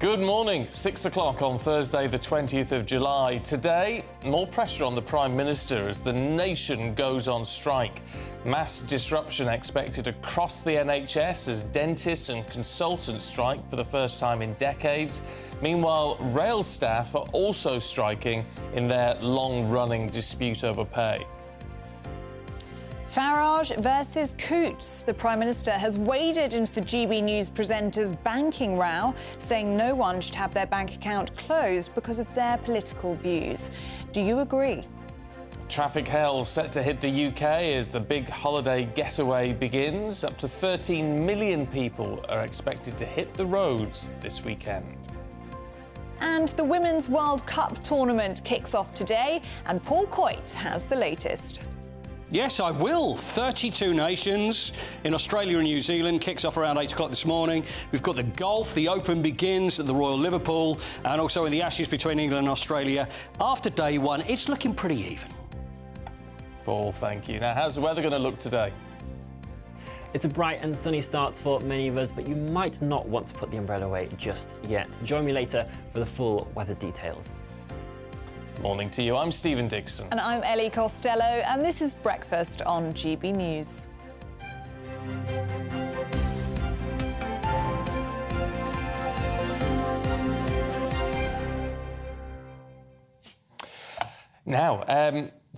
Good morning. 6 o'clock on Thursday, the 20th of July. Today, more pressure on the Prime Minister as the nation goes on strike. Mass disruption expected across the NHS as dentists and consultants strike for the first time in decades. Meanwhile, rail staff are also striking in their long-running dispute over pay. Farage versus Coots. The Prime Minister has waded into the GB News presenters' banking row, saying no one should have their bank account closed because of their political views. Do you agree? Traffic hell set to hit the UK as the big holiday getaway begins. Up to 13 million people are expected to hit the roads this weekend. And the Women's World Cup tournament kicks off today, and Paul Coit has the latest. Yes, I will. 32 nations in Australia and New Zealand. Kicks off around 8 o'clock this morning. We've got the golf. The Open begins at the Royal Liverpool, and also in the Ashes between England and Australia. After day one, it's looking pretty even. Paul, thank you. Now, how's the weather going to look today? It's a bright and sunny start for many of us, but you might not want to put the umbrella away just yet. Join me later for the full weather details. Morning to you. I'm Stephen Dixon. And I'm Ellie Costello, and this is Breakfast on GB News. Now,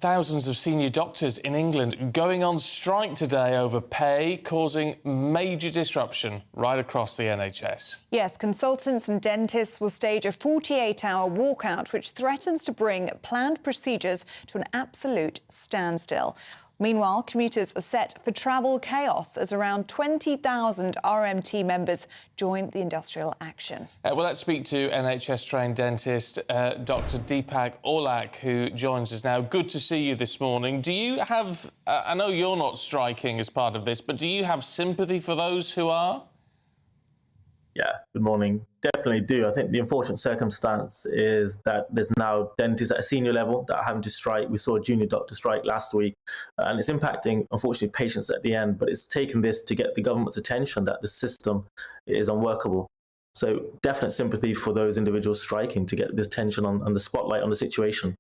thousands of senior doctors in England going on strike today over pay, causing major disruption right across the NHS. Yes, consultants and dentists will stage a 48-hour walkout, which threatens to bring planned procedures to an absolute standstill. Meanwhile, commuters are set for travel chaos as around 20,000 RMT members join the industrial action. Well, let's speak to NHS-trained dentist Dr. Deepak Aulak, who joins us now. Good to see you this morning. Do you have, I know you're not striking as part of this, but do you have sympathy for those who are? Yeah, good morning. Definitely do. I think the unfortunate circumstance is that there's now dentists at a senior level that are having to strike. We saw a junior doctor strike last week, and it's impacting, unfortunately, patients at the end. But it's taken this to get the government's attention that the system is unworkable. So definite sympathy for those individuals striking to get the attention on the spotlight on the situation.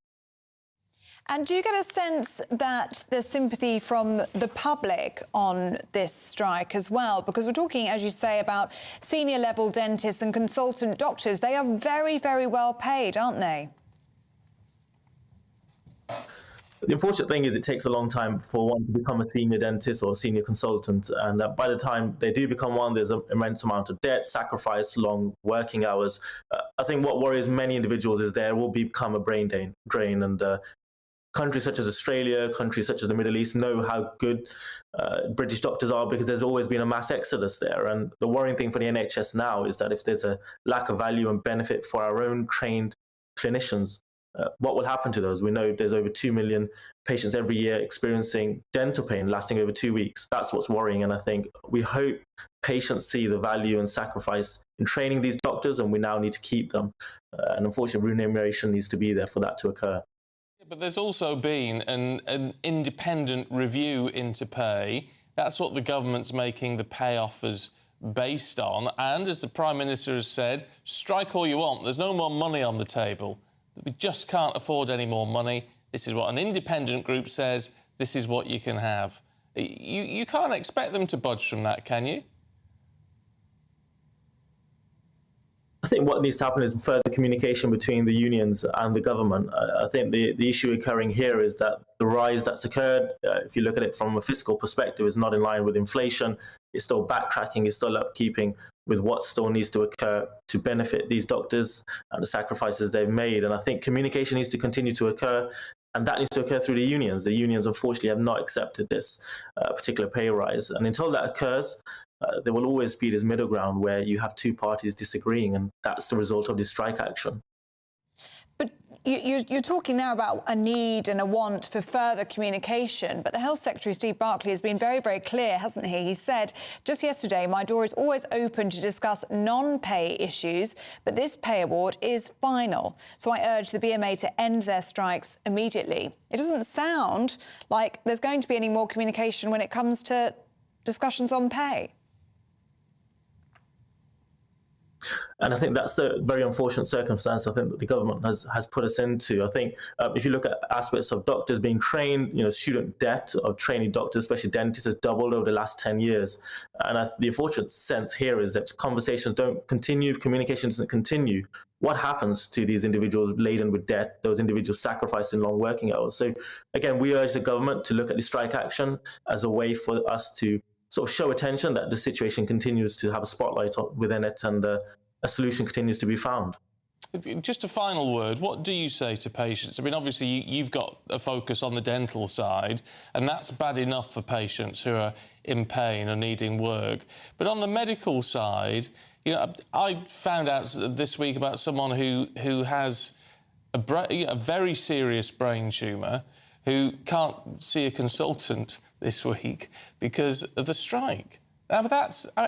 And do you get a sense that there's sympathy from the public on this strike as well? Because we're talking, as you say, about senior-level dentists and consultant doctors. They are very, very well paid, aren't they? The unfortunate thing is it takes a long time for one to become a senior dentist or a senior consultant, and by the time they do become one, there's an immense amount of debt, sacrifice, long working hours. I think what worries many individuals is there will become a brain drain, and countries such as Australia, countries such as the Middle East know how good British doctors are because there's always been a mass exodus there. And the worrying thing for the NHS now is that if there's a lack of value and benefit for our own trained clinicians, what will happen to those? We know there's over 2 million patients every year experiencing dental pain lasting over 2 weeks. That's what's worrying. And I think we hope patients see the value and sacrifice in training these doctors, and we now need to keep them. And unfortunately, remuneration needs to be there for that to occur. But there's also been an independent review into pay. That's what the government's making the pay offers based on. And as the Prime Minister has said, strike all you want. There's no more money on the table. We just can't afford any more money. This is what an independent group says. This is what you can have. You can't expect them to budge from that, can you? I think what needs to happen is further communication between the unions and the government. I think the issue occurring here is that the rise that's occurred, if you look at it from a fiscal perspective, is not in line with inflation. It's still backtracking, it's still upkeeping with what still needs to occur to benefit these doctors and the sacrifices they've made. And I think communication needs to continue to occur, and that needs to occur through the unions. The unions, unfortunately, have not accepted this particular pay rise. And until that occurs, there will always be this middle ground where you have two parties disagreeing, and that's the result of this strike action. But you're talking now about a need and a want for further communication, but the Health Secretary, Steve Barclay, has been very, very clear, hasn't he? He said just yesterday, my door is always open to discuss non-pay issues, but this pay award is final. So I urge the BMA to end their strikes immediately. It doesn't sound like there's going to be any more communication when it comes to discussions on pay. And I think that's the very unfortunate circumstance I think that the government has put us into. I think if you look at aspects of doctors being trained, student debt of training doctors, especially dentists, has doubled over the last 10 years. And the unfortunate sense here is that conversations don't continue, communication doesn't continue. What happens to these individuals laden with debt, those individuals sacrificing long working hours? So again, we urge the government to look at the strike action as a way for us to sort of show attention that the situation continues to have a spotlight within it, and a solution continues to be found. Just a final word, what do you say to patients? I mean, obviously, you've got a focus on the dental side, and that's bad enough for patients who are in pain or needing work. But on the medical side, I found out this week about someone who has a very serious brain tumour, who can't see a consultant this week because of the strike. Now,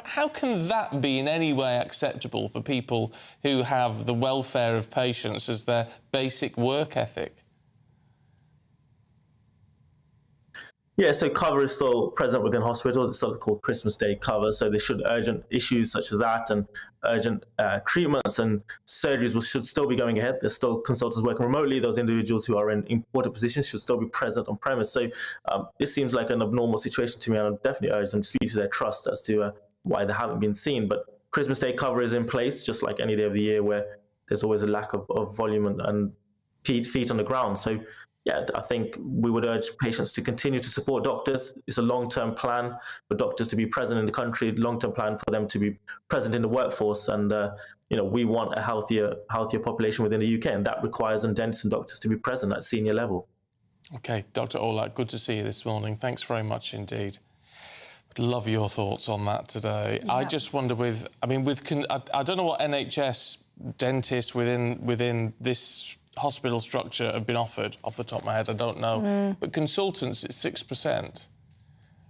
how can that be in any way acceptable for people who have the welfare of patients as their basic work ethic? Yeah, so cover is still present within hospitals. It's still called Christmas Day cover. So should urgent issues such as that and urgent treatments and surgeries should still be going ahead. There's still consultants working remotely. Those individuals who are in important positions should still be present on premise. So this seems like an abnormal situation to me, and I'll definitely urge them to speak to their trust as to why they haven't been seen. But Christmas Day cover is in place, just like any day of the year where there's always a lack of volume and feet on the ground. So yeah, I think we would urge patients to continue to support doctors. It's a long-term plan for doctors to be present in the country, long-term plan for them to be present in the workforce. And, we want a healthier population within the UK, and that requires dentists and doctors to be present at senior level. OK, Dr. Olak, good to see you this morning. Thanks very much indeed. Love your thoughts on that today. Yeah. I just wonder I don't know what NHS dentists within this hospital structure have been offered off the top of my head, I don't know. But consultants, it's 6%,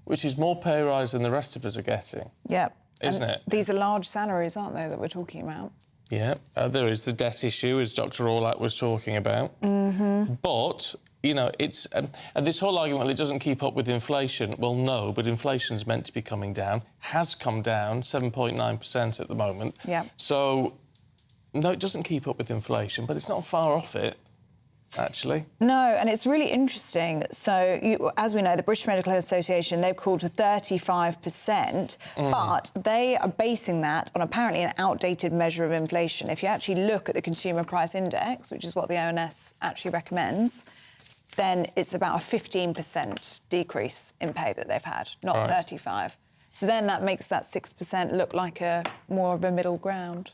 which is more pay rise than the rest of us are getting. Yeah. Isn't it? These are large salaries, aren't they, that we're talking about? Yeah. There is the debt issue, as Dr. Olak was talking about. But, it's... and this whole argument, well, it doesn't keep up with inflation. Well, no, but inflation's meant to be coming down. Has come down, 7.9% at the moment. Yeah. So... no, it doesn't keep up with inflation, but it's not far off it, actually. No, and it's really interesting. So, as we know, the British Medical Association, they've called for 35%, but they are basing that on apparently an outdated measure of inflation. If you actually look at the Consumer Price Index, which is what the ONS actually recommends, then it's about a 15% decrease in pay that they've had, not 35%. So then that makes that 6% look like more of a middle ground.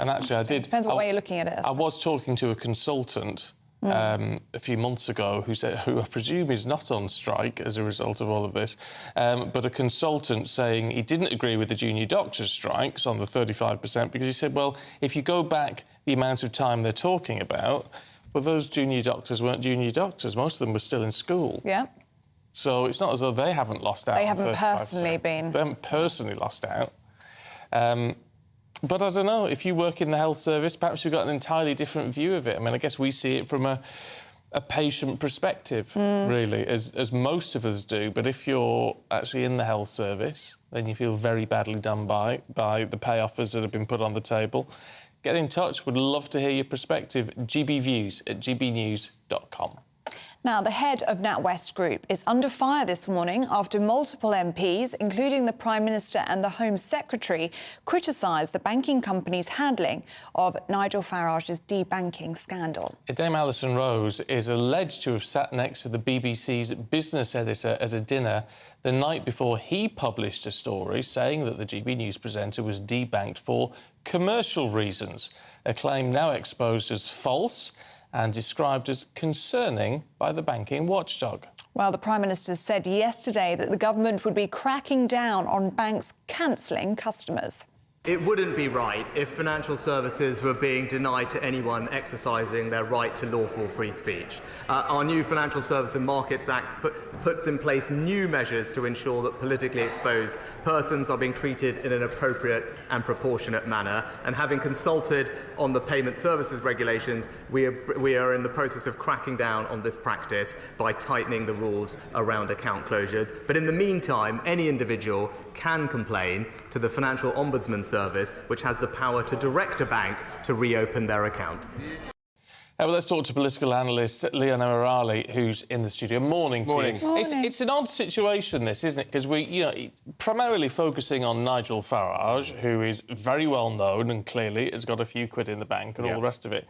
And actually, Depends what way you're looking at it. I was talking to a consultant a few months ago who I presume is not on strike as a result of all of this, but a consultant saying he didn't agree with the junior doctors' strikes on the 35% because he said, well, if you go back the amount of time they're talking about, well, those junior doctors weren't junior doctors. Most of them were still in school. Yeah. So it's not as though they haven't lost out. They haven't personally been. They haven't personally lost out. But I don't know, if you work in the health service, perhaps you've got an entirely different view of it. I mean, I guess we see it from a patient perspective, really, as most of us do. But if you're actually in the health service, then you feel very badly done by the pay offers that have been put on the table. Get in touch. Would love to hear your perspective. gbviews@gbnews.com. Now, the head of NatWest Group is under fire this morning after multiple MPs, including the Prime Minister and the Home Secretary, criticised the banking company's handling of Nigel Farage's debanking scandal. Dame Alison Rose is alleged to have sat next to the BBC's business editor at a dinner the night before he published a story saying that the GB News presenter was debanked for commercial reasons, a claim now exposed as false and described as concerning by the banking watchdog. Well, the Prime Minister said yesterday that the government would be cracking down on banks cancelling customers. It wouldn't be right if financial services were being denied to anyone exercising their right to lawful free speech. Our new Financial Services and Markets Act puts in place new measures to ensure that politically exposed persons are being treated in an appropriate and proportionate manner. And having consulted on the payment services regulations, we are in the process of cracking down on this practice by tightening the rules around account closures. But in the meantime, any individual can complain to the Financial Ombudsman Service service which has the power to direct a bank to reopen their account. Well, let's talk to political analyst Leon Amirali, who's in the studio. Morning to you. Morning. It's an odd situation, this, isn't it? Because we, primarily focusing on Nigel Farage, who is very well known and clearly has got a few quid in the bank and all the rest of it.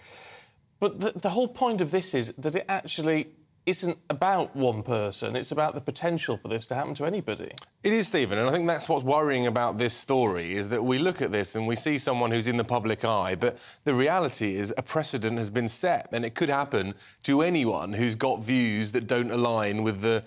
But the whole point of this is that it actually isn't about one person, it's about the potential for this to happen to anybody. It is, Stephen, and I think that's what's worrying about this story, is that we look at this and we see someone who's in the public eye, but the reality is a precedent has been set, and it could happen to anyone who's got views that don't align with the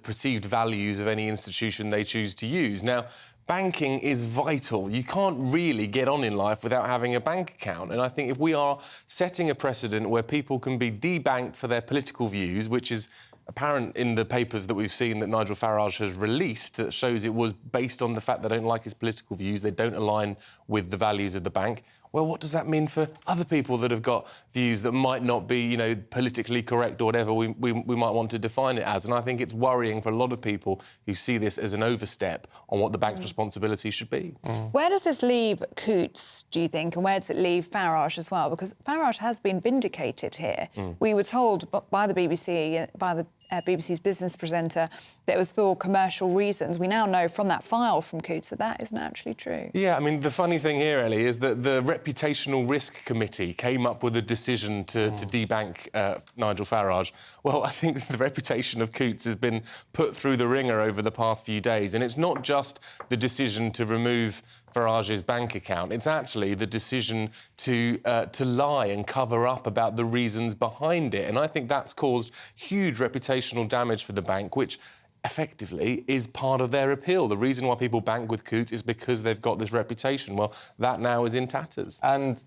perceived values of any institution they choose to use. Now, banking is vital. You can't really get on in life without having a bank account. And I think if we are setting a precedent where people can be debanked for their political views, which is apparent in the papers that we've seen that Nigel Farage has released, that shows it was based on the fact they don't like his political views, they don't align with the values of the bank. Well, what does that mean for other people that have got views that might not be, politically correct or whatever we might want to define it as? And I think it's worrying for a lot of people who see this as an overstep on what the bank's responsibility should be. Where does this leave Coutts, do you think, and where does it leave Farage as well? Because Farage has been vindicated here. We were told by the BBC, by the BBC's business presenter, that it was for commercial reasons. We now know from that file from Coutts that isn't actually true. Yeah, I mean, the funny thing here, Ellie, is that the Reputational Risk Committee came up with a decision to debank Nigel Farage. Well, I think the reputation of Coutts has been put through the ringer over the past few days, and it's not just the decision to remove Farage's bank account. It's actually the decision to lie and cover up about the reasons behind it. And I think that's caused huge reputational damage for the bank, which effectively is part of their appeal. The reason why people bank with Coutts is because they've got this reputation. Well, that now is in tatters. And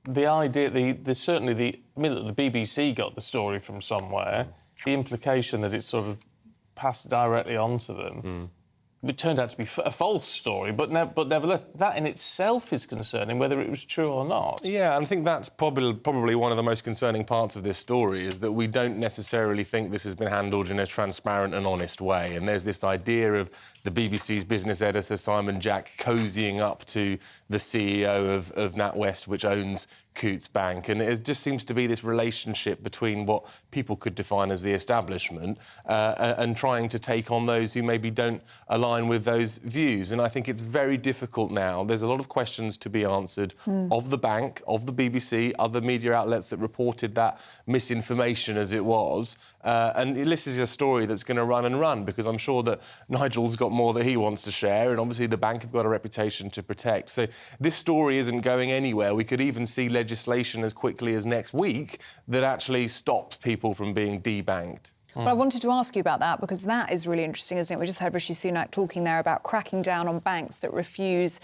the idea, the BBC got the story from somewhere, the implication that it's sort of passed directly on to them. It turned out to be a false story, but nevertheless, that in itself is concerning, whether it was true or not. Yeah, and I think that's probably one of the most concerning parts of this story, is that we don't necessarily think this has been handled in a transparent and honest way. And there's this idea of the BBC's business editor, Simon Jack, cozying up to the CEO of NatWest, which owns Coutts Bank. And it just seems to be this relationship between what people could define as the establishment and trying to take on those who maybe don't align with those views. And I think it's very difficult now. There's a lot of questions to be answered of the bank, of the BBC, other media outlets that reported that misinformation as it was. And this is a story that's going to run and run, because I'm sure that Nigel's got more that he wants to share, and obviously the bank have got a reputation to protect. So this story isn't going anywhere. We could even see legislation as quickly as next week that actually stops people from being debanked. Well, I wanted to ask you about that, because that is really interesting, isn't it? We just heard Rishi Sunak talking there about cracking down on banks that refuse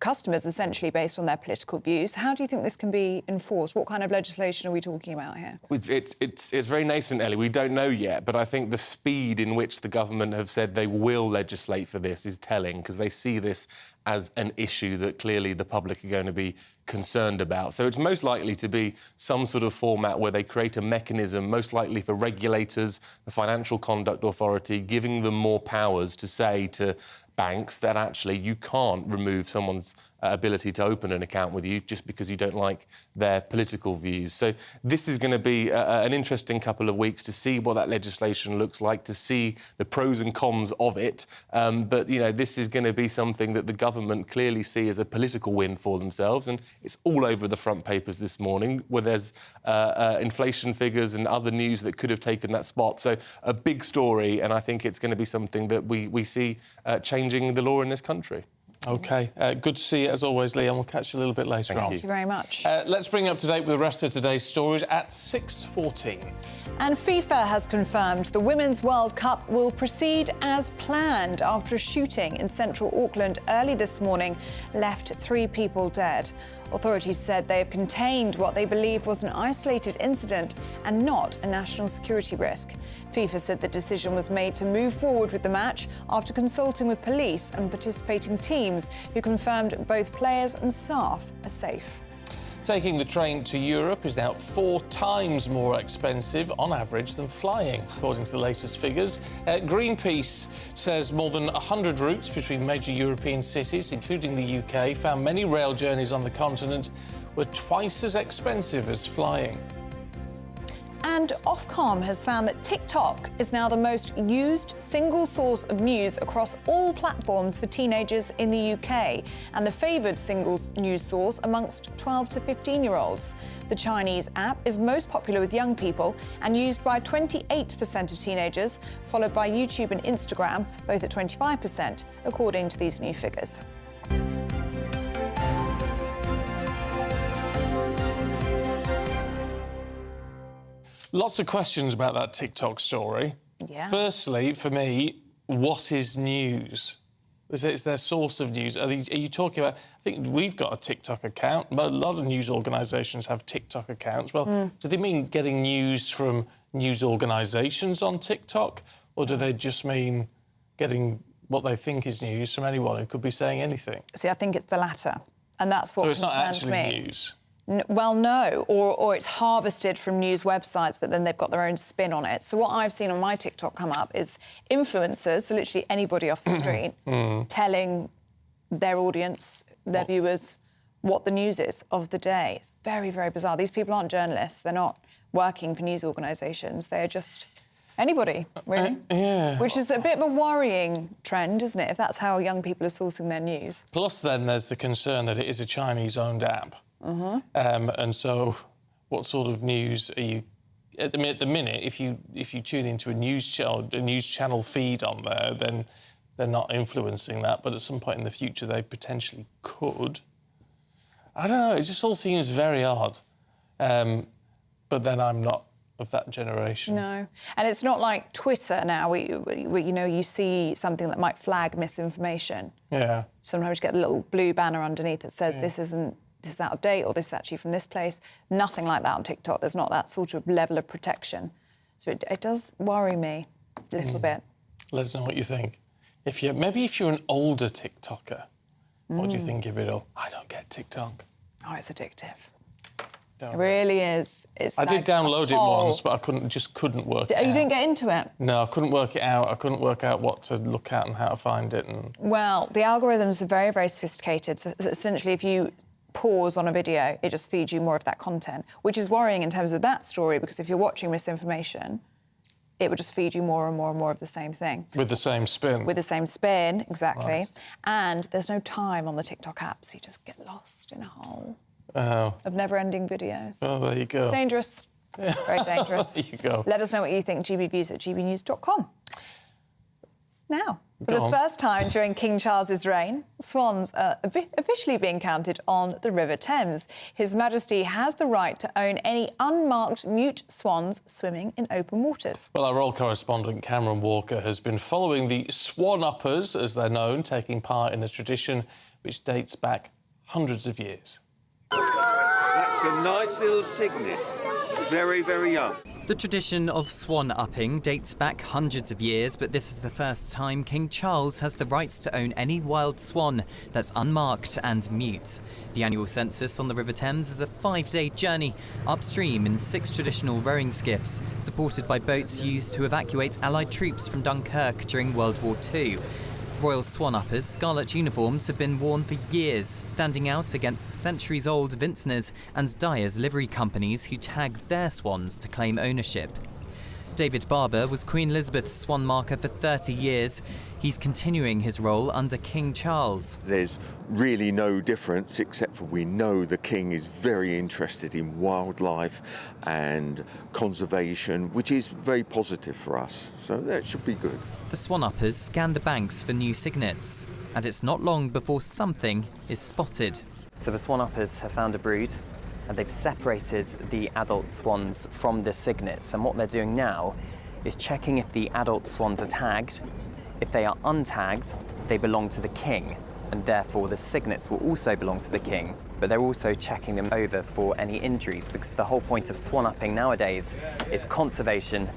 customers essentially based on their political views. How do you think this can be enforced? What kind of legislation are we talking about here? It's very nascent, Ellie. We don't know yet, but I think the speed in which the government have said they will legislate for this is telling, because they see this as an issue that clearly the public are going to be concerned about. So it's most likely to be some sort of format where they create a mechanism, most likely for regulators, the Financial Conduct Authority, giving them more powers to say to banks that actually you can't remove someone's ability to open an account with you just because you don't like their political views. So this is going to be an interesting couple of weeks to see what that legislation looks like, to see the pros and cons of it. But, this is going to be something that the government clearly see as a political win for themselves. And it's all over the front papers this morning, where there's inflation figures and other news that could have taken that spot. So a big story, and I think it's going to be something that we see changing the law in this country. OK, good to see you as always, Lee, and we'll catch you a little bit later on. Thank you very much. Let's bring you up to date with the rest of today's stories at 6:14. And FIFA has confirmed the Women's World Cup will proceed as planned after a shooting in central Auckland early this morning left 3 people dead. Authorities said they have contained what they believe was an isolated incident and not a national security risk. FIFA said the decision was made to move forward with the match after consulting with police and participating teams, who confirmed both players and staff are safe. Taking the train to Europe is now 4 times more expensive on average than flying, according to the latest figures. Greenpeace says more than 100 routes between major European cities, including the UK, found many rail journeys on the continent were twice as expensive as flying. And Ofcom has found that TikTok is now the most used single source of news across all platforms for teenagers in the UK, and the favoured single news source amongst 12 to 15-year-olds. The Chinese app is most popular with young people and used by 28% of teenagers, followed by YouTube and Instagram, both at 25%, according to these new figures. Lots of questions about that TikTok story. Yeah. Firstly, for me, what is news? Is their source of news? Are you talking about... I think we've got a TikTok account. A lot of news organisations have TikTok accounts. Well, do they mean getting news from news organisations on TikTok? Or do they just mean getting what they think is news from anyone who could be saying anything? See, I think it's the latter. And that's what concerns me. So it's not actually news? Well, no, or it's harvested from news websites, but then they've got their own spin on it. So what I've seen on my TikTok come up is influencers, so literally anybody off the street, telling their audience, their viewers, what the news is of the day. It's very, very bizarre. These people aren't journalists. They're not working for news organisations. They're just anybody, really. Yeah. Which is a bit of a worrying trend, isn't it, if that's how young people are sourcing their news. Plus, then, there's the concern that it is a Chinese-owned app. And so, what sort of news are you? At the minute, if you tune into a news channel feed on there, then they're not influencing that. But at some point in the future, they potentially could. I don't know. It just all seems very odd. But then I'm not of that generation. No, and it's not like Twitter now. You see something that might flag misinformation. Yeah. Sometimes you get a little blue banner underneath that says this is out of date, or this is actually from this place. Nothing like that on TikTok. There's not that sort of level of protection. So it does worry me a little bit. Let us know what you think. If you're an older TikToker, what do you think of it all? I don't get TikTok. Oh, it's addictive. It really is. I did download it once, but I couldn't work it out. You didn't get into it? No, I couldn't work it out. I couldn't work out what to look at and how to find it. Well, the algorithms are very, very sophisticated. So essentially, if you pause on a video, it just feeds you more of that content, which is worrying in terms of that story, because if you're watching misinformation, it would just feed you more and more and more of the same thing. With the same spin. With the same spin, exactly. Right. And there's no time on the TikTok app, so you just get lost in a hole of never-ending videos. Oh, there you go. Dangerous. Very dangerous. There you go. Let us know what you think, gbviews@gbnews.com. Now, for the first time during King Charles's reign, swans are officially being counted on the River Thames. His Majesty has the right to own any unmarked mute swans swimming in open waters. Well, our royal correspondent Cameron Walker has been following the swan uppers, as they're known, taking part in a tradition which dates back hundreds of years. That's a nice little cygnet. Very, very young. The tradition of swan upping dates back hundreds of years, but this is the first time King Charles has the right to own any wild swan that's unmarked and mute. The annual census on the River Thames is a 5-day journey upstream in 6 traditional rowing skiffs, supported by boats used to evacuate Allied troops from Dunkirk during World War II. Royal swan uppers' scarlet uniforms have been worn for years, standing out against centuries-old vintners and dyers' livery companies who tagged their swans to claim ownership. David Barber was Queen Elizabeth's swan marker for 30 years. He's continuing his role under King Charles. There's really no difference, except for we know the King is very interested in wildlife and conservation, which is very positive for us. So that should be good. The swan uppers scan the banks for new cygnets, and it's not long before something is spotted. So the swan uppers have found a brood, and they've separated the adult swans from the cygnets. And what they're doing now is checking if the adult swans are tagged. If they are untagged, they belong to the king, and therefore the cygnets will also belong to the king. But they're also checking them over for any injuries, because the whole point of swan upping nowadays is conservation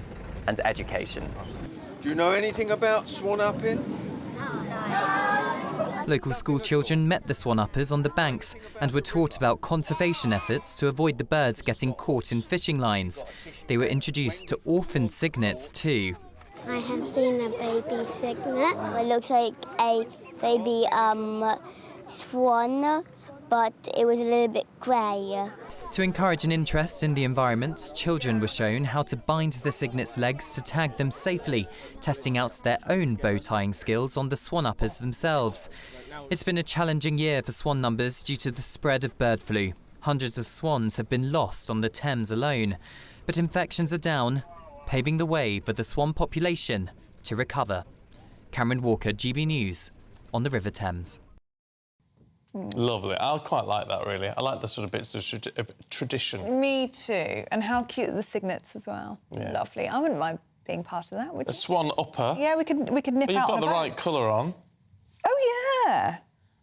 and education. Do you know anything about swan upping? Local school children met the swan-uppers on the banks and were taught about conservation efforts to avoid the birds getting caught in fishing lines. They were introduced to orphaned cygnets too. I have seen a baby cygnet. It looks like a baby swan, but it was a little bit grey. To encourage an interest in the environment, children were shown how to bind the cygnet's legs to tag them safely, testing out their own bow tying skills on the swan-uppers themselves. It's been a challenging year for swan numbers due to the spread of bird flu. Hundreds of swans have been lost on the Thames alone. But infections are down, paving the way for the swan population to recover. Cameron Walker, GB News, on the River Thames. Lovely. I quite like that, really. I like the sort of bits of tradition. Me too. And how cute are the cygnets as well. Yeah. Lovely. I wouldn't mind being part of that, would you? A swan upper. Yeah, we could nip But out. you've got on the a right boat. colour on. Oh, yeah.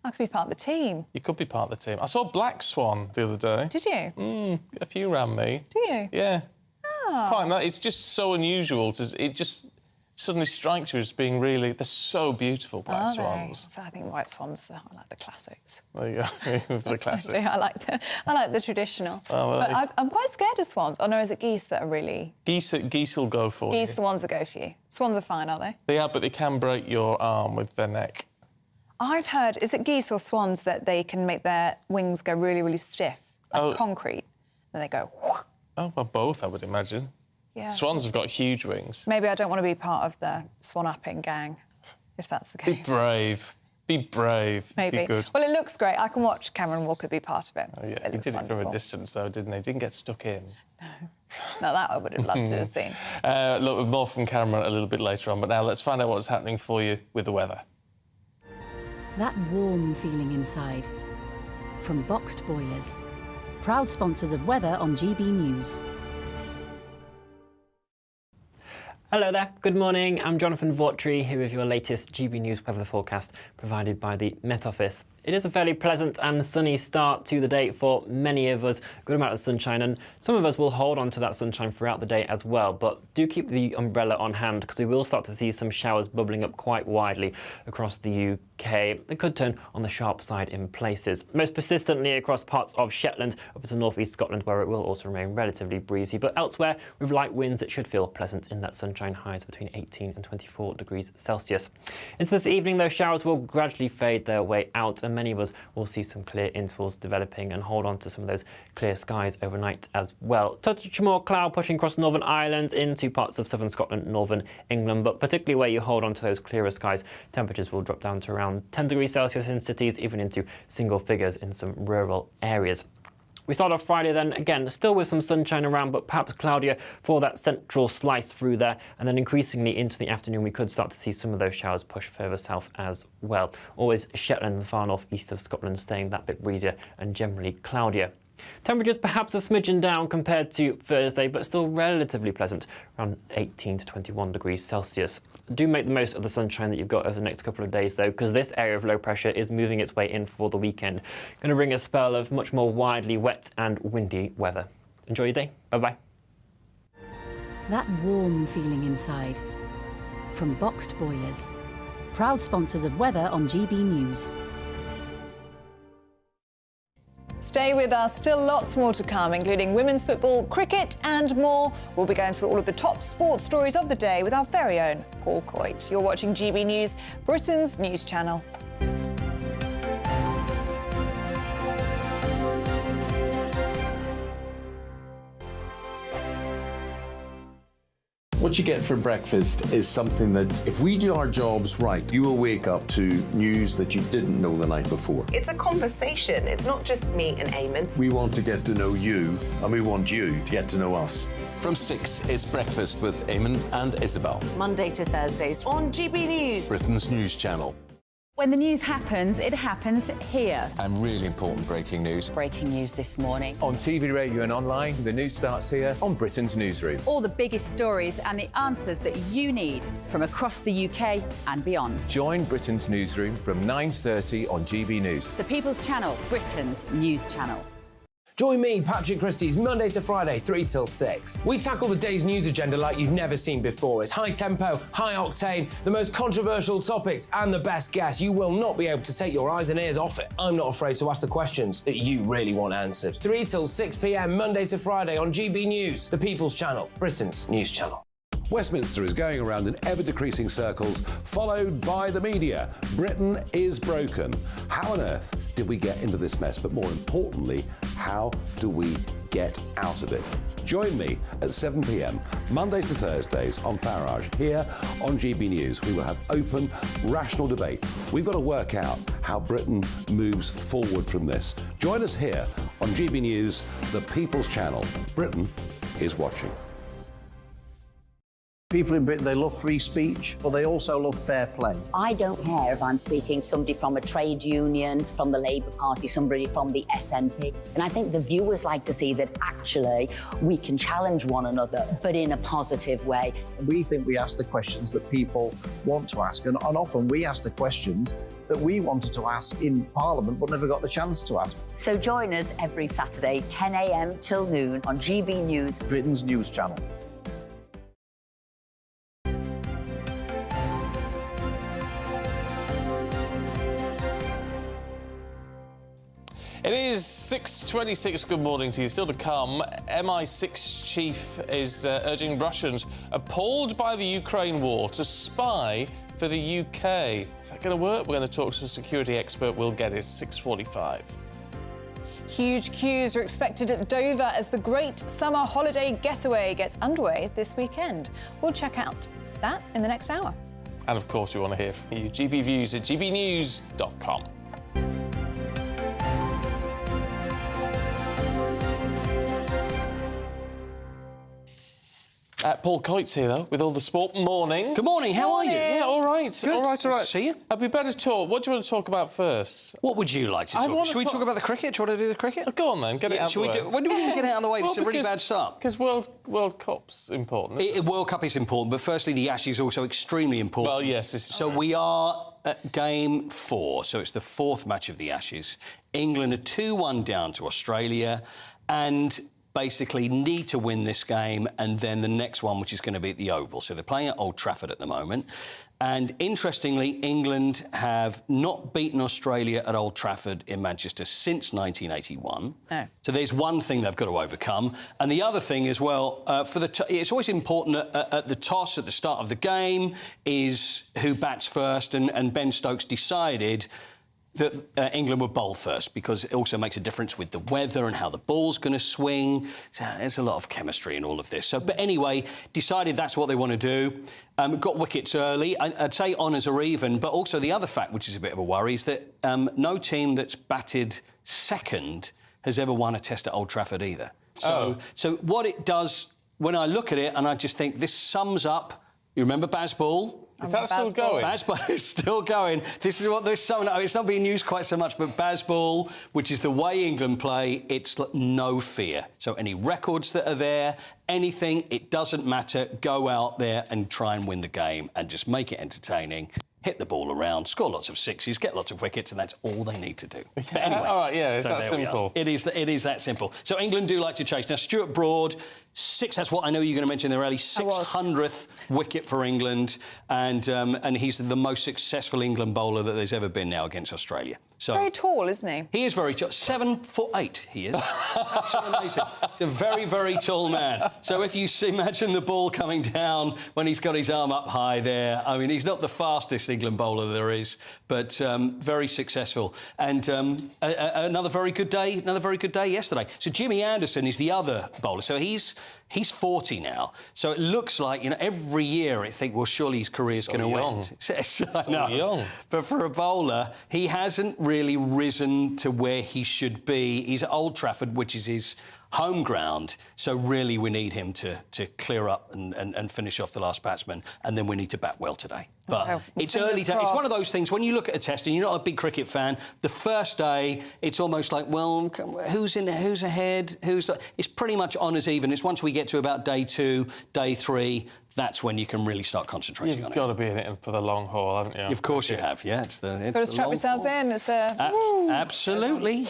I could be part of the team. You could be part of the team. I saw a black swan the other day. Did you? A few around me. Do you? Yeah. Oh. It's quite nice. It's just so unusual. It just suddenly strikes you as being really... They're so beautiful, black swans. So I think white swans, I like the classics. There you go, the classics. I like the traditional. Oh, well, but I'm quite scared of swans. Oh, no, is it geese that are really... Geese will go for you. Geese, the ones that go for you. Swans are fine, aren't they? They are, but they can break your arm with their neck. I've heard, is it geese or swans that they can make their wings go really, really stiff, like concrete, and they go... Oh, well, both, I would imagine. Yeah. Swans have got huge wings. Maybe I don't want to be part of the swan-upping gang, if that's the case. Be brave. Be brave. Maybe. Be good. Well, it looks great. I can watch Cameron Walker be part of it. Oh, yeah. It He looks did wonderful. it from a distance, though, didn't he? Didn't get stuck in. Now, that I would have loved to have seen. Look, more from Cameron a little bit later on, but now let's find out what's happening for you with the weather. That warm feeling inside. From Boxed Boilers. Proud sponsors of weather on GB News. Hello there, good morning. I'm Jonathan Vautry here with your latest GB News weather forecast provided by the Met Office. It is a fairly pleasant and sunny start to the day for many of us. Good amount of sunshine, and some of us will hold on to that sunshine throughout the day as well. But do keep the umbrella on hand, because we will start to see some showers bubbling up quite widely across the UK. They could turn on the sharp side in places. Most persistently across parts of Shetland up to North East Scotland, where it will also remain relatively breezy. But elsewhere, with light winds, it should feel pleasant in that sunshine, highs between 18 and 24 degrees Celsius. Into this evening, those showers will gradually fade their way out, and many of us will see some clear intervals developing and hold on to some of those clear skies overnight as well. Touch more cloud pushing across Northern Ireland into parts of southern Scotland, northern England, but particularly where you hold on to those clearer skies, temperatures will drop down to around 10 degrees Celsius in cities, even into single figures in some rural areas. We start off Friday then, again, still with some sunshine around, but perhaps cloudier for that central slice through there. And then increasingly into the afternoon, we could start to see some of those showers push further south as well. Always Shetland and the far north east of Scotland staying that bit breezier and generally cloudier. Temperatures perhaps a smidgen down compared to Thursday, but still relatively pleasant, around 18 to 21 degrees Celsius. Do make the most of the sunshine that you've got over the next couple of days, though, because this area of low pressure is moving its way in for the weekend. Going to bring a spell of much more widely wet and windy weather. Enjoy your day. Bye-bye. That warm feeling inside. From Boxed Boilers. Proud sponsors of weather on GB News. Stay with us, still lots more to come, including women's football, cricket and more. We'll be going through all of the top sports stories of the day with our very own Paul Coit. You're watching GB News, Britain's news channel. What you get for breakfast is something that, if we do our jobs right, you will wake up to news that you didn't know the night before. It's a conversation. It's not just me and Eamon. We want to get to know you, and we want you to get to know us. From 6, it's Breakfast with Eamon and Isabel. Monday to Thursdays on GB News, Britain's news channel. When the news happens, it happens here. And really important breaking news. Breaking news this morning. On TV, radio and online, the news starts here on Britain's Newsroom. All the biggest stories and the answers that you need from across the UK and beyond. Join Britain's Newsroom from 9:30 on GB News. The People's Channel, Britain's news channel. Join me, Patrick Christie's Monday to Friday, 3 till 6. We tackle the day's news agenda like you've never seen before. It's high tempo, high octane, the most controversial topics, and the best guests. You will not be able to take your eyes and ears off it. I'm not afraid to ask the questions that you really want answered. 3 till 6 p.m, Monday to Friday on GB News, the People's Channel, Britain's news channel. Westminster is going around in ever-decreasing circles, followed by the media. Britain is broken. How on earth did we get into this mess? But more importantly, how do we get out of it? Join me at 7 p.m, Mondays to Thursdays on Farage. Here on GB News, we will have open, rational debate. We've got to work out how Britain moves forward from this. Join us here on GB News, the People's Channel. Britain is watching. People in Britain, they love free speech, but they also love fair play. I don't care if I'm speaking somebody from a trade union, from the Labour Party, somebody from the SNP. And I think the viewers like to see that actually we can challenge one another, but in a positive way. We think we ask the questions that people want to ask, and often we ask the questions that we wanted to ask in Parliament but never got the chance to ask. So join us every Saturday, 10 a.m. till noon on GB News, Britain's news channel. It is 6:26. Good morning to you. Still to come, MI6 chief is urging Russians appalled by the Ukraine war to spy for the UK. Is that going to work? We're going to talk to a security expert. We'll get it. 6:45. Huge queues are expected at Dover as the great summer holiday getaway gets underway this weekend. We'll check out that in the next hour. And of course, we want to hear from you. GB Views at gbnews.com. Paul Coyte's here, though, with all the sport. Morning. Good morning. How are you? Yeah, all right. Good. All right, all right. See you. We better talk. What do you want to talk about first? What would you like to talk about? Should we talk about the cricket? Do you want to do the cricket? Oh, go on, then. Get it out of the way. When do we get it out of the way? This is a really bad start. Because World Cup's important. World Cup is important, but firstly, the Ashes is also extremely important. Well, yes. So we are at game 4, so it's the 4th match of the Ashes. England are 2-1 down to Australia, and basically need to win this game, and then the next one, which is going to be at the Oval. So they're playing at Old Trafford at the moment. And interestingly, England have not beaten Australia at Old Trafford in Manchester since 1981. No. So there's one thing they've got to overcome. And the other thing as well, it's always important at the toss at the start of the game is who bats first, and Ben Stokes decided that England would bowl first because it also makes a difference with the weather and how the ball's going to swing. So there's a lot of chemistry in all of this. So, but anyway, decided that's what they want to do. Got wickets early. I'd say honours are even, but also the other fact, which is a bit of a worry, is that no team that's batted second has ever won a test at Old Trafford either. So what it does, when I look at it, and I just think this sums up, you remember Bazball? Is that still going? Bazball is still going. This is what there's so. It's not being used quite so much, but Bazball, which is the way England play, it's no fear. So any records that are there, anything, it doesn't matter. Go out there and try and win the game and just make it entertaining. Hit the ball around, score lots of sixes, get lots of wickets, and that's all they need to do. But anyway, all right, yeah, it's that simple. It is that simple. So England do like to chase. Now, Stuart Broad, that's what I know you're going to mention there, Ellie. 600th wicket for England, and he's the most successful England bowler that there's ever been now against Australia. So very tall, isn't he? He is very tall. 7'8", he is. Absolutely amazing. He's a very, very tall man. So if you imagine the ball coming down when he's got his arm up high there, I mean, he's not the fastest England bowler there is, but very successful. And another very good day yesterday. So Jimmy Anderson is the other bowler. So he's 40 now. So it looks like, every year I think, well, surely his career's going to end. So young. But for a bowler, he hasn't really risen to where he should be. He's at Old Trafford, which is his home ground, so really we need him to clear up and finish off the last batsman, and then we need to bat well today. But it's early days. It's one of those things, when you look at a test and you're not a big cricket fan, the first day, it's almost like, well, who's ahead? It's pretty much honours even. It's once we get to about day 2, day 3, that's when you can really start concentrating on it. You've got to be in it for the long haul, haven't you? Of course you have, yeah. It's Got to strap yourselves in. It's a... Absolutely.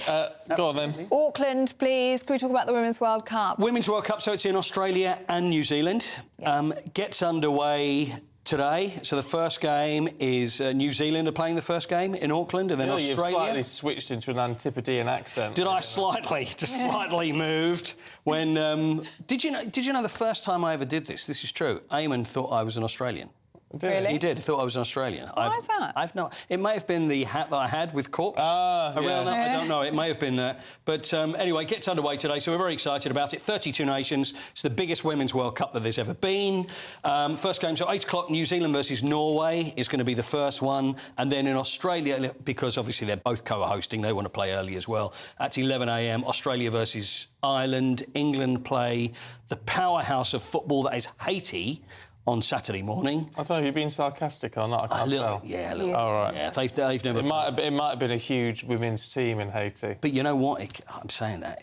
Go on then. Auckland, please. Can we talk about the Women's World Cup? Women's World Cup, so it's in Australia and New Zealand. Yes. Gets underway today. So the first game is New Zealand are playing the first game in Auckland, and then Australia. You've slightly switched into an Antipodean accent. Did I slightly? Just slightly moved. When did you know the first time I ever did this? This is true. Eamon thought I was an Australian. Really? He did. He thought I was an Australian. Why is that? I've not. It may have been the hat that I had with corks around that. I don't know. It may have been that. But anyway, it gets underway today, so we're very excited about it. 32 nations. It's the biggest Women's World Cup that there's ever been. First game, so 8 o'clock, New Zealand versus Norway is going to be the first one. And then in Australia, because obviously they're both co-hosting, they want to play early as well. At 11 a.m, Australia versus Ireland. England play the powerhouse of football that is Haiti on Saturday morning. I don't know, have you been sarcastic or not? I can't tell. Yeah, a little. All right. Yeah, they've never... It might have been a huge women's team in Haiti. But you know what? I'm saying that.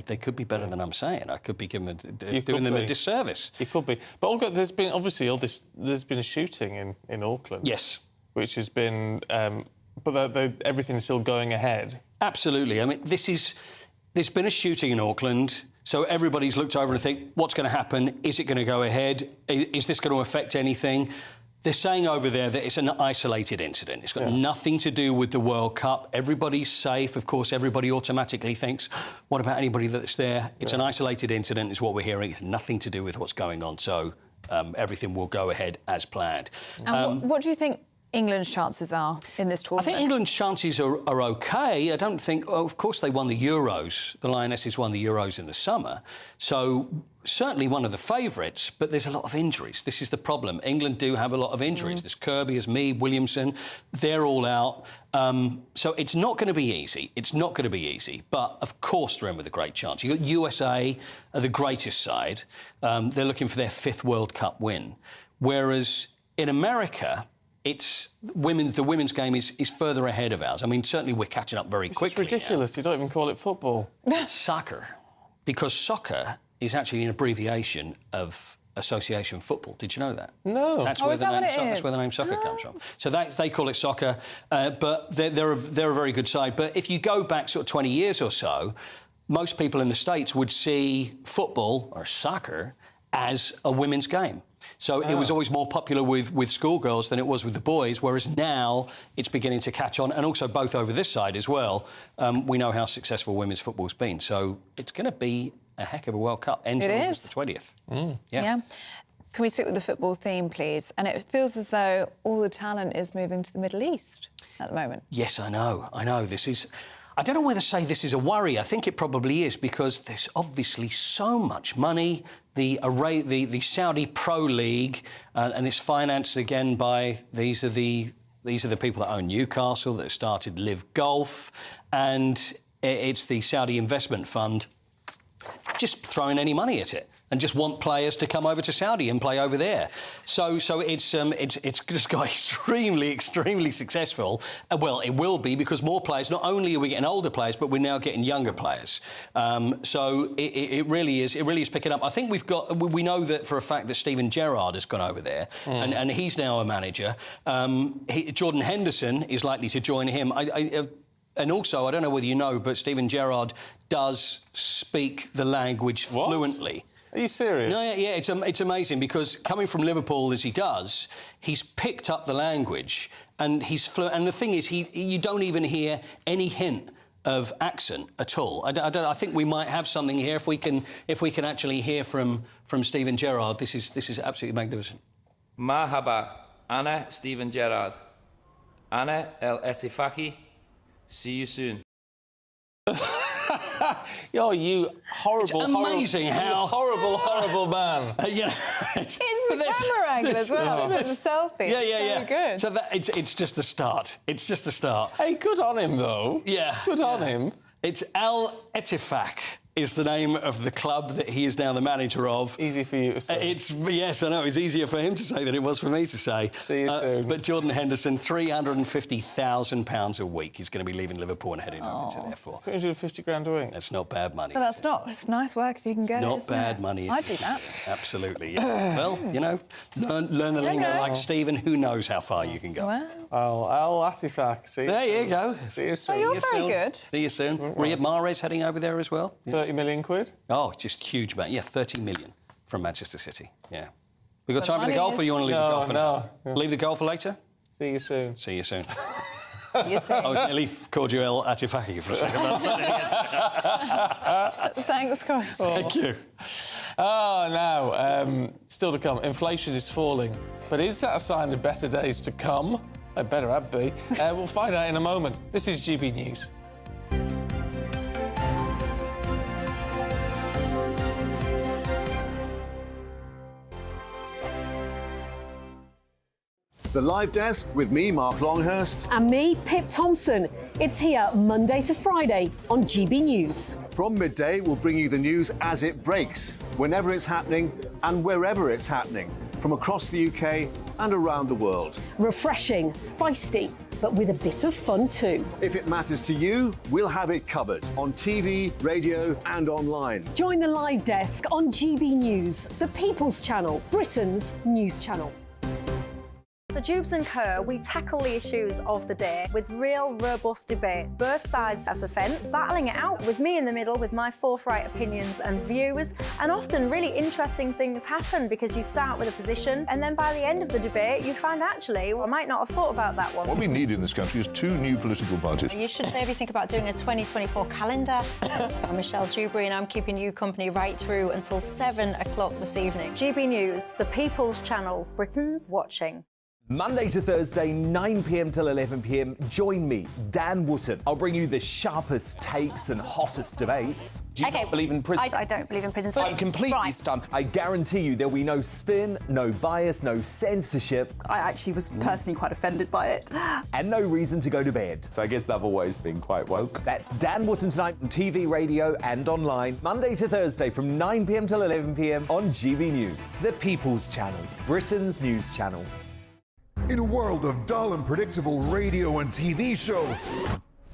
They could be better than I'm saying. I could be doing them a disservice. You could be. But Olga, there's been, obviously, there's been a shooting in Auckland. Yes. Which has been... but everything's still going ahead. Absolutely. I mean, there's been a shooting in Auckland... So everybody's looked over and think, what's going to happen? Is it going to go ahead? Is this going to affect anything? They're saying over there that it's an isolated incident. It's got nothing to do with the World Cup. Everybody's safe. Of course, everybody automatically thinks, what about anybody that's there? It's an isolated incident is what we're hearing. It's nothing to do with what's going on. So everything will go ahead as planned. And what do you think England's chances are in this tournament? I think England's chances are OK. I don't think... Oh, of course, they won the Euros. The Lionesses won the Euros in the summer. So certainly one of the favourites, but there's a lot of injuries. This is the problem. England do have a lot of injuries. There's Kirby, there's Mead, Williamson. They're all out. So it's not going to be easy. It's not going to be easy. But, of course, they're in with a great chance. You've got USA, are the greatest side. They're looking for their 5th World Cup win. Whereas in America... the women's game is further ahead of ours. I mean, certainly we're catching up very quickly. It's ridiculous. You don't even call it football. Soccer. Because soccer is actually an abbreviation of association football. Did you know that? No. That's where the name soccer comes from. So they call it soccer, but they're a very good side. But if you go back sort of 20 years or so, most people in the States would see football or soccer as a women's game. So it was always more popular with schoolgirls than it was with the boys, whereas now it's beginning to catch on, and also both over this side as well. We know how successful women's football's been, so it's going to be a heck of a World Cup. Ends on August the 20th. Yeah. Can we stick with the football theme, please? And it feels as though all the talent is moving to the Middle East at the moment. Yes, I know. This is... I don't know whether to say this is a worry. I think it probably is, because there's obviously so much money. The Saudi Pro League, and it's financed again by these are the people that own Newcastle, that started Live Golf, and it's the Saudi Investment Fund just throwing any money at it and just want players to come over to Saudi and play over there. So it's just got extremely successful. Well, it will be, because more players. Not only are we getting older players, but we're now getting younger players. So it really is picking up. I think we know that for a fact that Steven Gerrard has gone over there, and he's now a manager. Jordan Henderson is likely to join him. And also, I don't know whether you know, but Steven Gerrard does speak the language fluently. Are you serious? No, yeah, it's amazing, because coming from Liverpool as he does, he's picked up the language, and he's fluent. And the thing is, you don't even hear any hint of accent at all. I think we might have something here if we can actually hear from Steven Gerrard. This is absolutely magnificent. Marhaba, Ana Steven Gerrard. Ana El Etifaki. See you soon. You horrible, it's amazing horrible man. It's the camera angle as well. It's a selfie. Yeah. So good. So it's just a start. It's just a start. Hey, good on him, though. Yeah. Good on him. It's Al Etifak. is the name of the club that he is now the manager of. Easy for you to say. Yes, I know. It's easier for him to say than it was for me to say. See you soon. But Jordan Henderson, £350,000 a week. He's going to be leaving Liverpool and heading over to there for. 350 grand a week. That's not bad money. But that's not. It's nice work if you can get it. Not bad money. I'd do that. Absolutely. Yeah. Well, you know, learn the lingo like Stephen. Who knows how far you can go? Well. Oh, Al Atifak. See you there soon. you go. See you soon. Oh, you're very good. See you soon. Riyad Mahrez heading over there as well. 30 million quid. Oh, just huge, man. Yeah, 30 million from Manchester City. Yeah. We got time for the golf, or you want to leave the golf for now? Yeah. Leave the golf for later? See you soon. See you soon. See you soon. I nearly called you El Atifaki for a second. Thanks, guys. Thank you. Oh, now, still to come. Inflation is falling. But is that a sign of better days to come? It better have be. We'll find out in a moment. This is GB News. The Live Desk with me, Mark Longhurst. And me, Pip Thompson. It's here Monday to Friday on GB News. From midday, we'll bring you the news as it breaks, whenever it's happening and wherever it's happening, from across the UK and around the world. Refreshing, feisty, but with a bit of fun too. If it matters to you, we'll have it covered on TV, radio and online. Join the Live Desk on GB News, the People's Channel, Britain's news channel. So Jubes and Kerr, we tackle the issues of the day with real robust debate, both sides of the fence, battling it out with me in the middle with my forthright opinions and views. And often really interesting things happen because you start with a position and then by the end of the debate you find actually, well, I might not have thought about that one. What we need in this country is 2 new political parties. You should maybe think about doing a 2024 calendar. I'm Michelle Dewberry and I'm keeping you company right through until 7 o'clock this evening. GB News, the People's Channel, Britain's watching. Monday to Thursday, 9 p.m. till 11 p.m. Join me, Dan Wootton. I'll bring you the sharpest takes and hottest debates. Do you not believe in prison? I don't believe in prisons. I'm completely stunned. I guarantee you there'll be no spin, no bias, no censorship. I actually was personally quite offended by it. And no reason to go to bed. So I guess they've always been quite woke. That's Dan Wootton tonight on TV, radio and online. Monday to Thursday from 9 p.m. till 11 p.m. on GB News. The People's Channel, Britain's news channel. In a world of dull and predictable radio and TV shows.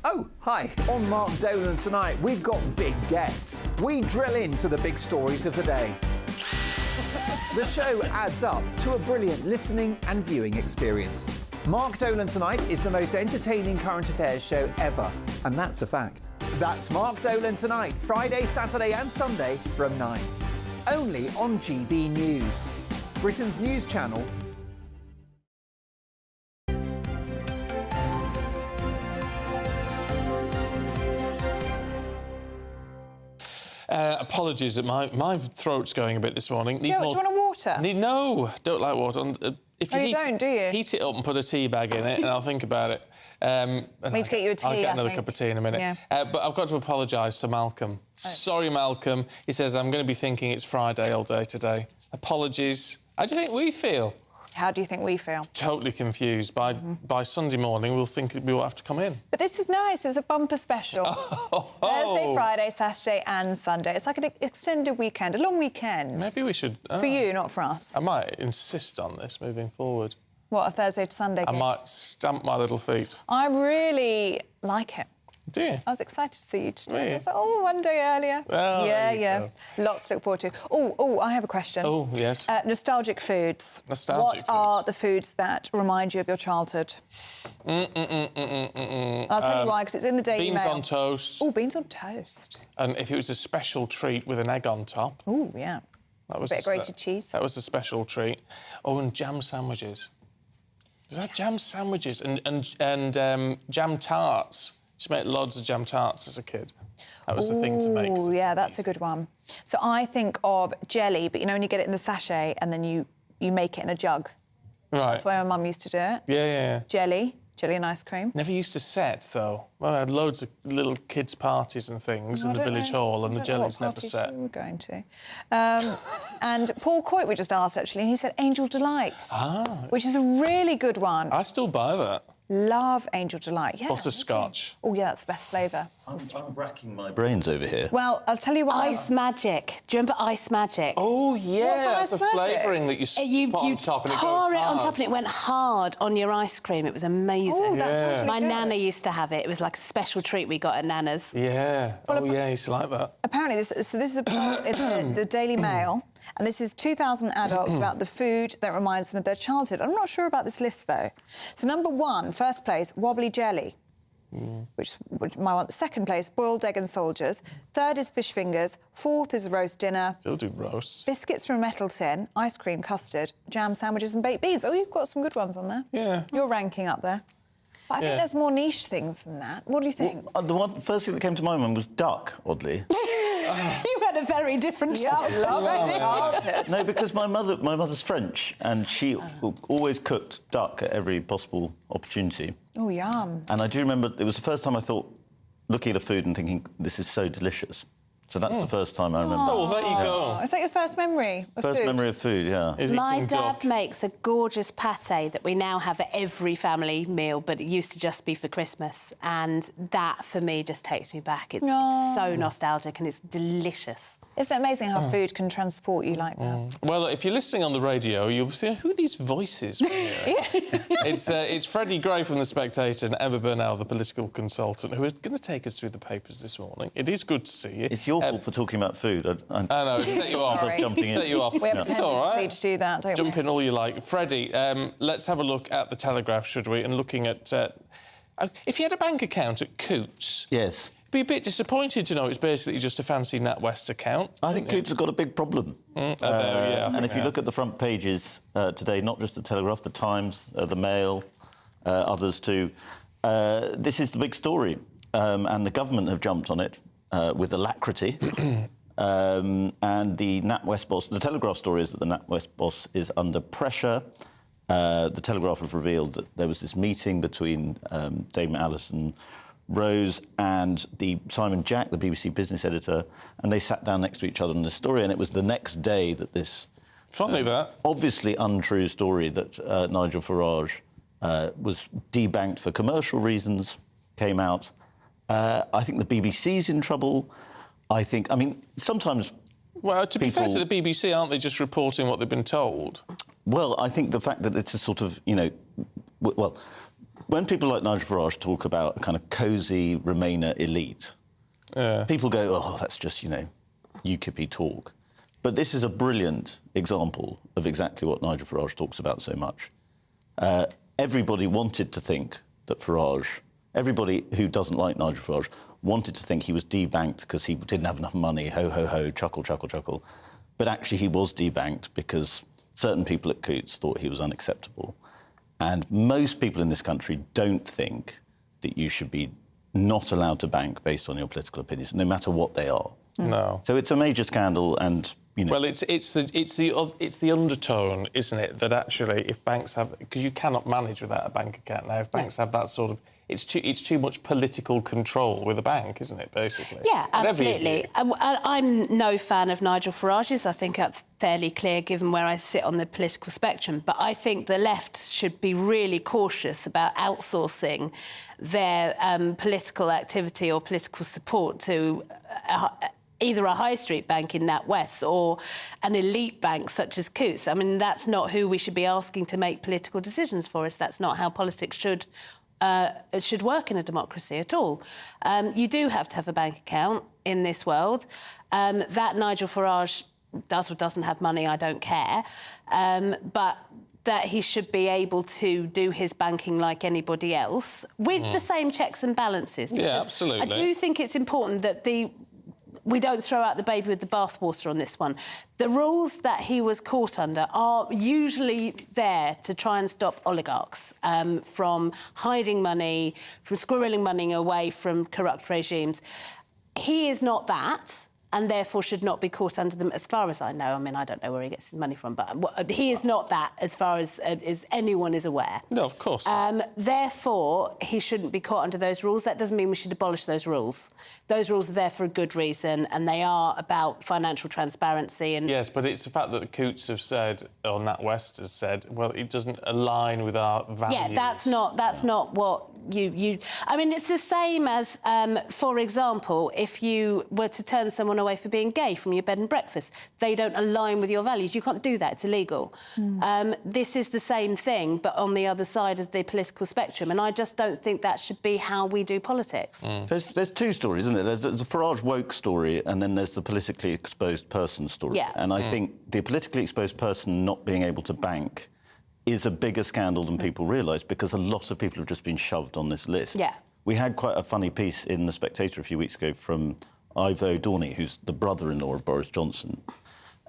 Oh, hi. On Mark Dolan tonight, we've got big guests. We drill into the big stories of the day. The show adds up to a brilliant listening and viewing experience. Mark Dolan Tonight is the most entertaining current affairs show ever, and that's a fact. That's Mark Dolan Tonight, Friday, Saturday and Sunday from 9. Only on GB News, Britain's news channel. Apologies that my throat's going a bit this morning. Do you want a water? No, don't like water. If you don't, do you? Heat it up and put a tea bag in it and I'll think about it. Need to get you a tea, I'll get another I cup think. of tea in a minute. Yeah. But I've got to apologise to Malcolm. Sorry, Malcolm. He says, I'm going to be thinking it's Friday all day today. Apologies. How do you think we feel? How do you think we feel? Totally confused. By Sunday morning, we'll think we will have to come in. But this is nice. It's a bumper special. Thursday, Friday, Saturday and Sunday. It's like an extended weekend, a long weekend. Maybe we should... For you, not for us. I might insist on this moving forward. What, a Thursday to Sunday I gig? might stamp my little feet. I really like it. Do you? I was excited to see you today. Really? I was like, oh, one day earlier. Oh, yeah. Lots to look forward to. Oh, I have a question. Oh, yes. Nostalgic foods. Nostalgic What are the foods that remind you of your childhood? I'll tell you why, because it's in the Daily Mail. Beans on toast. Oh, beans on toast. And if it was a special treat with an egg on top. Oh, yeah. That was a bit of grated cheese. That was a special treat. Oh, and jam sandwiches. Is that jam sandwiches and jam tarts? She made loads of jam tarts as a kid. That was the thing to make. Oh, yeah, that's a good one. So I think of jelly, but you know when you get it in the sachet and then you make it in a jug. Right. That's the way my mum used to do it. Yeah. Jelly and ice cream. Never used to set, though. Well, I had loads of little kids' parties and things in the village hall, and the jellies never set. We were going to. And Paul Coit we just asked, actually, and he said Angel Delight. Which is a really good one. I still buy that. Love Angel Delight. Yeah. Butterscotch. Oh, yeah, that's the best flavour. I'm racking my brains over here. Well, I'll tell you what. Ice Magic. Do you remember Ice Magic? Oh, yeah, What's that's a Ice Magic? flavouring that you put on top and it goes pour it on hard. top and it went hard on your ice cream. It was amazing. Oh, that sounds really My good. nana used to have it. It was like a special treat we got at Nana's. Yeah. Well, yeah, I used to like that. Apparently, this is a poll in the Daily Mail, and this is 2,000 adults about the food that reminds them of their childhood. I'm not sure about this list, though. So, number one, first place, wobbly jelly, which might want. Second place, boiled egg and soldiers. Third is fish fingers. Fourth is roast dinner. Still do roasts. Biscuits from a metal tin, ice cream, custard, jam sandwiches and baked beans. Oh, you've got some good ones on there. Yeah. You're ranking up there. But I think there's more niche things than that. What do you think? Well, first thing that came to my mind was duck, oddly. You had a very different childhood. No, because my mother's French, and she always cooked duck at every possible opportunity. Oh, yum. And I do remember it was the first time I thought, looking at the food and thinking, this is so delicious. So that's the first time I remember. Oh, well, there you go. Oh, is that your first memory of First food? memory of food, yeah. My dad makes a gorgeous pâté that we now have at every family meal, but it used to just be for Christmas. And that, for me, just takes me back. It's so nostalgic and it's delicious. Isn't it amazing how food can transport you like that? Well, if you're listening on the radio, you'll see who are these voices. It's Freddie Gray from The Spectator and Emma Burnell, the political consultant, who are going to take us through the papers this morning. It is good to see you. It's your fault for talking about food. I know, it set you off. Set you off. We have a It's all right. tendency to do that, don't Jump we? in all you like. Freddie, let's have a look at the Telegraph, should we? And looking at... if you had a bank account at Coutts... Yes. Be a bit disappointed to know it's basically just a fancy NatWest account. I think Coutts has got a big problem. And if you look at the front pages today, not just the Telegraph, the Times, the Mail, others too, this is the big story. And the government have jumped on it with alacrity. And the NatWest boss, the Telegraph story is that the NatWest boss is under pressure. The Telegraph have revealed that there was this meeting between Dame Alison Rose and the Simon Jack, the BBC business editor, and they sat down next to each other on this story, and it was the next day that this obviously untrue story that Nigel Farage was debanked for commercial reasons came out. I think the BBC's in trouble. I mean, sometimes... Well, to be fair to the BBC, aren't they just reporting what they've been told? Well, I think the fact that it's a sort of, you know... Well, when people like Nigel Farage talk about a kind of cosy Remainer elite, people go, oh, that's just, you know, UKIP talk. But this is a brilliant example of exactly what Nigel Farage talks about so much. Everybody wanted to think that Farage... Everybody who doesn't like Nigel Farage wanted to think he was debanked because he didn't have enough money, ho, ho, ho, chuckle, chuckle, chuckle. But actually he was debanked because certain people at Coutts thought he was unacceptable. And most people in this country don't think that you should be not allowed to bank based on your political opinions, no matter what they are. No. So it's a major scandal, and you know. Well, it's the undertone, isn't it, that actually if banks have, because you cannot manage without a bank account now. If banks have that sort of, it's too much political control with a bank, isn't it? Basically. Yeah, absolutely. I'm no fan of Nigel Farage's. I think that's fairly clear given where I sit on the political spectrum. But I think the left should be really cautious about outsourcing their political activity or political support to either a high street bank in NatWest or an elite bank such as Coutts. I mean, that's not who we should be asking to make political decisions for us. That's not how politics should work in a democracy at all. You do have to have a bank account in this world. That Nigel Farage does or doesn't have money, I don't care. But that he should be able to do his banking like anybody else with the same checks and balances. Yeah, absolutely. I do think it's important that we don't throw out the baby with the bathwater on this one. The rules that he was caught under are usually there to try and stop oligarchs from hiding money, from squirreling money away from corrupt regimes. He is not that. and therefore should not be caught under them, as far as I know. I mean, I don't know where he gets his money from, but he is not that, as far as anyone is aware. No, of course. Therefore, he shouldn't be caught under those rules. That doesn't mean we should abolish those rules. Those rules are there for a good reason, and they are about financial transparency. And yes, but it's the fact that the Coots have said, or NatWest has said, well, it doesn't align with our values. Yeah, that's not what you. I mean, it's the same as, for example, if you were to turn someone away for being gay from your bed and breakfast, they don't align with your values. You can't do that. It's illegal. This is the same thing, but on the other side of the political spectrum, and I just don't think that should be how we do politics. There's two stories, isn't there? There's the Farage woke story, and then there's the politically exposed person story. Yeah. And I think the politically exposed person not being able to bank is a bigger scandal than people realise, because a lot of people have just been shoved on this list. Yeah. We had quite a funny piece in The Spectator a few weeks ago from Ivo Dorney, who's the brother-in-law of Boris Johnson.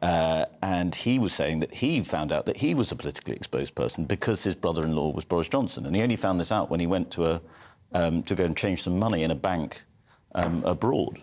And he was saying that he found out that he was a politically exposed person because his brother-in-law was Boris Johnson. And he only found this out when he went to to go and change some money in a bank abroad.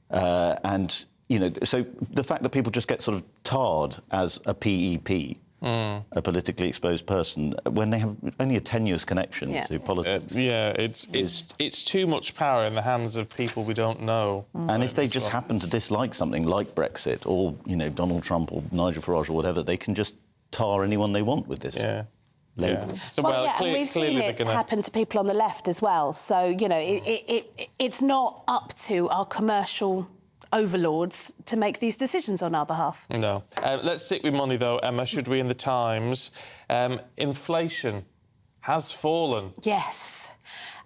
And, you know, so the fact that people just get sort of tarred as a PEP, a politically exposed person, when they have only a tenuous connection to politics. It's too much power in the hands of people we don't know. And if they just happen to dislike something like Brexit or, you know, Donald Trump or Nigel Farage or whatever, they can just tar anyone they want with this. Label. So, and we've seen it happen to people on the left as well. So, you know, it's not up to our commercial overlords to make these decisions on our behalf. No. Let's stick with money, though, Emma, should we, in the Times. Inflation has fallen. Yes.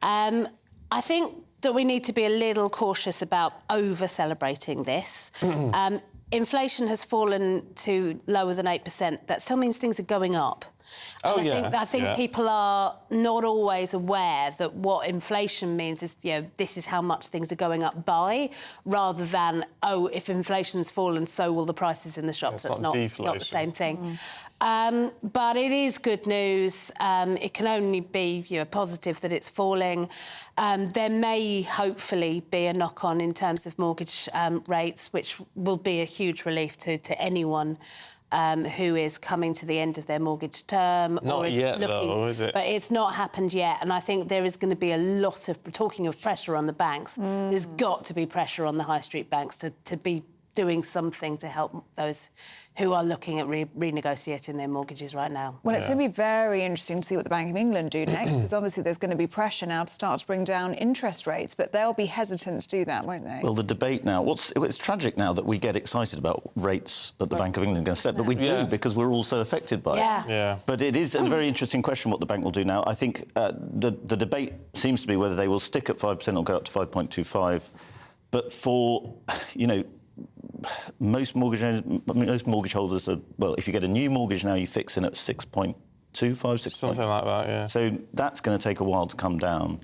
I think that we need to be a little cautious about over-celebrating this. Inflation has fallen to lower than 8%. That still means things are going up. I think people are not always aware that what inflation means is, you know, this is how much things are going up by, rather than, oh, if inflation's fallen, so will the prices in the shops. That's not the same thing. But it is good news. It can only be, you know, positive that it's falling. There may hopefully be a knock-on in terms of mortgage rates, which will be a huge relief to anyone who is coming to the end of their mortgage term. Not yet, though, is it? But it's not happened yet, and I think there is going to be a lot of, talking of pressure on the banks, there's got to be pressure on the high street banks to be doing something to help those who are looking at renegotiating their mortgages right now. Well, it's going to be very interesting to see what the Bank of England do next, because obviously there's going to be pressure now to start to bring down interest rates, but they'll be hesitant to do that, won't they? Well, the debate now, it's tragic now that we get excited about rates that the Bank of England are going to set, but we do because we're all so affected by it. But it is a very interesting question what the bank will do now. I think the debate seems to be whether they will stick at 5% or go up to 5.25. But for, you know, most mortgage holders are, well, if you get a new mortgage now, you fix in at 6.25, 6. Something like that, yeah. So that's going to take a while to come down.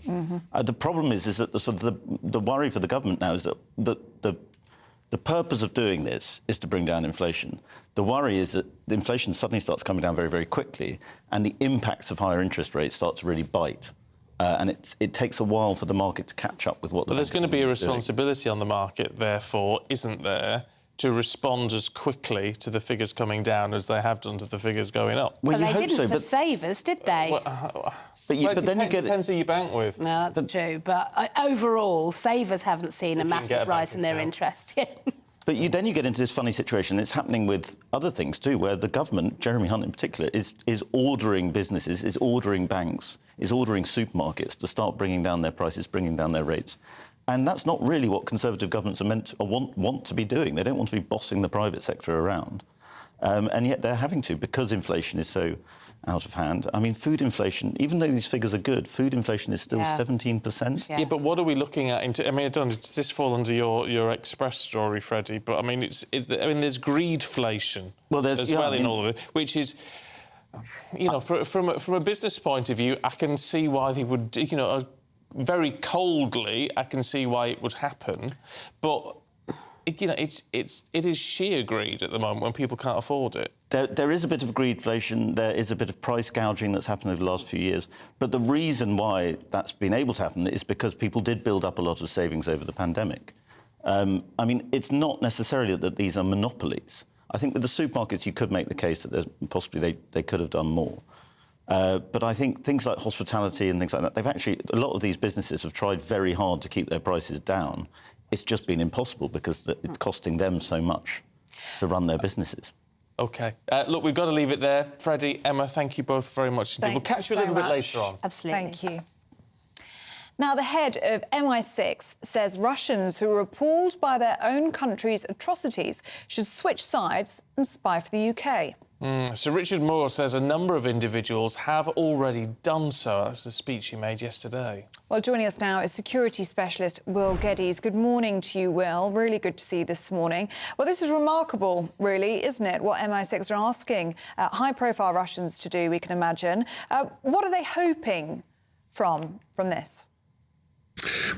The problem is that the worry for the government now is that the purpose of doing this is to bring down inflation. The worry is that the inflation suddenly starts coming down very, very quickly, and the impacts of higher interest rates start to really bite. And it takes a while for the market to catch up with what the... But there's going to be a responsibility on the market, therefore, isn't there, to respond as quickly to the figures coming down as they have done to the figures going up? Well, they didn't for savers, did they? But then you get... Depends who you bank with. No, that's true. But overall, savers haven't seen a massive rise in their interest yet. But then you get into this funny situation. It's happening with other things too, where the government, Jeremy Hunt in particular, is ordering businesses, is ordering banks, is ordering supermarkets to start bringing down their prices, bringing down their rates. And that's not really what Conservative governments are meant to, or want to be doing. They don't want to be bossing the private sector around. And yet they're having to, because inflation is so out of hand. I mean, food inflation, even though these figures are good, food inflation is still 17%. Yeah, but what are we looking at? I mean, I don't know, does this fall under your Express story, Freddie? But, I mean, there's greedflation as well in all of it, which is... You know, from a business point of view, I can see why they would, you know, very coldly, I can see why it would happen. But, you know, it is sheer greed at the moment when people can't afford it. There is a bit of greedflation, there is a bit of price gouging that's happened over the last few years. But the reason why that's been able to happen is because people did build up a lot of savings over the pandemic. I mean, it's not necessarily that these are monopolies. I think with the supermarkets, you could make the case that there's possibly they could have done more. But I think things like hospitality and things like that, a lot of these businesses have tried very hard to keep their prices down. It's just been impossible because it's costing them so much to run their businesses. OK. Look, we've got to leave it there. Freddie, Emma, thank you both very much indeed. We'll catch you a little bit later on. Absolutely. Thank you. Now, the head of MI6 says Russians who are appalled by their own country's atrocities should switch sides and spy for the UK. So Richard Moore says a number of individuals have already done so. That was the speech he made yesterday. Well, joining us now is security specialist Will Geddes. Good morning to you, Will. Really good to see you this morning. Well, this is remarkable, really, isn't it, what MI6 are asking high-profile Russians to do, we can imagine. What are they hoping from this?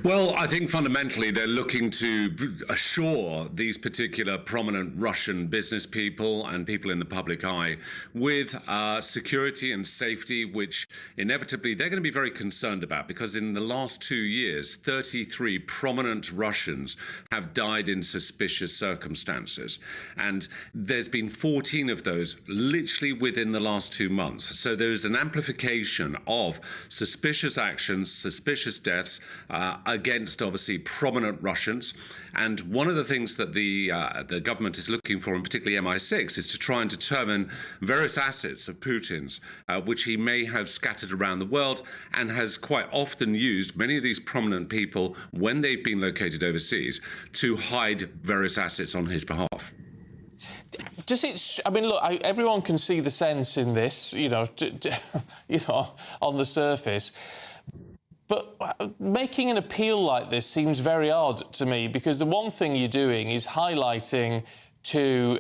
Well, I think fundamentally they're looking to assure these particular prominent Russian business people and people in the public eye with security and safety, which inevitably they're going to be very concerned about, because in the last 2 years, 33 prominent Russians have died in suspicious circumstances. And there's been 14 of those literally within the last 2 months. So there's an amplification of suspicious actions, suspicious deaths, against, obviously, prominent Russians. And one of the things that the government is looking for, and particularly MI6, is to try and determine various assets of Putin's, which he may have scattered around the world, and has quite often used many of these prominent people, when they've been located overseas, to hide various assets on his behalf. Does it? I mean, look, everyone can see the sense in this, you know, on the surface. But making an appeal like this seems very odd to me, because the one thing you're doing is highlighting to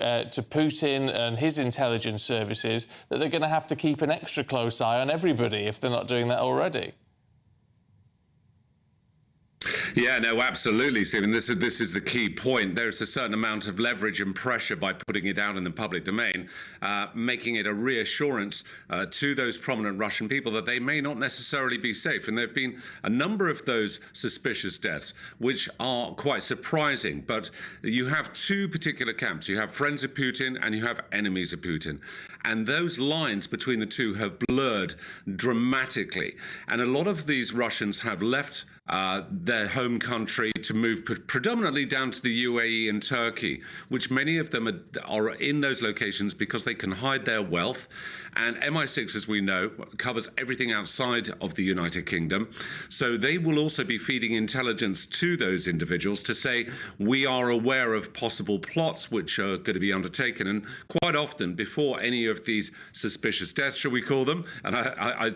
Putin and his intelligence services that they're going to have to keep an extra close eye on everybody if they're not doing that already. Yeah, no, absolutely, Stephen. This is the key point. There's a certain amount of leverage and pressure by putting it out in the public domain, making it a reassurance to those prominent Russian people that they may not necessarily be safe. And there have been a number of those suspicious deaths, which are quite surprising. But you have two particular camps. You have friends of Putin and you have enemies of Putin. And those lines between the two have blurred dramatically. And a lot of these Russians have left their home country to move predominantly down to the UAE and Turkey, which many of them are in those locations because they can hide their wealth. And MI6, as we know, covers everything outside of the United Kingdom. So they will also be feeding intelligence to those individuals to say, we are aware of possible plots which are going to be undertaken. And quite often, before any of these suspicious deaths, shall we call them, and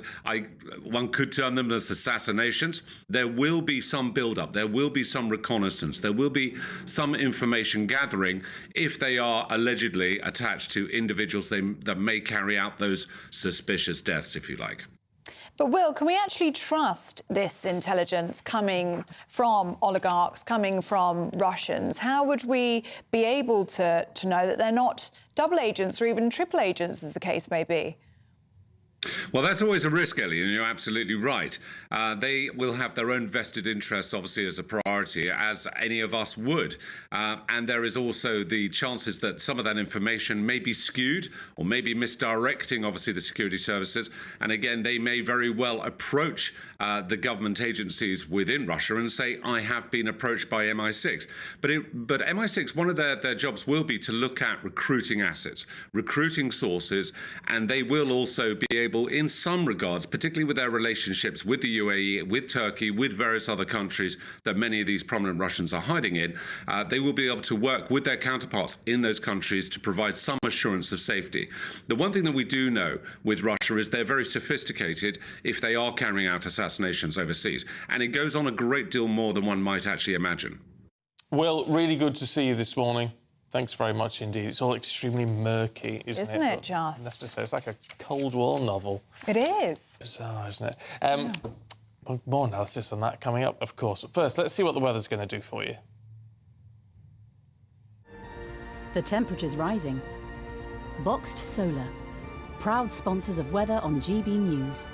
one could term them as assassinations, there will be some build-up, there will be some reconnaissance, there will be some information gathering if they are allegedly attached to individuals that may carry out those suspicious deaths, if you like. But, Will, can we actually trust this intelligence coming from oligarchs, coming from Russians? How would we be able to know that they're not double agents or even triple agents, as the case may be? Well, that's always a risk, Ellie, and you're absolutely right. They will have their own vested interests, obviously, as a priority, as any of us would. And there is also the chances that some of that information may be skewed or may be misdirecting, obviously, the security services. And again, they may very well approach the government agencies within Russia and say, I have been approached by MI6. But MI6, one of their jobs will be to look at recruiting assets, recruiting sources, and they will also be able, in some regards, particularly with their relationships with the UAE, with Turkey, with various other countries that many of these prominent Russians are hiding in, they will be able to work with their counterparts in those countries to provide some assurance of safety. The one thing that we do know with Russia is they're very sophisticated if they are carrying out assassinations overseas. And it goes on a great deal more than one might actually imagine. Will, really good to see you this morning. Thanks very much indeed. It's all extremely murky, isn't it? Just? Necessary. It's like a Cold War novel. It is. Bizarre, isn't it? More analysis on that coming up, of course. But first, let's see what the weather's going to do for you. The temperature's rising. Boxed Solar, proud sponsors of weather on GB News.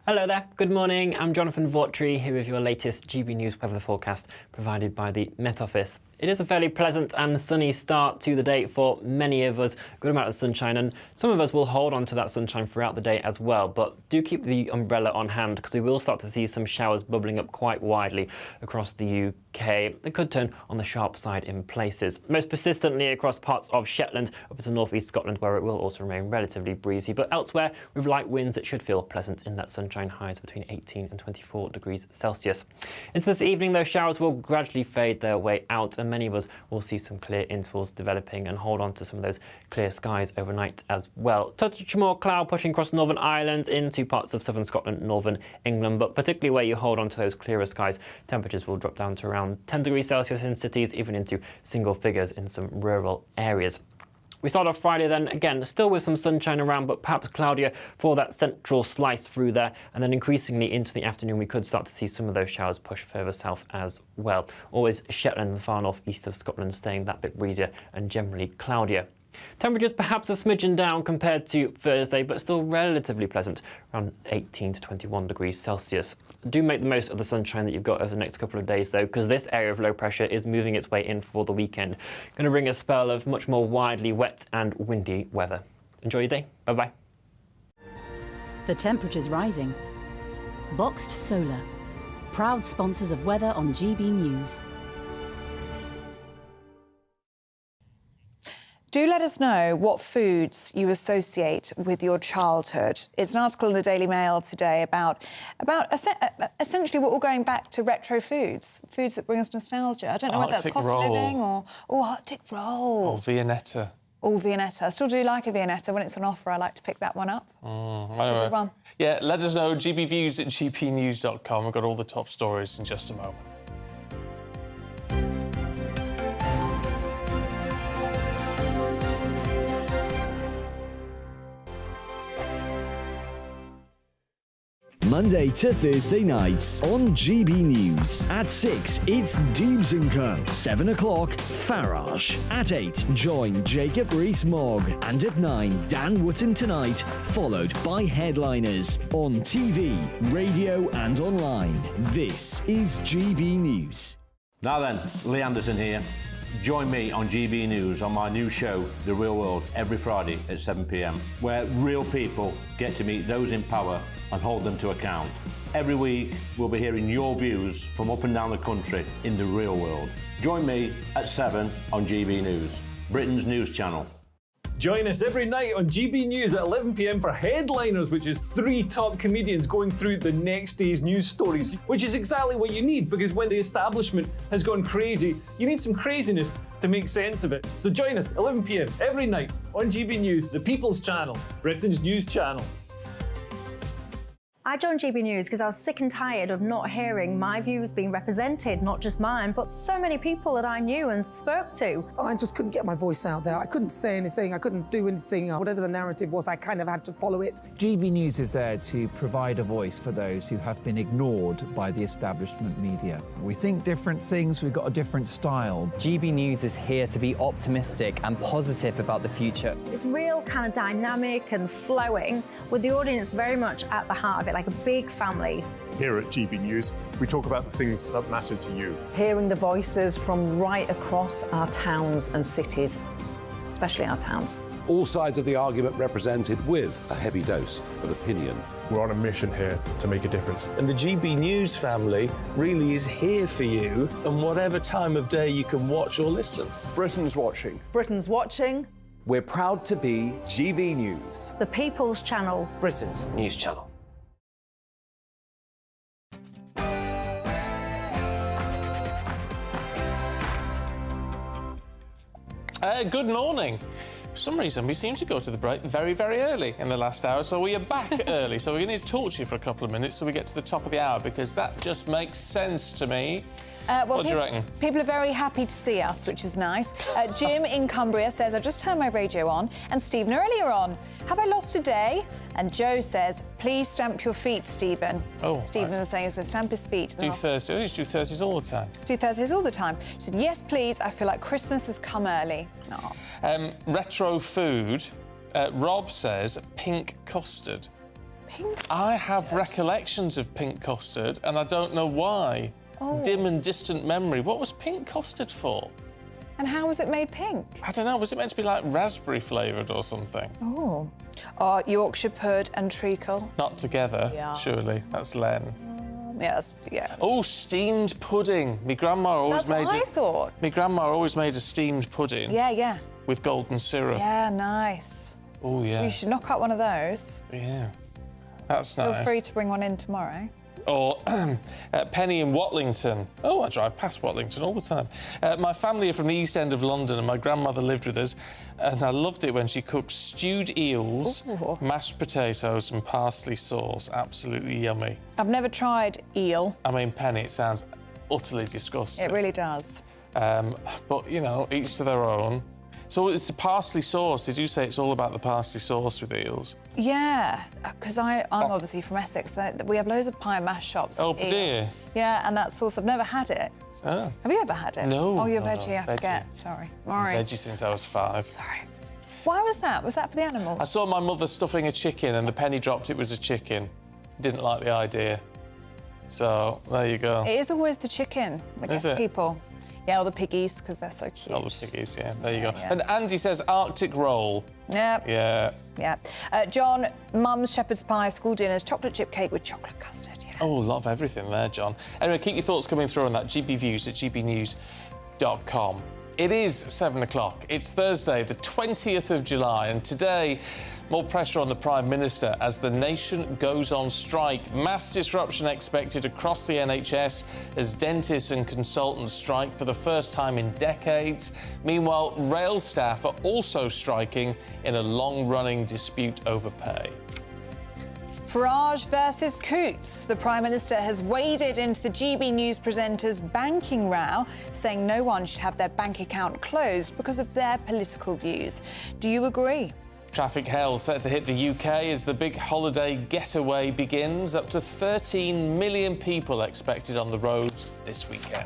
Hello there, good morning. I'm Jonathan Vautry here with your latest GB News weather forecast provided by the Met Office. It is a fairly pleasant and sunny start to the day for many of us. Good amount of sunshine, and some of us will hold on to that sunshine throughout the day as well. But do keep the umbrella on hand, because we will start to see some showers bubbling up quite widely across the UK. They could turn on the sharp side in places. Most persistently across parts of Shetland up to north east Scotland, where it will also remain relatively breezy. But elsewhere, with light winds, it should feel pleasant in that sunshine, highs between 18 and 24 degrees Celsius. Into this evening, those showers will gradually fade their way out, and many of us will see some clear intervals developing and hold on to some of those clear skies overnight as well. Touch more cloud pushing across Northern Ireland into parts of southern Scotland, northern England, but particularly where you hold on to those clearer skies, temperatures will drop down to around 10 degrees Celsius in cities, even into single figures in some rural areas. We start off Friday then, again, still with some sunshine around, but perhaps cloudier for that central slice through there. And then increasingly into the afternoon, we could start to see some of those showers push further south as well. Always Shetland and the far north east of Scotland staying that bit breezier and generally cloudier. Temperatures perhaps a smidgen down compared to Thursday, but still relatively pleasant, around 18 to 21 degrees Celsius. Do make the most of the sunshine that you've got over the next couple of days, though, because this area of low pressure is moving its way in for the weekend. Going to bring a spell of much more widely wet and windy weather. Enjoy your day. Bye-bye. The temperature's rising. Boxed Solar, proud sponsors of weather on GB News. Do let us know what foods you associate with your childhood. It's an article in the Daily Mail today about essentially we're all going back to retro foods that bring us nostalgia. I don't know whether that's cost of living or Arctic roll. Or Viennetta. Or Viennetta. I still do like a Viennetta. When it's on offer, I like to pick that one up. It's a good one. Yeah, let us know, gbviews@gpnews.com. We've got all the top stories in just a moment. Monday to Thursday nights on GB News. At 6, it's Dubes & Co. 7 o'clock, Farage. At 8, join Jacob Rees-Mogg. And at 9, Dan Wootton Tonight, followed by Headliners. On TV, radio and online. This is GB News. Now then, Lee Anderson here. Join me on GB News on my new show, The Real World, every Friday at 7 p.m, where real people get to meet those in power and hold them to account. Every week, we'll be hearing your views from up and down the country in the real world. Join me at 7 on GB News, Britain's news channel. Join us every night on GB News at 11 p.m. for Headliners, which is 3 top comedians going through the next day's news stories, which is exactly what you need, because when the establishment has gone crazy, you need some craziness to make sense of it. So join us 11 p.m. every night on GB News, the People's Channel, Britain's news channel. I joined GB News because I was sick and tired of not hearing my views being represented, not just mine, but so many people that I knew and spoke to. I just couldn't get my voice out there. I couldn't say anything. I couldn't do anything. Whatever the narrative was, I kind of had to follow it. GB News is there to provide a voice for those who have been ignored by the establishment media. We think different things. We've got a different style. GB News is here to be optimistic and positive about the future. It's real kind of dynamic and flowing, with the audience very much at the heart of it, like a big family. Here at GB News, we talk about the things that matter to you. Hearing the voices from right across our towns and cities, especially our towns. All sides of the argument represented with a heavy dose of opinion. We're on a mission here to make a difference. And the GB News family really is here for you, and whatever time of day you can watch or listen. Britain's watching. Britain's watching. We're proud to be GB News, The People's Channel, Britain's news channel. Good morning. For some reason, we seem to go to the break very, very early in the last hour, so we are back early. So we're going to talk to you for a couple of minutes till we get to the top of the hour, because that just makes sense to me. What do you reckon? People are very happy to see us, which is nice. Jim in Cumbria says, I just turned my radio on and Stephen earlier on. Have I lost a day? And Joe says, please stamp your feet, Stephen. Oh, Stephen was saying he's going to stamp his feet. Do Thursday. I used to do Thursdays all the time. Do Thursdays all the time. She said, yes, please. I feel like Christmas has come early. Retro food. Rob says pink custard. Pink I have recollections of pink custard, and I don't know why. Oh. Dim and distant memory. What was pink custard for? And how was it made pink? I don't know. Was it meant to be like raspberry flavoured or something? Oh. Yorkshire pud and treacle. Not together, Yeah. surely. That's Len. Yes, yeah. Oh, steamed pudding. My grandma always That's what made I thought. My grandma always made a steamed pudding. Yeah, yeah. With golden syrup. Yeah, nice. Oh, yeah. You should knock out one of those. Yeah. That's Feel nice. free to bring one in tomorrow. Or Penny in Watlington. Oh, I drive past Watlington all the time. My family are from the East End of London and my grandmother lived with us, and I loved it when she cooked stewed eels, mashed potatoes and parsley sauce. Absolutely yummy. I've never tried eel. I mean, Penny, it sounds utterly disgusting. It really does. But, you know, each to their own. So it's the parsley sauce. Did you say it's all about the parsley sauce with eels? Yeah, because I'm obviously from Essex. We have loads of pie and mash shops. Oh, with eel. dear. Yeah, and that sauce, I've never had it. Oh. Have you ever had it? No. Oh, you're no, veggie, I veggie. forget. Sorry. I'm veggie since I was 5. Sorry. Why was that? Was that for the animals? I saw my mother stuffing a chicken and the penny dropped it was a chicken. Didn't like the idea. So, there you go. It is always the chicken that Is gets it? people. Yeah, or the piggies, because they're so cute. Oh, the piggies, yeah. There you go. Yeah. And Andy says Arctic roll. Yep. Yeah. Yeah. John, mum's shepherd's pie, school dinners, chocolate chip cake with chocolate custard. Yeah. Oh, a lot of everything there, John. Anyway, keep your thoughts coming through on that. gbviews@gbnews.com. It is 7 o'clock. It's Thursday, the 20th of July, and today, more pressure on the Prime Minister as the nation goes on strike. Mass disruption expected across the NHS as dentists and consultants strike for the first time in decades. Meanwhile, rail staff are also striking in a long-running dispute over pay. Farage versus Coots. The Prime Minister has waded into the GB News presenters' banking row, saying no one should have their bank account closed because of their political views. Do you agree? Traffic hell set to hit the UK as the big holiday getaway begins. Up to 13 million people expected on the roads this weekend.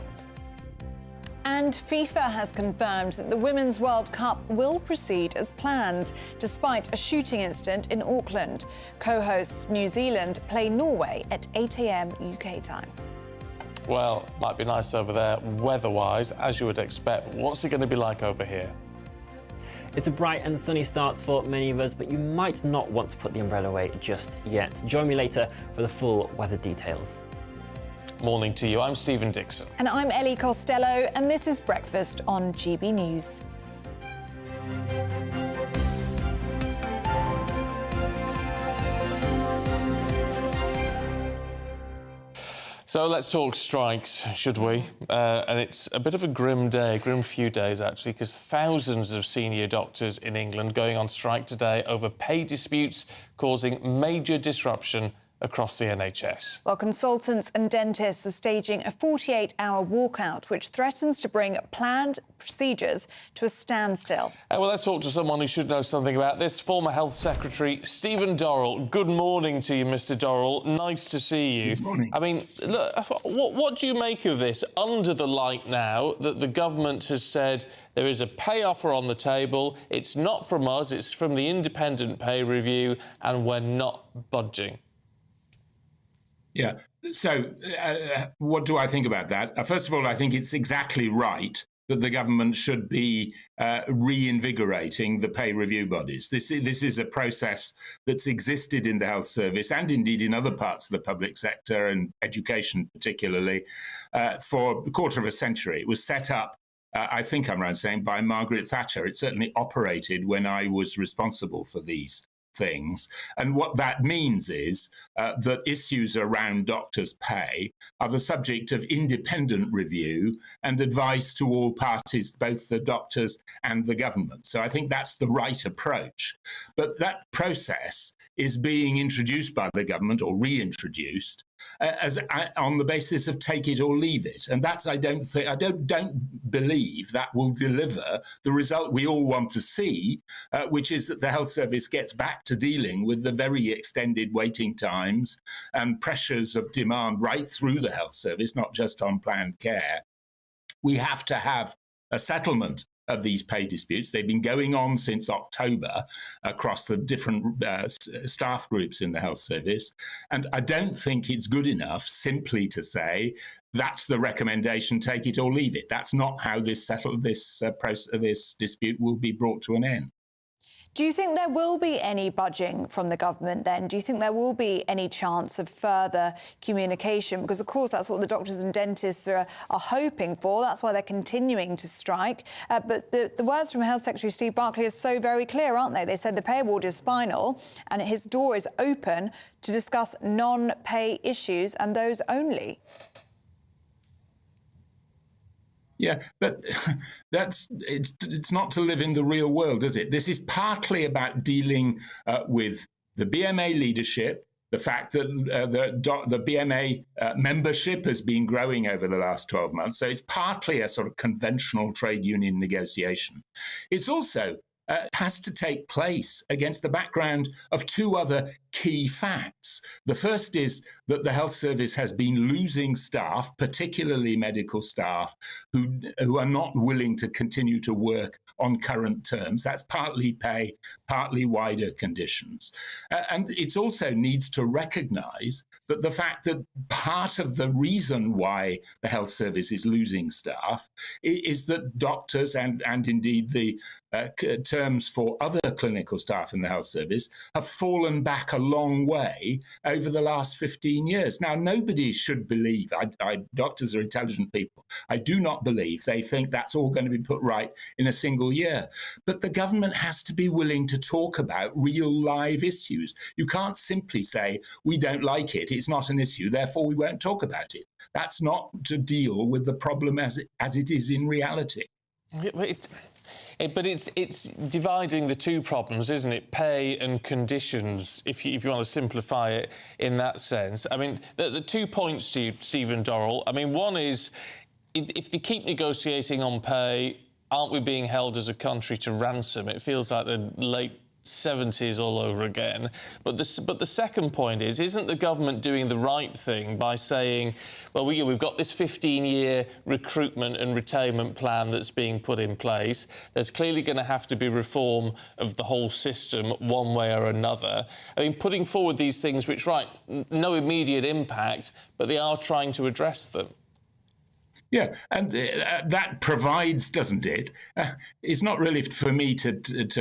And FIFA has confirmed that the Women's World Cup will proceed as planned, despite a shooting incident in Auckland. Co-hosts New Zealand play Norway at 8 a.m. UK time. Well, might be nice over there weather-wise, as you would expect. What's it going to be like over here? It's a bright and sunny start for many of us, but you might not want to put the umbrella away just yet. Join me later for the full weather details. Morning to you. I'm Stephen Dixon. And I'm Ellie Costello, and this is Breakfast on GB News. So let's talk strikes, should we? And it's a bit of a grim day, grim few days actually, because thousands of senior doctors in England going on strike today over pay disputes causing major disruption across the NHS. Well, consultants and dentists are staging a 48-hour walkout, which threatens to bring planned procedures to a standstill. Well, let's talk to someone who should know something about this. Former Health Secretary Stephen Dorrell. Good morning to you, Mr. Dorrell. Nice to see you. Good morning. I mean, look, what do you make of this under the light now that the government has said there is a pay offer on the table? It's not from us, it's from the independent pay review, and we're not budging. Yeah. So what do I think about that? First of all, I think it's exactly right that the government should be reinvigorating the pay review bodies. This is a process that's existed in the health service and indeed in other parts of the public sector and education particularly for a quarter of a century. It was set up, I think I'm right in saying, by Margaret Thatcher. It certainly operated when I was responsible for these things. And what that means is that issues around doctors' pay are the subject of independent review and advice to all parties, both the doctors and the government. So I think that's the right approach. But that process is being introduced by the government or reintroduced on the basis of take it or leave it, and that's I don't believe that will deliver the result we all want to see, which is that the health service gets back to dealing with the very extended waiting times and pressures of demand right through the health service, not just on planned care. We have to have a settlement of these pay disputes. They've been going on since October across the different staff groups in the health service. And I don't think it's good enough simply to say, that's the recommendation, take it or leave it. That's not how this dispute will be brought to an end. Do you think there will be any budging from the government then? Do you think there will be any chance of further communication? Because, of course, that's what the doctors and dentists are hoping for. That's why they're continuing to strike. But the words from Health Secretary Steve Barclay are so very clear, aren't they? They said the pay award is final and his door is open to discuss non-pay issues and those only. Yeah, but it's not to live in the real world, is it? This is partly about dealing with the BMA leadership, the fact that the BMA membership has been growing over the last 12 months. So it's partly a sort of conventional trade union negotiation. It's also has to take place against the background of two other key facts. The first is that the health service has been losing staff, particularly medical staff, who are not willing to continue to work on current terms. That's partly pay, partly wider conditions. And it also needs to recognise that the fact that part of the reason why the health service is losing staff is that doctors and indeed the terms for other clinical staff in the health service have fallen back a long way over the last 15 years. Now, nobody should believe, doctors are intelligent people, I do not believe they think that's all going to be put right in a single year. But the government has to be willing to talk about real live issues. You can't simply say, we don't like it, it's not an issue, therefore we won't talk about it. That's not to deal with the problem as it is in reality. But it's dividing the two problems, isn't it? Pay and conditions, if you want to simplify it in that sense. I mean, the 2 points to you, Stephen Dorrell. I mean, one is, if they keep negotiating on pay, aren't we being held as a country to ransom? It feels like the late 70s all over again. But the second point is, isn't the government doing the right thing by saying, well, we've got this 15-year recruitment and retainment plan that's being put in place. There's clearly going to have to be reform of the whole system one way or another. I mean, putting forward these things which, right, no immediate impact, but they are trying to address them. Yeah, and that provides, doesn't it? It's not really for me to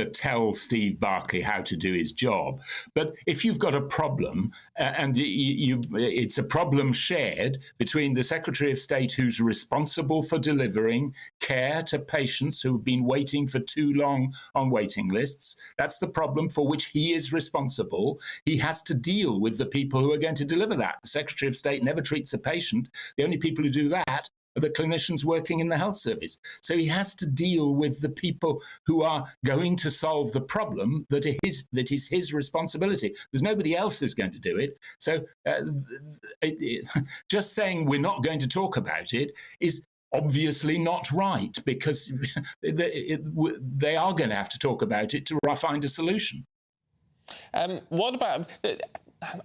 tell Steve Barclay how to do his job. But if you've got a problem, and it's a problem shared between the Secretary of State, who's responsible for delivering care to patients who have been waiting for too long on waiting lists, that's the problem for which he is responsible. He has to deal with the people who are going to deliver that. The Secretary of State never treats a patient. The only people who do that are the clinicians working in the health service. So he has to deal with the people who are going to solve the problem that is his responsibility. There's nobody else who's going to do it. So just saying we're not going to talk about it is obviously not right, because they are going to have to talk about it to find a solution. What about...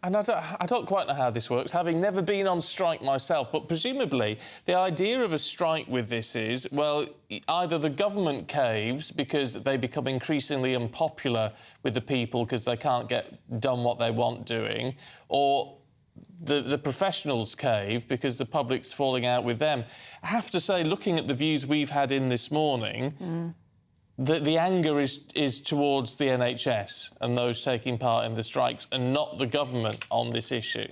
And I don't quite know how this works, having never been on strike myself, but presumably the idea of a strike with this is, well, either the government caves because they become increasingly unpopular with the people because they can't get done what they want doing, or the professionals cave because the public's falling out with them. I have to say, looking at the views we've had in this morning, the anger is towards the NHS and those taking part in the strikes and not the government on this issue.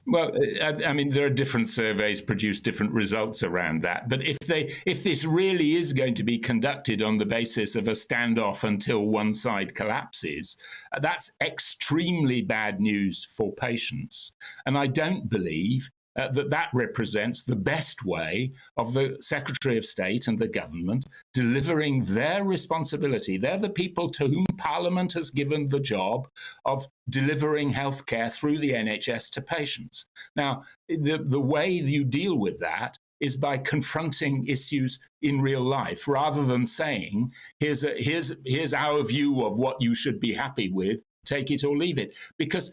Well, I mean, there are different surveys produce different results around that. But if this really is going to be conducted on the basis of a standoff until one side collapses, that's extremely bad news for patients. And I don't believe that represents the best way of the Secretary of State and the government delivering their responsibility. They're the people to whom Parliament has given the job of delivering healthcare through the NHS to patients. Now, the way you deal with that is by confronting issues in real life, rather than saying, here's our view of what you should be happy with, take it or leave it. Because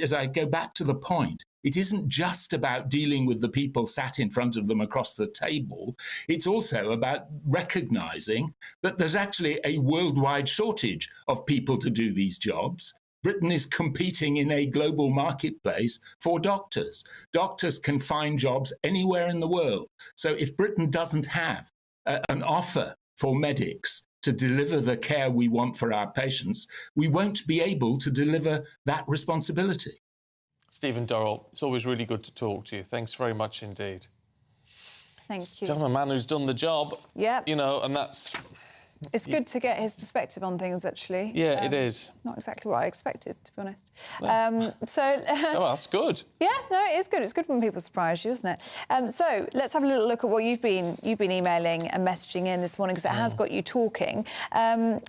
as I go back to the point, it isn't just about dealing with the people sat in front of them across the table. It's also about recognising that there's actually a worldwide shortage of people to do these jobs. Britain is competing in a global marketplace for doctors. Doctors can find jobs anywhere in the world. So if Britain doesn't have an offer for medics to deliver the care we want for our patients, we won't be able to deliver that responsibility. Stephen Dorrell, it's always really good to talk to you. Thanks very much indeed. Thank you. Tell a man who's done the job. Yeah. You know, and that's... It's good to get his perspective on things, actually. Yeah, it is. Not exactly what I expected, to be honest. No. Oh, that's good. Yeah, no, it is good. It's good when people surprise you, isn't it? So let's have a little look at what you've been emailing and messaging in this morning, because it has got you talking.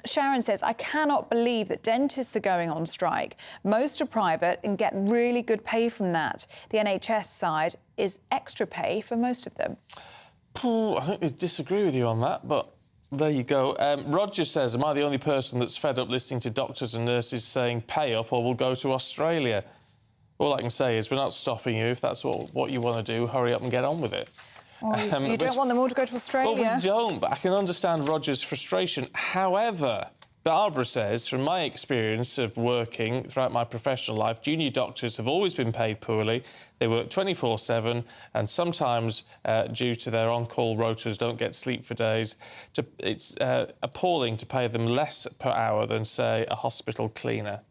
Sharon says, I cannot believe that dentists are going on strike. Most are private and get really good pay from that. The NHS side is extra pay for most of them. I think I disagree with you on that, but... There you go. Roger says, am I the only person that's fed up listening to doctors and nurses saying pay up or we'll go to Australia? All I can say is we're not stopping you. If that's what you want to do, hurry up and get on with it. Well, you don't want them all to go to Australia. Well, we don't, but I can understand Roger's frustration. However, Barbara says, from my experience of working throughout my professional life, junior doctors have always been paid poorly. They work 24/7 and sometimes, due to their on-call rotas, don't get sleep for days. It's appalling to pay them less per hour than, say, a hospital cleaner.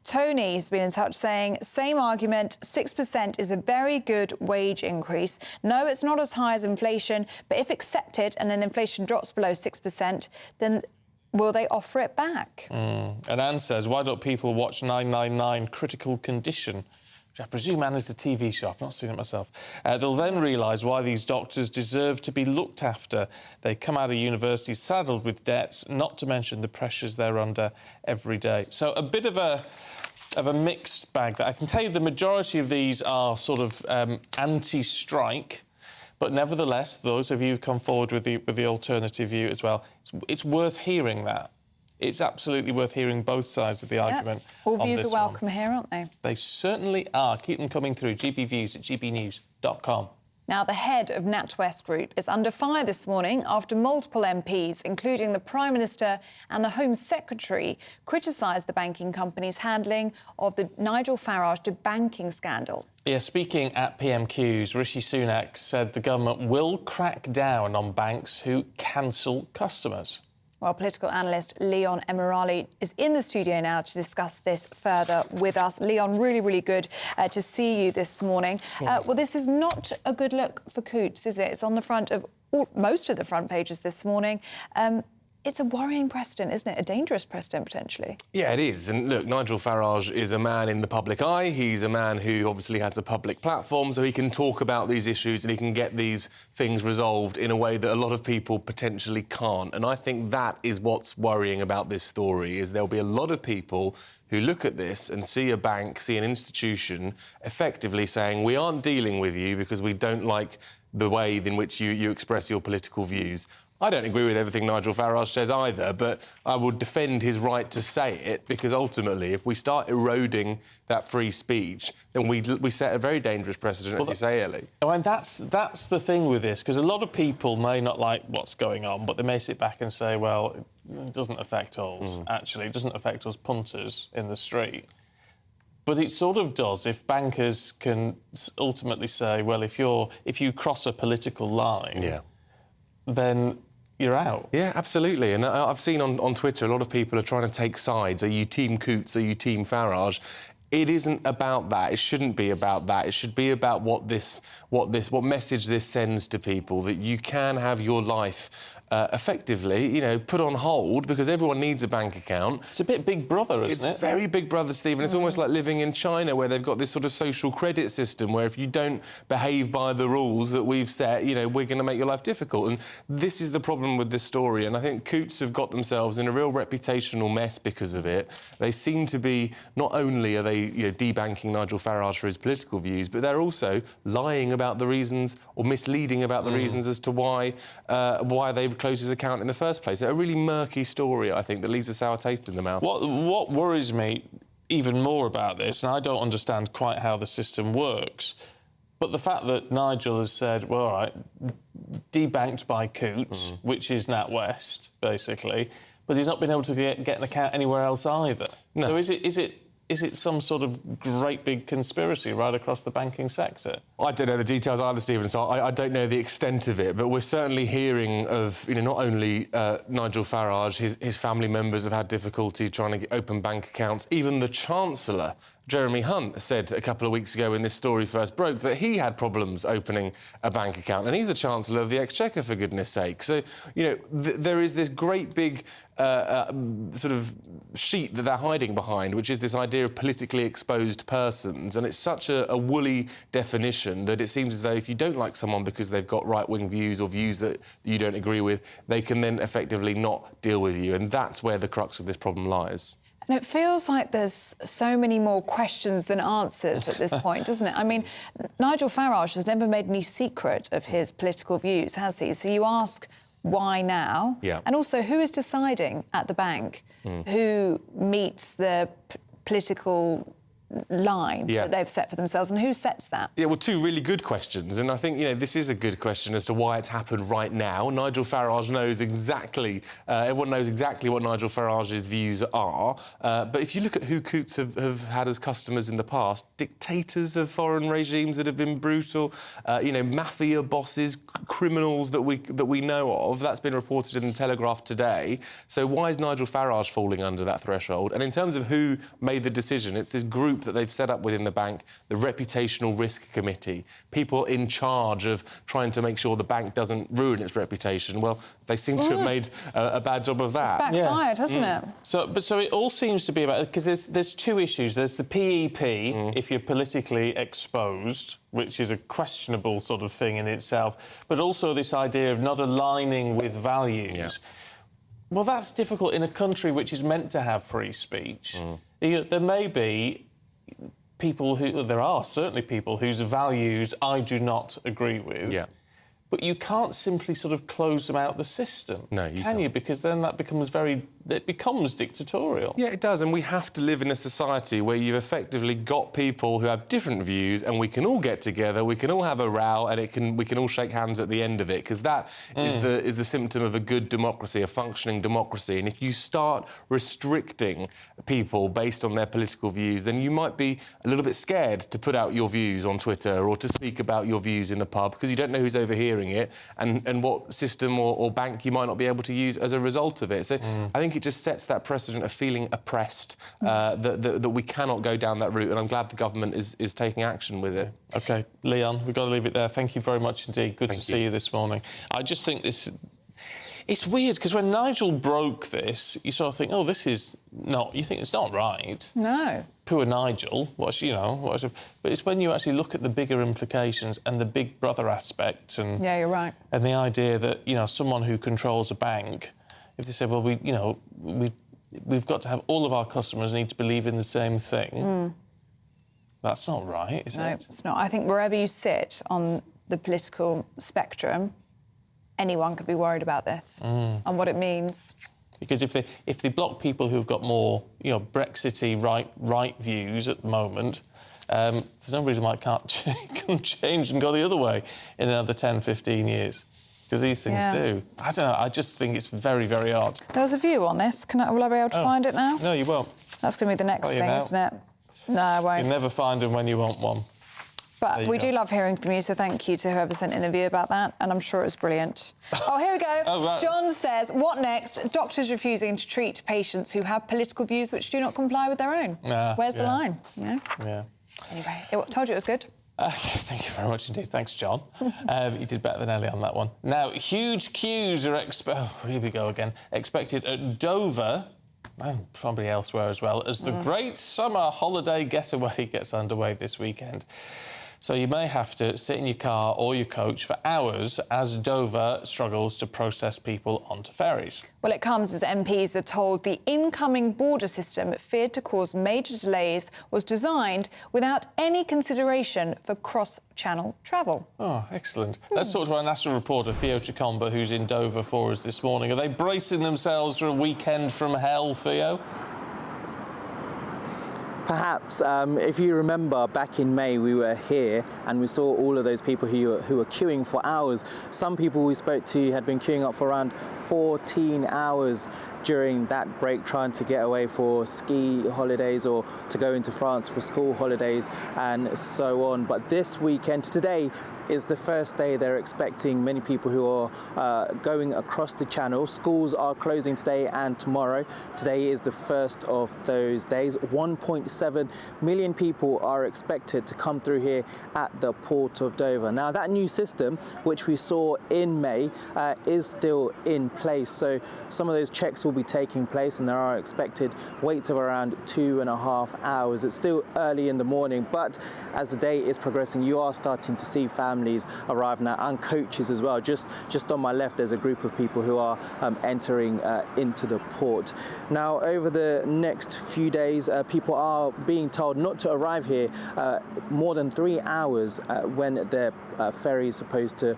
Tony has been in touch saying, same argument, 6% is a very good wage increase. No, it's not as high as inflation, but if accepted and then inflation drops below 6%, then will they offer it back? And Anne says, why don't people watch 999 Critical Condition? Which I presume Anne is the TV show. I've not seen it myself. They'll then realise why these doctors deserve to be looked after. They come out of university saddled with debts, not to mention the pressures they're under every day. So a bit of a mixed bag. I can tell you the majority of these are sort of anti-strike. But nevertheless, those of you who've come forward with the alternative view as well, it's worth hearing that. It's absolutely worth hearing both sides of the argument. All views are welcome here, aren't they? They certainly are. Keep them coming through. gbviews@gbnews.com. Now, the head of NatWest Group is under fire this morning after multiple MPs, including the Prime Minister and the Home Secretary, criticised the banking company's handling of the Nigel Farage debanking scandal. Yeah, speaking at PMQs, Rishi Sunak said the government will crack down on banks who cancel customers. Well, political analyst Leon Emirali is in the studio now to discuss this further with us. Leon, really good to see you this morning. Well, this is not a good look for Coutts, is it? It's on the front of most of the front pages this morning. It's a worrying precedent, isn't it? A dangerous precedent, potentially. Yeah, it is. And look, Nigel Farage is a man in the public eye. He's a man who obviously has a public platform, so he can talk about these issues and he can get these things resolved in a way that a lot of people potentially can't. And I think that is what's worrying about this story, is there'll be a lot of people who look at this and see a bank, see an institution effectively saying, we aren't dealing with you because we don't like the way in which you express your political views. I don't agree with everything Nigel Farage says either, but I would defend his right to say it, because ultimately, if we start eroding that free speech, then we set a very dangerous precedent, as you say, Ellie. And that's the thing with this, because a lot of people may not like what's going on, but they may sit back and say, well, it doesn't affect us, actually. It doesn't affect us punters in the street. But it sort of does if bankers can ultimately say, well, if you cross a political line, then you're out. Yeah, absolutely. And I've seen on Twitter a lot of people are trying to take sides. Are you Team Coutts? Are you Team Farage? It isn't about that. It shouldn't be about that. It should be about what message this sends to people, that you can have your life effectively, put on hold, because everyone needs a bank account. It's a bit Big Brother, isn't it? It's very Big Brother, Stephen. It's almost like living in China, where they've got this sort of social credit system where if you don't behave by the rules that we've set, we're going to make your life difficult. And this is the problem with this story. And I think Coutts have got themselves in a real reputational mess because of it. They seem to be, not only are they debanking Nigel Farage for his political views, but they're also lying about the reasons, or misleading about the reasons as to why they've closed his account in the first place. A really murky story, I think, that leaves a sour taste in the mouth. What worries me even more about this, and I don't understand quite how the system works, but the fact that Nigel has said, well, all right, debanked by Coots, which is NatWest, basically, but he's not been able to get an account anywhere else either. No. So is it some sort of great big conspiracy right across the banking sector? I don't know the details either, Stephen, so I don't know the extent of it, but we're certainly hearing of, not only Nigel Farage, his family members have had difficulty trying to open bank accounts. Even the Chancellor, Jeremy Hunt, said a couple of weeks ago when this story first broke that he had problems opening a bank account, and he's the Chancellor of the Exchequer, for goodness sake. So, there is this great big sort of sheet that they're hiding behind, which is this idea of politically exposed persons, and it's such a woolly definition that it seems as though if you don't like someone because they've got right-wing views or views that you don't agree with, they can then effectively not deal with you, and that's where the crux of this problem lies. And it feels like there's so many more questions than answers at this point, doesn't it? I mean, Nigel Farage has never made any secret of his political views, has he? So you ask, why now? Yeah. And also, who is deciding at the bank who meets the political line that they've set for themselves, and who sets that? Yeah, well, two really good questions, and I think, this is a good question as to why it's happened right now. Nigel Farage knows exactly, everyone knows exactly what Nigel Farage's views are, but if you look at who Coots have had as customers in the past, dictators of foreign regimes that have been brutal, mafia bosses, criminals that we know of, that's been reported in the Telegraph today. So why is Nigel Farage falling under that threshold? And in terms of who made the decision, it's this group that they've set up within the bank, the Reputational Risk Committee, people in charge of trying to make sure the bank doesn't ruin its reputation. Well, they seem to have made a bad job of that. It's backfired, hasn't it? So it all seems to be about, because there's two issues. There's the PEP, if you're politically exposed, which is a questionable sort of thing in itself, but also this idea of not aligning with values. Yeah. Well, that's difficult in a country which is meant to have free speech. There may be people there are certainly people whose values I do not agree with. Yeah. But you can't simply sort of close them out the system. No, you can can't. you? Because then that becomes dictatorial. Yeah, it does, and we have to live in a society where you've effectively got people who have different views, and we can all get together, we can all have a row, and we can all shake hands at the end of it, because that is the symptom of a good democracy, a functioning democracy. And if you start restricting people based on their political views, then you might be a little bit scared to put out your views on Twitter or to speak about your views in the pub, because you don't know who's overhearing it and what system or bank you might not be able to use as a result of it. So I think it just sets that precedent of feeling oppressed, that we cannot go down that route, and I'm glad the government is taking action with it. OK, Leon, we've got to leave it there. Thank you very much indeed. Good to see you this morning. I just think it's weird, because when Nigel broke this, you sort of think, oh, this is not... You think it's not right. No. Poor Nigel. But it's when you actually look at the bigger implications and the big brother aspect, and... Yeah, you're right. And the idea that, someone who controls a bank, if they say, well, we've got to have all of our customers need to believe in the same thing, that's not right, is it? No, it's not. I think wherever you sit on the political spectrum, anyone could be worried about this and what it means. Because if they block people who've got more, Brexity right views at the moment, there's no reason why it can't change and go the other way in another 10, 15 years. Because these things do. I don't know. I just think it's very, very odd. There was a view on this. Will I be able to find it now? No, you won't. That's going to be the next thing, isn't it? No, I won't. You never find them when you want one. But we do love hearing from you, so thank you to whoever sent in a view about that, and I'm sure it was brilliant. Oh, here we go. Right. John says, what next? Doctors refusing to treat patients who have political views which do not comply with their own. Where's the line? Yeah. Anyway, I told you it was good. Thank you very much indeed. Thanks, John. You did better than Ellie on that one. Now, huge queues are here we go again. Expected at Dover, and probably elsewhere as well, as the great summer holiday getaway gets underway this weekend. So you may have to sit in your car or your coach for hours as Dover struggles to process people onto ferries. Well, it comes as MPs are told the incoming border system, feared to cause major delays, was designed without any consideration for cross-channel travel. Oh, excellent. Let's talk to our national reporter, Theo Chikomba, who's in Dover for us this morning. Are they bracing themselves for a weekend from hell, Theo? Perhaps, if you remember, back in May we were here and we saw all of those people who were queuing for hours. Some people we spoke to had been queuing up for around 14 hours during that break, trying to get away for ski holidays or to go into France for school holidays and so on. But this weekend, today, is the first day they're expecting many people who are going across the channel. Schools are closing today and tomorrow. Today is the first of those days. 1.7 million people are expected to come through here at the port of Dover. Now, that new system, which we saw in May, is still in place. So some of those checks will be taking place and there are expected waits of around 2.5 hours. It's still early in the morning, but as the day is progressing, you are starting to see families arrive now and coaches as well. Just on my left, there's a group of people who are entering into the port. Now, over the next few days, people are being told not to arrive here more than 3 hours when their ferry is supposed to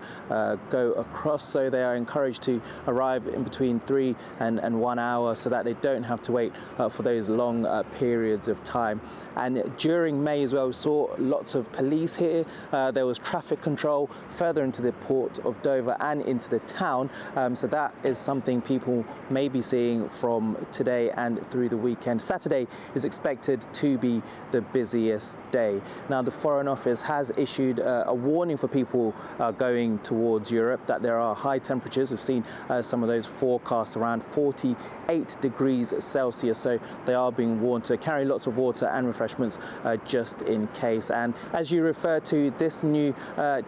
go across. So they are encouraged to arrive in between 3 and 1 hour so that they don't have to wait for those long periods of time. And during May as well, we saw lots of police here. There was traffic control further into the port of Dover and into the town. So that is something people may be seeing from today and through the weekend. Saturday is expected to be the busiest day. Now, the Foreign Office has issued a warning for people going towards Europe that there are high temperatures. We've seen some of those forecasts around 48 degrees Celsius. So they are being warned to carry lots of water and refreshments just in case. And as you refer to this new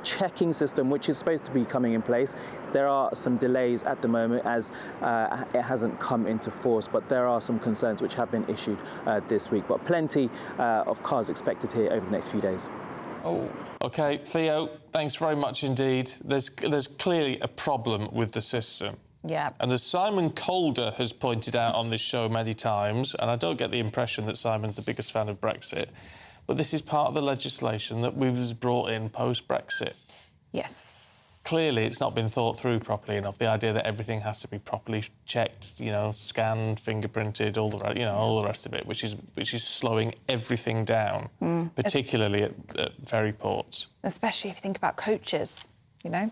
checking system, which is supposed to be coming in place, there are some delays at the moment as it hasn't come into force, but there are some concerns which have been issued this week. But plenty of cars expected here over the next few days. Oh, OK. Theo, thanks very much indeed. There's clearly a problem with the system. Yeah. And as Simon Calder has pointed out on this show many times, and I don't get the impression that Simon's the biggest fan of Brexit, but this is part of the legislation that was brought in post-Brexit. Yes. Clearly, it's not been thought through properly enough. The idea that everything has to be properly checked, scanned, fingerprinted, all the rest of it, which is slowing everything down, particularly at ferry ports. Especially if you think about coaches, Yeah.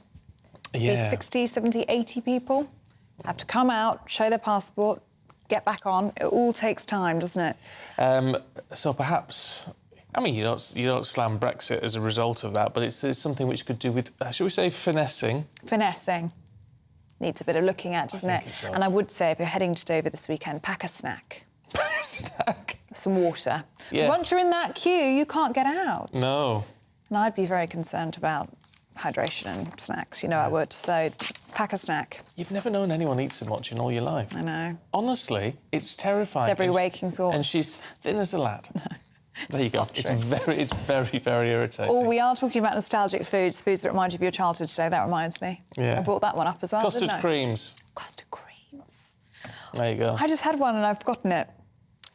These 60, 70, 80 people have to come out, show their passport, get back on. It all takes time, doesn't it? So perhaps, I mean, you don't slam Brexit as a result of that, but it's something which could do with, shall we say, finessing? Finessing. Needs a bit of looking at, doesn't it? And I would say, if you're heading to Dover this weekend, pack a snack. Pack a snack? Some water. Yes. Once you're in that queue, you can't get out. No. And I'd be very concerned about hydration and snacks, I would. So pack a snack. You've never known anyone eat so much in all your life. I know. Honestly, it's terrifying. It's every waking thought. And she's thin as a lad. There you go. It's very, very irritating. Oh, we are talking about nostalgic foods that remind you of your childhood today. That reminds me. Yeah. I brought that one up as well, Custard didn't I? creams. Custard creams. There you go. I just had one and I've forgotten it.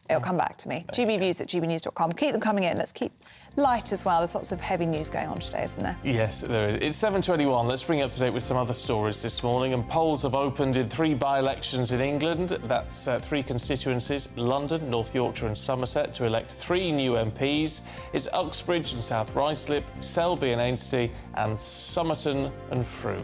It'll come back to me. gbviews@gbnews.com. Keep them coming in. Let's keep light as well. There's lots of heavy news going on today, isn't there? Yes, there is. It's 7:21. Let's bring you up to date with some other stories this morning. And polls have opened in 3 by-elections in England. That's 3 constituencies, London, North Yorkshire and Somerset, to elect 3 new MPs. It's Uxbridge and South Ruislip, Selby and Ainsty, and Somerton and Frew.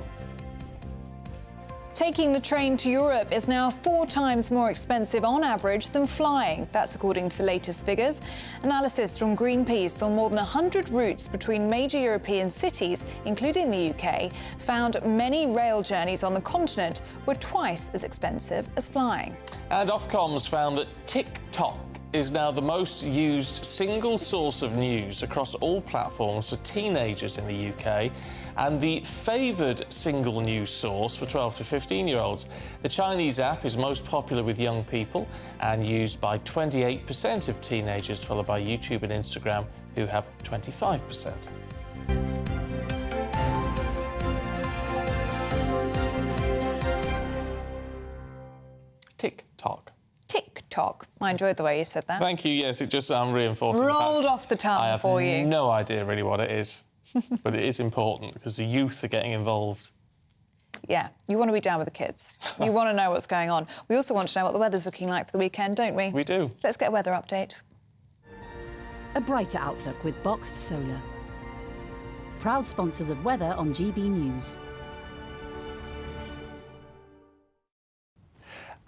Taking the train to Europe is now 4 times more expensive on average than flying. That's according to the latest figures. Analysis from Greenpeace on more than 100 routes between major European cities, including the UK, found many rail journeys on the continent were twice as expensive as flying. And Ofcom's found that TikTok is now the most used single source of news across all platforms for teenagers in the UK and the favoured single news source for 12 to 15-year-olds. The Chinese app is most popular with young people and used by 28% of teenagers, followed by YouTube and Instagram, who have 25%. TikTok. TikTok. I enjoyed the way you said that. Thank you. Yes, it just reinforced. Rolled off the tongue for you. I have no idea really what it is, but it is important because the youth are getting involved. Yeah, you want to be down with the kids. You want to know what's going on. We also want to know what the weather's looking like for the weekend, don't we? We do. Let's get a weather update. A brighter outlook with Boxed Solar. Proud sponsors of weather on GB News.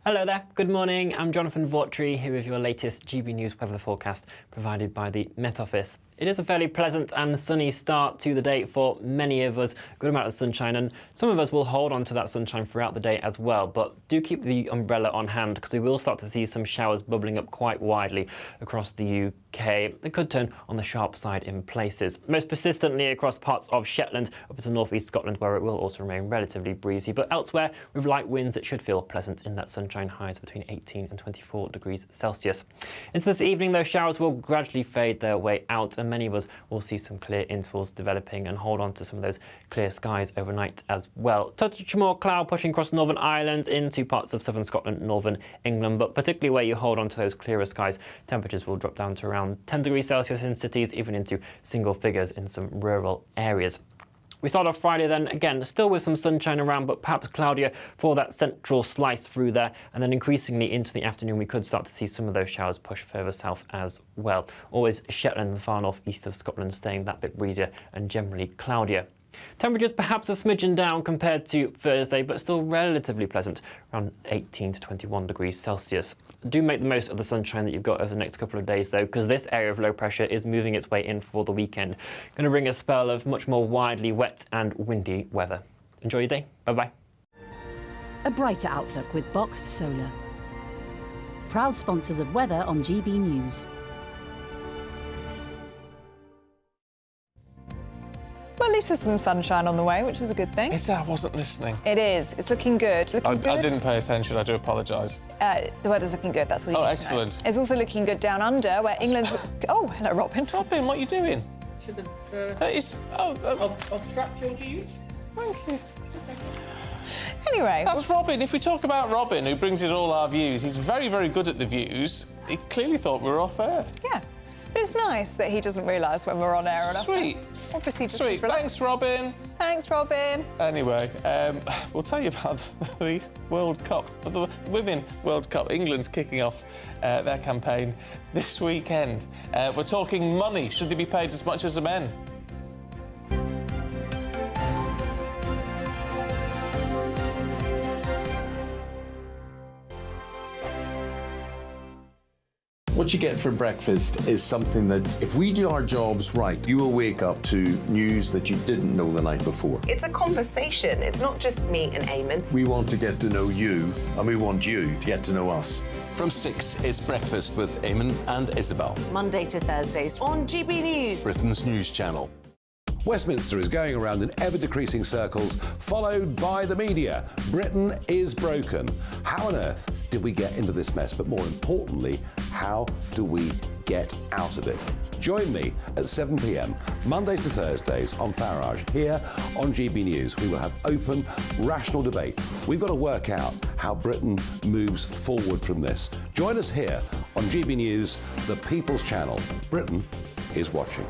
Hello there, good morning. I'm Jonathan Vautry here with your latest GB News weather forecast provided by the Met Office. It is a fairly pleasant and sunny start to the day for many of us. Good amount of sunshine, and some of us will hold on to that sunshine throughout the day as well. But do keep the umbrella on hand, because we will start to see some showers bubbling up quite widely across the UK. They could turn on the sharp side in places. Most persistently across parts of Shetland up to north east Scotland, where it will also remain relatively breezy. But elsewhere, with light winds, it should feel pleasant in that sunshine, highs between 18 and 24 degrees Celsius. Into this evening, those showers will gradually fade their way out, and many of us will see some clear intervals developing and hold on to some of those clear skies overnight as well. Touch more cloud pushing across Northern Ireland into parts of southern Scotland, northern England, but particularly where you hold on to those clearer skies, temperatures will drop down to around 10 degrees Celsius in cities, even into single figures in some rural areas. We start off Friday then, again, still with some sunshine around, but perhaps cloudier for that central slice through there. And then increasingly into the afternoon, we could start to see some of those showers push further south as well. Always Shetland and the far north east of Scotland staying that bit breezier and generally cloudier. Temperatures perhaps a smidgen down compared to Thursday, but still relatively pleasant, around 18 to 21 degrees Celsius. Do make the most of the sunshine that you've got over the next couple of days, though, because this area of low pressure is moving its way in for the weekend. Going to bring a spell of much more widely wet and windy weather. Enjoy your day. Bye-bye. A brighter outlook with Boxed Solar. Proud sponsors of weather on GB News. Well, at least there's some sunshine on the way, which is a good thing. Is there? I wasn't listening. It is. It's looking good. I didn't pay attention. I do apologise. The weather's looking good. That's what you need excellent. to know. It's also looking good down under, where England's... Oh, hello, Robin. Robin, what are you doing? Shouldn't obstruct your views. Thank you. Anyway... That's Robin. If we talk about Robin, who brings us all our views, he's very, very good at the views. He clearly thought we were off air. Yeah. But it's nice that he doesn't realise when we're on air. Sweet. Obviously, just Sweet. Thanks, Robin. Thanks, Robin. Anyway, we'll tell you about the World Cup, the Women World Cup. England's kicking off their campaign this weekend. We're talking money. Should they be paid as much as the men? What you get for breakfast is something that, if we do our jobs right, you will wake up to news that you didn't know the night before. It's a conversation. It's not just me and Eamon. We want to get to know you, and we want you to get to know us. From 6, it's Breakfast with Eamon and Isabel. Monday to Thursdays on GB News, Britain's news channel. Westminster is going around in ever-decreasing circles, followed by the media. Britain is broken. How on earth did we get into this mess? But more importantly, how do we get out of it? Join me at 7 p.m, Mondays to Thursdays on Farage, here on GB News. We will have open, rational debate. We've got to work out how Britain moves forward from this. Join us here on GB News, the People's Channel. Britain is watching.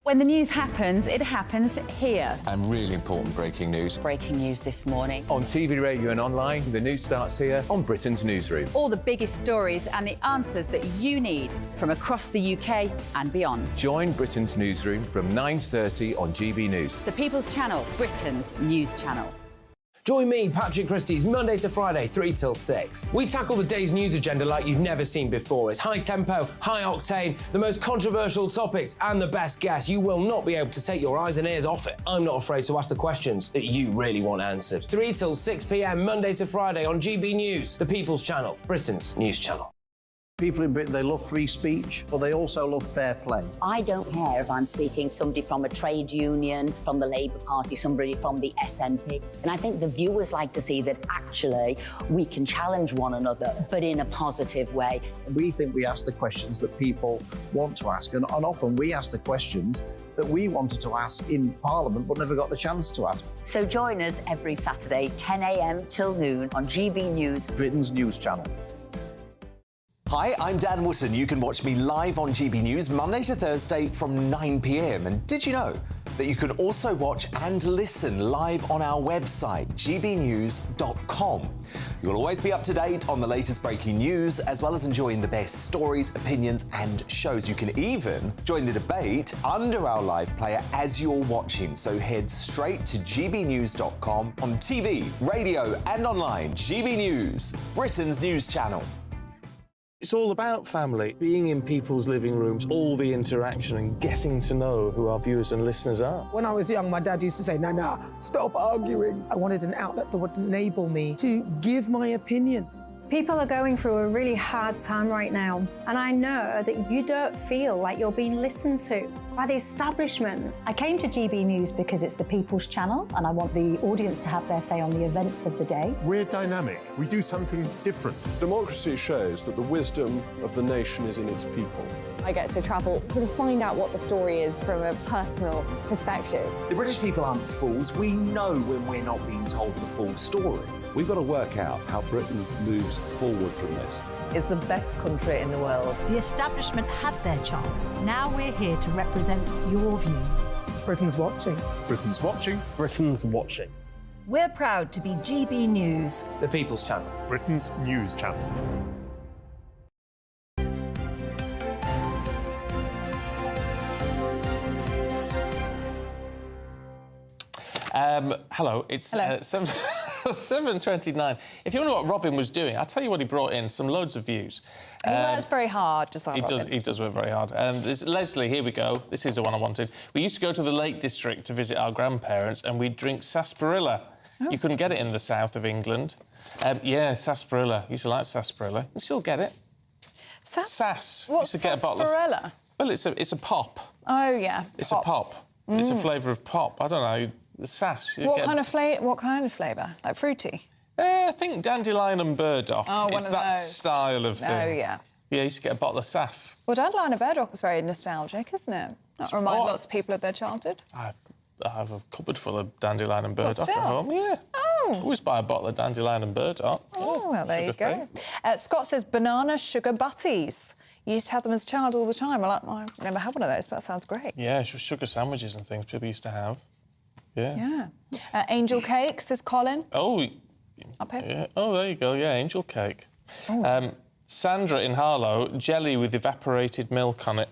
When the news happens, it happens here. And really important breaking news. Breaking news this morning. On TV, radio and online, the news starts here on Britain's Newsroom. All the biggest stories and the answers that you need from across the UK and beyond. Join Britain's Newsroom from 9:30 on GB News. The People's Channel, Britain's news channel. Join me, Patrick Christie's Monday to Friday, 3 till 6. We tackle the day's news agenda like you've never seen before. It's high tempo, high octane, the most controversial topics and the best guests. You will not be able to take your eyes and ears off it. I'm not afraid to ask the questions that you really want answered. 3 till 6 p.m, Monday to Friday on GB News, the People's Channel, Britain's news channel. People in Britain, they love free speech, but they also love fair play. I don't care if I'm speaking somebody from a trade union, from the Labour Party, somebody from the SNP. And I think the viewers like to see that actually we can challenge one another, but in a positive way. We think we ask the questions that people want to ask, and often we ask the questions that we wanted to ask in Parliament but never got the chance to ask. So join us every Saturday, 10 a.m. till noon on GB News, Britain's news channel. Hi, I'm Dan Wootton. You can watch me live on GB News Monday to Thursday from 9 p.m. And did you know that you can also watch and listen live on our website, gbnews.com. You'll always be up to date on the latest breaking news, as well as enjoying the best stories, opinions and shows. You can even join the debate under our live player as you're watching. So head straight to gbnews.com on TV, radio and online. GB News, Britain's news channel. It's all about family, being in people's living rooms, all the interaction and getting to know who our viewers and listeners are. When I was young, my dad used to say, "Nana, stop arguing." I wanted an outlet that would enable me to give my opinion. People are going through a really hard time right now, and I know that you don't feel like you're being listened to by the establishment. I came to GB News because it's the People's Channel, and I want the audience to have their say on the events of the day. We're dynamic. We do something different. Democracy shows that the wisdom of the nation is in its people. I get to travel to find out what the story is from a personal perspective. The British people aren't fools. We know when we're not being told the full story. We've got to work out how Britain moves forward from this. It's the best country in the world. The establishment had their chance. Now we're here to represent your views. Britain's watching. Britain's watching. Britain's watching. We're proud to be GB News. The People's Channel. Britain's news channel. Hello, it's 7:29. If you wonder what Robin was doing, I'll tell you what he brought in, some loads of views. He works very hard, just like he Robin. does work very hard. There's Leslie, here we go. This is the one I wanted. We used to go to the Lake District to visit our grandparents and we'd drink sarsaparilla. You couldn't get it in the south of England. Yeah, sarsaparilla. Used to like sarsaparilla. You still get it. Sass. What's used to get a bottle of... sarsaparilla? Well, it's a pop. Oh, yeah. It's a pop. It's a flavour of pop. I don't know. Sass. What kind of flavour? Like fruity? I think dandelion and burdock. Oh, one it's of that those. style of thing. Oh, yeah. Yeah, I used to get a bottle of sass. Well, dandelion and burdock is very nostalgic, isn't it? That reminds lots of people of their childhood. I have a cupboard full of dandelion and burdock still? at home. Yeah. Oh. Always buy a bottle of dandelion and burdock. Oh, well, there you go. Sugar-free. Scott says banana sugar butties. You used to have them as a child all the time. I never had one of those, but that sounds great. Yeah, sugar sandwiches and things people used to have. Yeah. Yeah. Angel cake, says Colin. Oh. Up here. Yeah. Oh, there you go. Yeah, angel cake. Sandra in Harlow, jelly with evaporated milk on it.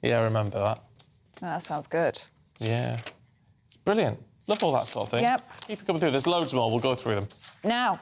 Yeah, I remember that. Oh, that sounds good. Yeah. It's brilliant. Love all that sort of thing. Yep. Keep it coming through. There's loads more. We'll go through them. Now,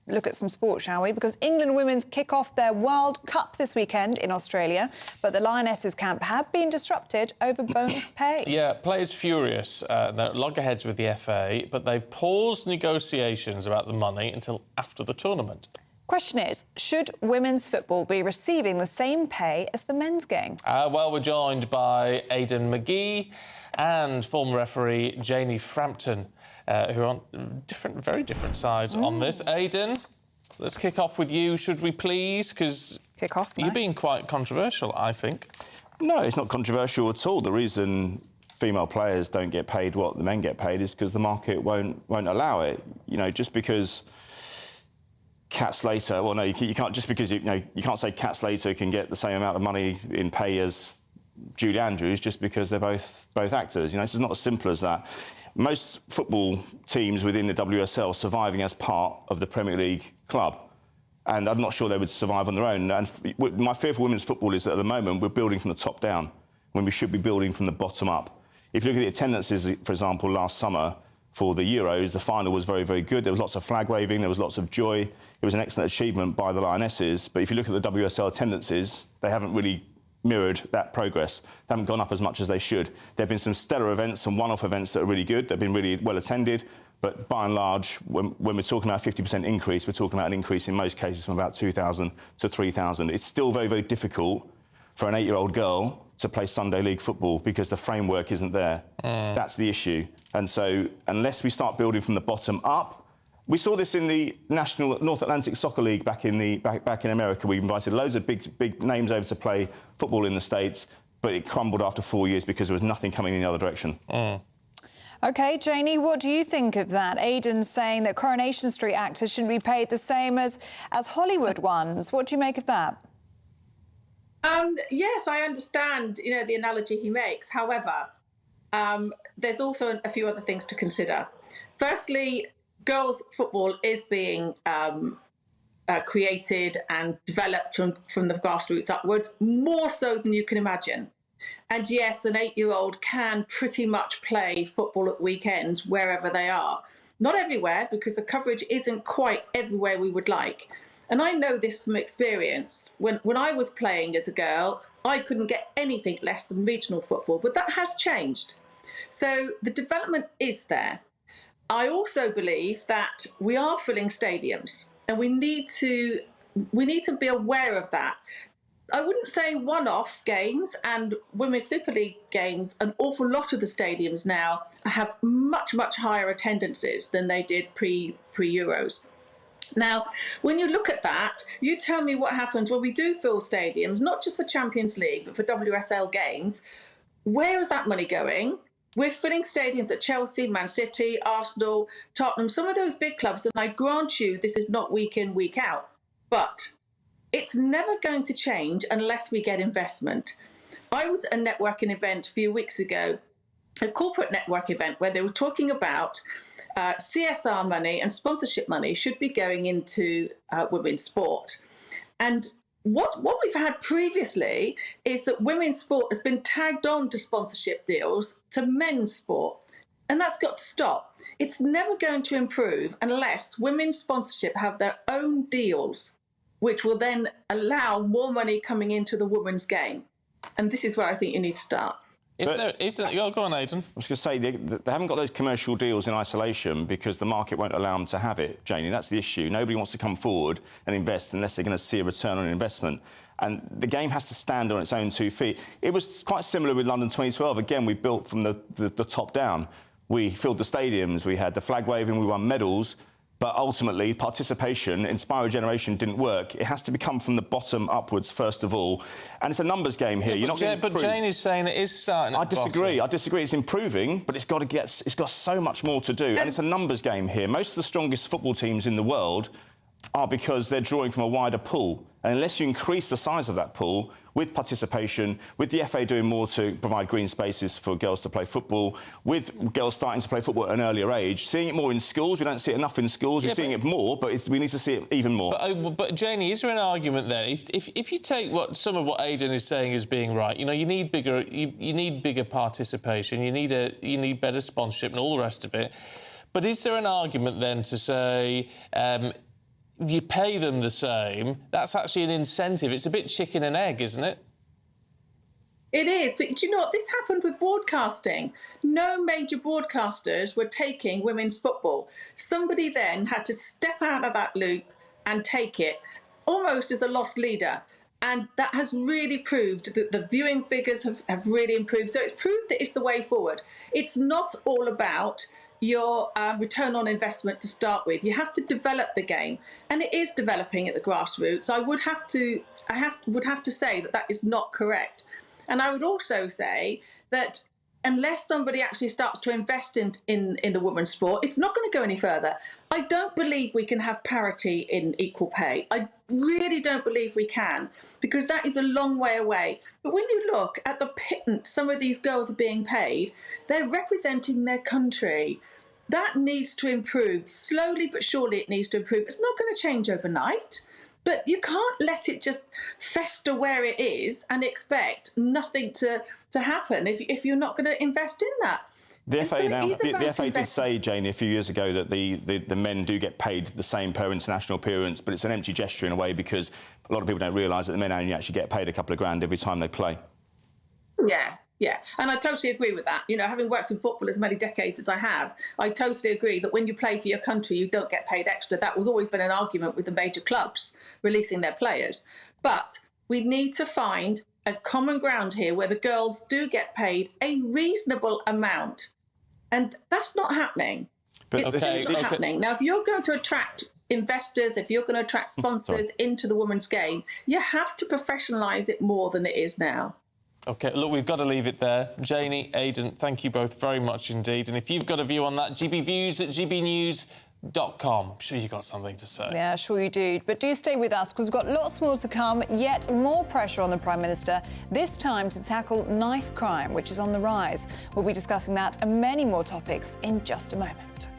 look at some sport, shall we? Because England women's kick off their World Cup this weekend in Australia, but the Lionesses' camp have been disrupted over bonus pay. Yeah, players furious. They're at loggerheads with the FA, but they've paused negotiations about the money until after the tournament. Question is, should women's football be receiving the same pay as the men's game? Well, we're joined by Aidan McGee and former referee Janie Frampton, who are on very different sides on this. Aidan, let's kick off with you, should we please? Because you're being quite controversial, I think. No, it's not controversial at all. The reason female players don't get paid what the men get paid is because the market won't allow it. You know, just because Kat Slater, well, no, you can't. Just because you can't say Kat Slater can get the same amount of money in pay as Julie Andrews just because they're both actors. You know, it's not as simple as that. Most football teams within the WSL are surviving as part of the Premier League club, and I'm not sure they would survive on their own. And my fear for women's football is that at the moment we're building from the top down when we should be building from the bottom up. If you look at the attendances, for example, last summer for the Euros, the final was very, very good. There was lots of flag waving, there was lots of joy. It was an excellent achievement by the Lionesses. But if you look at the WSL attendances, they haven't really mirrored that progress. They haven't gone up as much as they should. There have been some stellar events, some one-off events that are really good. They've been really well attended. But by and large, when we're talking about a 50% increase, we're talking about an increase in most cases from about 2,000 to 3,000. It's still very, very difficult for an 8-year-old girl to play Sunday League football because the framework isn't there. That's the issue. And so unless we start building from the bottom up, we saw this in the National North Atlantic Soccer League back in America. We invited loads of big names over to play football in the States, but it crumbled after 4 years because there was nothing coming in the other direction. OK, Janie, what do you think of that? Aidan's saying that Coronation Street actors shouldn't be paid the same as Hollywood ones. What do you make of that? Yes, I understand, the analogy he makes. However, there's also a few other things to consider. Firstly, girls' football is being created and developed from the grassroots upwards, more so than you can imagine. And yes, an 8-year-old can pretty much play football at weekends wherever they are. Not everywhere, because the coverage isn't quite everywhere we would like. And I know this from experience. When I was playing as a girl, I couldn't get anything less than regional football, but that has changed. So the development is there. I also believe that we are filling stadiums, and we need to be aware of that. I wouldn't say one-off games, and Women's Super League games, an awful lot of the stadiums now have much, much higher attendances than they did pre-Euros. Now, when you look at that, you tell me what happens when we do fill stadiums, not just for Champions League, but for WSL games. Where is that money going? We're filling stadiums at Chelsea, Man City, Arsenal, Tottenham, some of those big clubs, and I grant you this is not week in, week out. But it's never going to change unless we get investment. I was at a networking event a few weeks ago, a corporate network event, where they were talking about CSR money and sponsorship money should be going into women's sport. And what we've had previously is that women's sport has been tagged on to sponsorship deals to men's sport. And that's got to stop. It's never going to improve unless women's sponsorship have their own deals, which will then allow more money coming into the women's game. And this is where I think you need to start. Go on, Aidan. I was going to say, they haven't got those commercial deals in isolation because the market won't allow them to have it, Janie. That's the issue. Nobody wants to come forward and invest unless they're going to see a return on investment. And the game has to stand on its own 2 feet. It was quite similar with London 2012. Again, we built from the top down. We filled the stadiums, we had the flag waving, we won medals. But ultimately, participation, Inspire a Generation didn't work. It has to become from the bottom upwards, first of all. And it's a numbers game here. You're not going to But Jane is saying it is starting at the bottom. I disagree. It's improving, but it's got so much more to do. And it's a numbers game here. Most of the strongest football teams in the world are because they're drawing from a wider pool. And unless you increase the size of that pool, with participation, with the FA doing more to provide green spaces for girls to play football, with girls starting to play football at an earlier age, seeing it more in schools. We don't see it enough in schools. We're seeing it more, but we need to see it even more. But Janie, is there an argument there? If you take some of what Aidan is saying as being right, you need bigger participation, you need better sponsorship and all the rest of it. But is there an argument then to say you pay them the same? That's actually an incentive. It's a bit chicken and egg, isn't it? It is, but do you know what? This happened with broadcasting. No major broadcasters were taking women's football. Somebody then had to step out of that loop and take it, almost as a lost leader. And that has really proved that the viewing figures have really improved. So it's proved that it's the way forward. It's not all about your return on investment to start with. You have to develop the game, and it is developing at the grassroots. I would have to say that is not correct. And I would also say that unless somebody actually starts to invest in the women's sport, it's not going to go any further. I don't believe we can have parity in equal pay. I really don't believe we can, because that is a long way away. But when you look at the pittance some of these girls are being paid, they're representing their country. That needs to improve. Slowly but surely it needs to improve. It's not going to change overnight, but you can't let it just fester where it is and expect nothing to happen if you're not going to invest in that. The FA did say, Jane, a few years ago that the men do get paid the same per international appearance, but it's an empty gesture in a way because a lot of people don't realise that the men only actually get paid a couple of grand every time they play. Yeah, and I totally agree with that. You know, having worked in football as many decades as I have, I totally agree that when you play for your country, you don't get paid extra. That has always been an argument with the major clubs releasing their players. But we need to find a common ground here where the girls do get paid a reasonable amount. And that's not happening. It's just not happening. Now, if you're going to attract investors, if you're going to attract sponsors into the women's game, you have to professionalise it more than it is now. OK, look, we've got to leave it there. Janie, Aidan, thank you both very much indeed. And if you've got a view on that, gbviews@gbnews.com. I'm sure you got something to say. Yeah, sure you do. But do stay with us because we've got lots more to come. Yet more pressure on the Prime Minister, this time to tackle knife crime, which is on the rise. We'll be discussing that and many more topics in just a moment.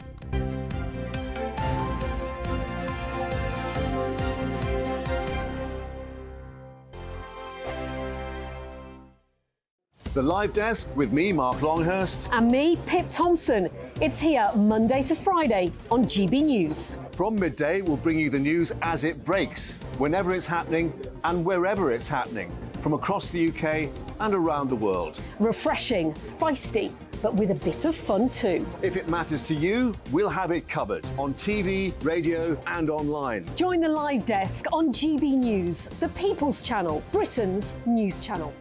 The Live Desk with me, Mark Longhurst. And me, Pip Thompson. It's here Monday to Friday on GB News. From midday, we'll bring you the news as it breaks, whenever it's happening and wherever it's happening, from across the UK and around the world. Refreshing, feisty, but with a bit of fun too. If it matters to you, we'll have it covered on TV, radio and online. Join the Live Desk on GB News, the People's Channel, Britain's news channel.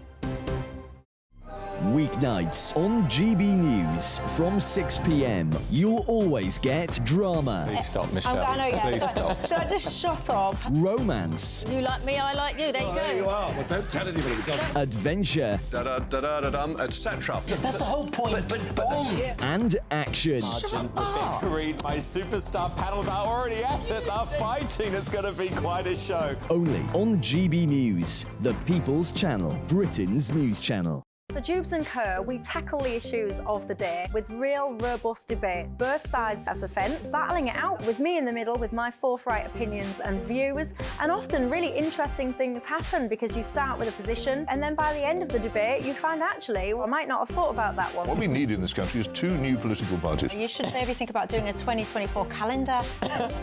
Weeknights on GB News from 6 p.m. You'll always get drama. Please stop, Michelle. I know, yeah. Please stop. Should I just shut up? Romance. You like me, I like you. There you go. There you are. Well, don't tell anybody. Adventure. Etc. That's the whole point. But and action. Sergeant, the big green, my superstar panel, they're already at it. They're fighting. It's going to be quite a show. Only on GB News, the People's Channel, Britain's news channel. So Jubes and Co, we tackle the issues of the day with real robust debate, both sides of the fence, battling it out with me in the middle with my forthright opinions and views, and often really interesting things happen because you start with a position and then by the end of the debate you find actually, well, I might not have thought about that one. What we need in this country is 2 new political parties. You should maybe think about doing a 2024 calendar.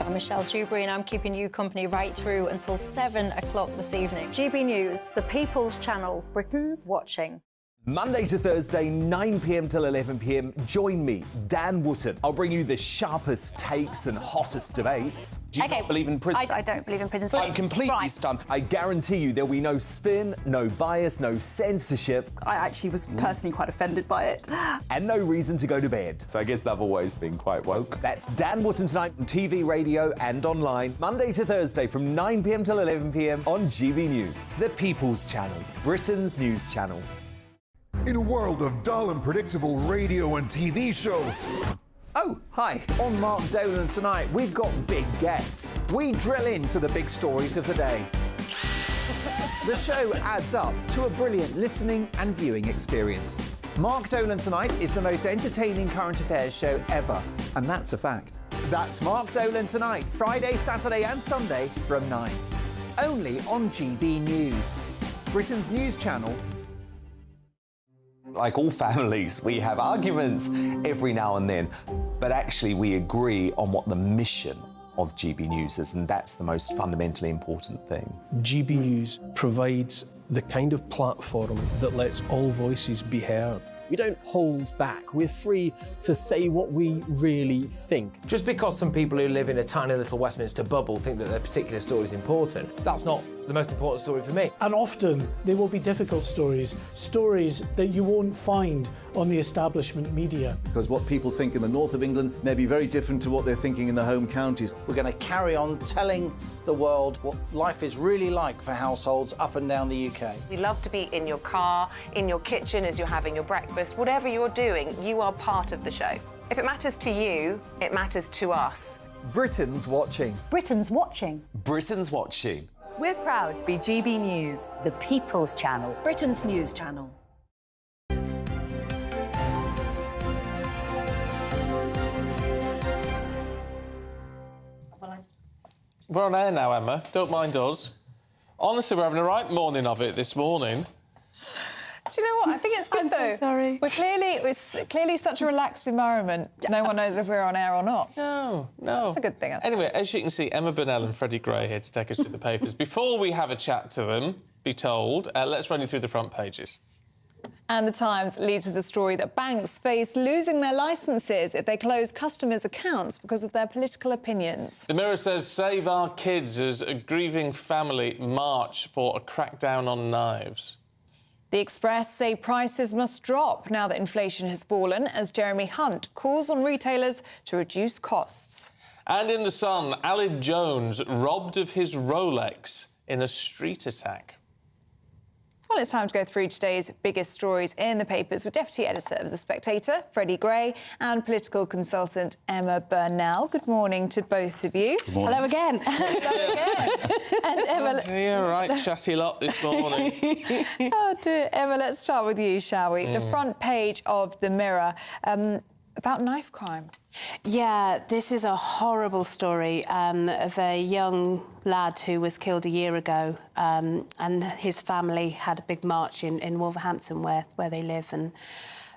I'm Michelle Dewberry and I'm keeping you company right through until 7 o'clock this evening. GB News, the People's Channel, Britain's watching. Monday to Thursday, 9 p.m. till 11 p.m. Join me, Dan Wootton. I'll bring you the sharpest takes and hottest debates. Do you not believe in prisons? I don't believe in prisons. I'm completely stunned. I guarantee you there'll be no spin, no bias, no censorship. I actually was personally quite offended by it. And no reason to go to bed. So I guess they've always been quite woke. That's Dan Wootton tonight on TV, radio and online. Monday to Thursday from 9 p.m. till 11 p.m. on GB News. The People's Channel, Britain's news channel. In a world of dull and predictable radio and TV shows. Oh, hi. On Mark Dolan tonight, we've got big guests. We drill into the big stories of the day. The show adds up to a brilliant listening and viewing experience. Mark Dolan Tonight is the most entertaining current affairs show ever, and that's a fact. That's Mark Dolan Tonight, Friday, Saturday and Sunday from 9. Only on GB News, Britain's news channel. Like all families, we have arguments every now and then, but actually we agree on what the mission of GB News is, and that's the most fundamentally important thing. GB News provides the kind of platform that lets all voices be heard. We don't hold back. We're free to say what we really think. Just because some people who live in a tiny little Westminster bubble think that their particular story is important, that's not the most important story for me. And often they will be difficult stories, stories that you won't find on the establishment media. Because what people think in the north of England may be very different to what they're thinking in the home counties. We're going to carry on telling the world what life is really like for households up and down the UK. We love to be in your car, in your kitchen as you're having your breakfast. Whatever you're doing, you are part of the show. If it matters to you, it matters to us. Britain's watching. Britain's watching. Britain's watching. We're proud to be GB News, the People's Channel, Britain's news channel. We're on air now, Emma. Don't mind us. Honestly, we're having a right morning of it this morning. Do you know what? I think it's good though. So sorry. It's clearly such a relaxed environment. No one knows if we're on air or not. No. That's a good thing. Anyway, as you can see, Emma Burnell and Freddie Gray here to take us through the papers. Before we have a chat to them, be told, let's run you through the front pages. And the Times leads with the story that banks face losing their licences if they close customers' accounts because of their political opinions. The Mirror says, save our kids as a grieving family march for a crackdown on knives. The Express say prices must drop now that inflation has fallen, as Jeremy Hunt calls on retailers to reduce costs. And in The Sun, Aled Jones robbed of his Rolex in a street attack. Well, it's time to go through today's biggest stories in the papers with Deputy Editor of The Spectator, Freddie Gray, and political consultant Emma Burnell. Good morning to both of you. Good morning. Hello again. Hello again. And Emma... Yeah, right, chatty lot this morning. Oh, dear. Emma, let's start with you, shall we? The front page of The Mirror about knife crime. Yeah, this is a horrible story of a young lad who was killed a year ago, and his family had a big march in Wolverhampton where they live, and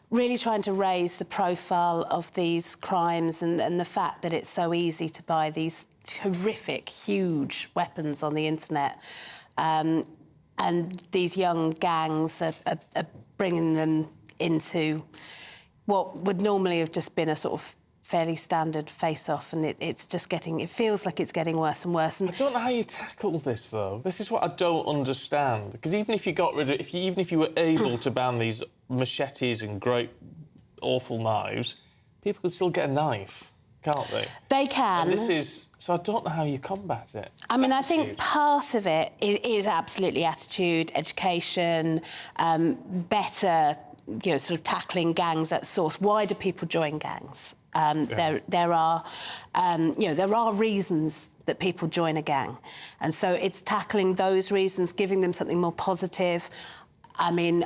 really trying to raise the profile of these crimes and the fact that it's so easy to buy these horrific, huge weapons on the internet. And these young gangs are bringing them into what would normally have just been a sort of fairly standard face-off, and it feels like it's getting worse and worse. And I don't know how you tackle this, though. This is what I don't understand. Because even if you got rid of... even if you were able to ban these machetes and great, awful knives, people could still get a knife, can't they? They can. And this is... So I don't know how you combat it. I mean, I think part of it is absolutely attitude, education, better... sort of tackling gangs at source. Why do people join gangs? There are reasons that people join a gang, and so it's tackling those reasons, giving them something more positive. I mean,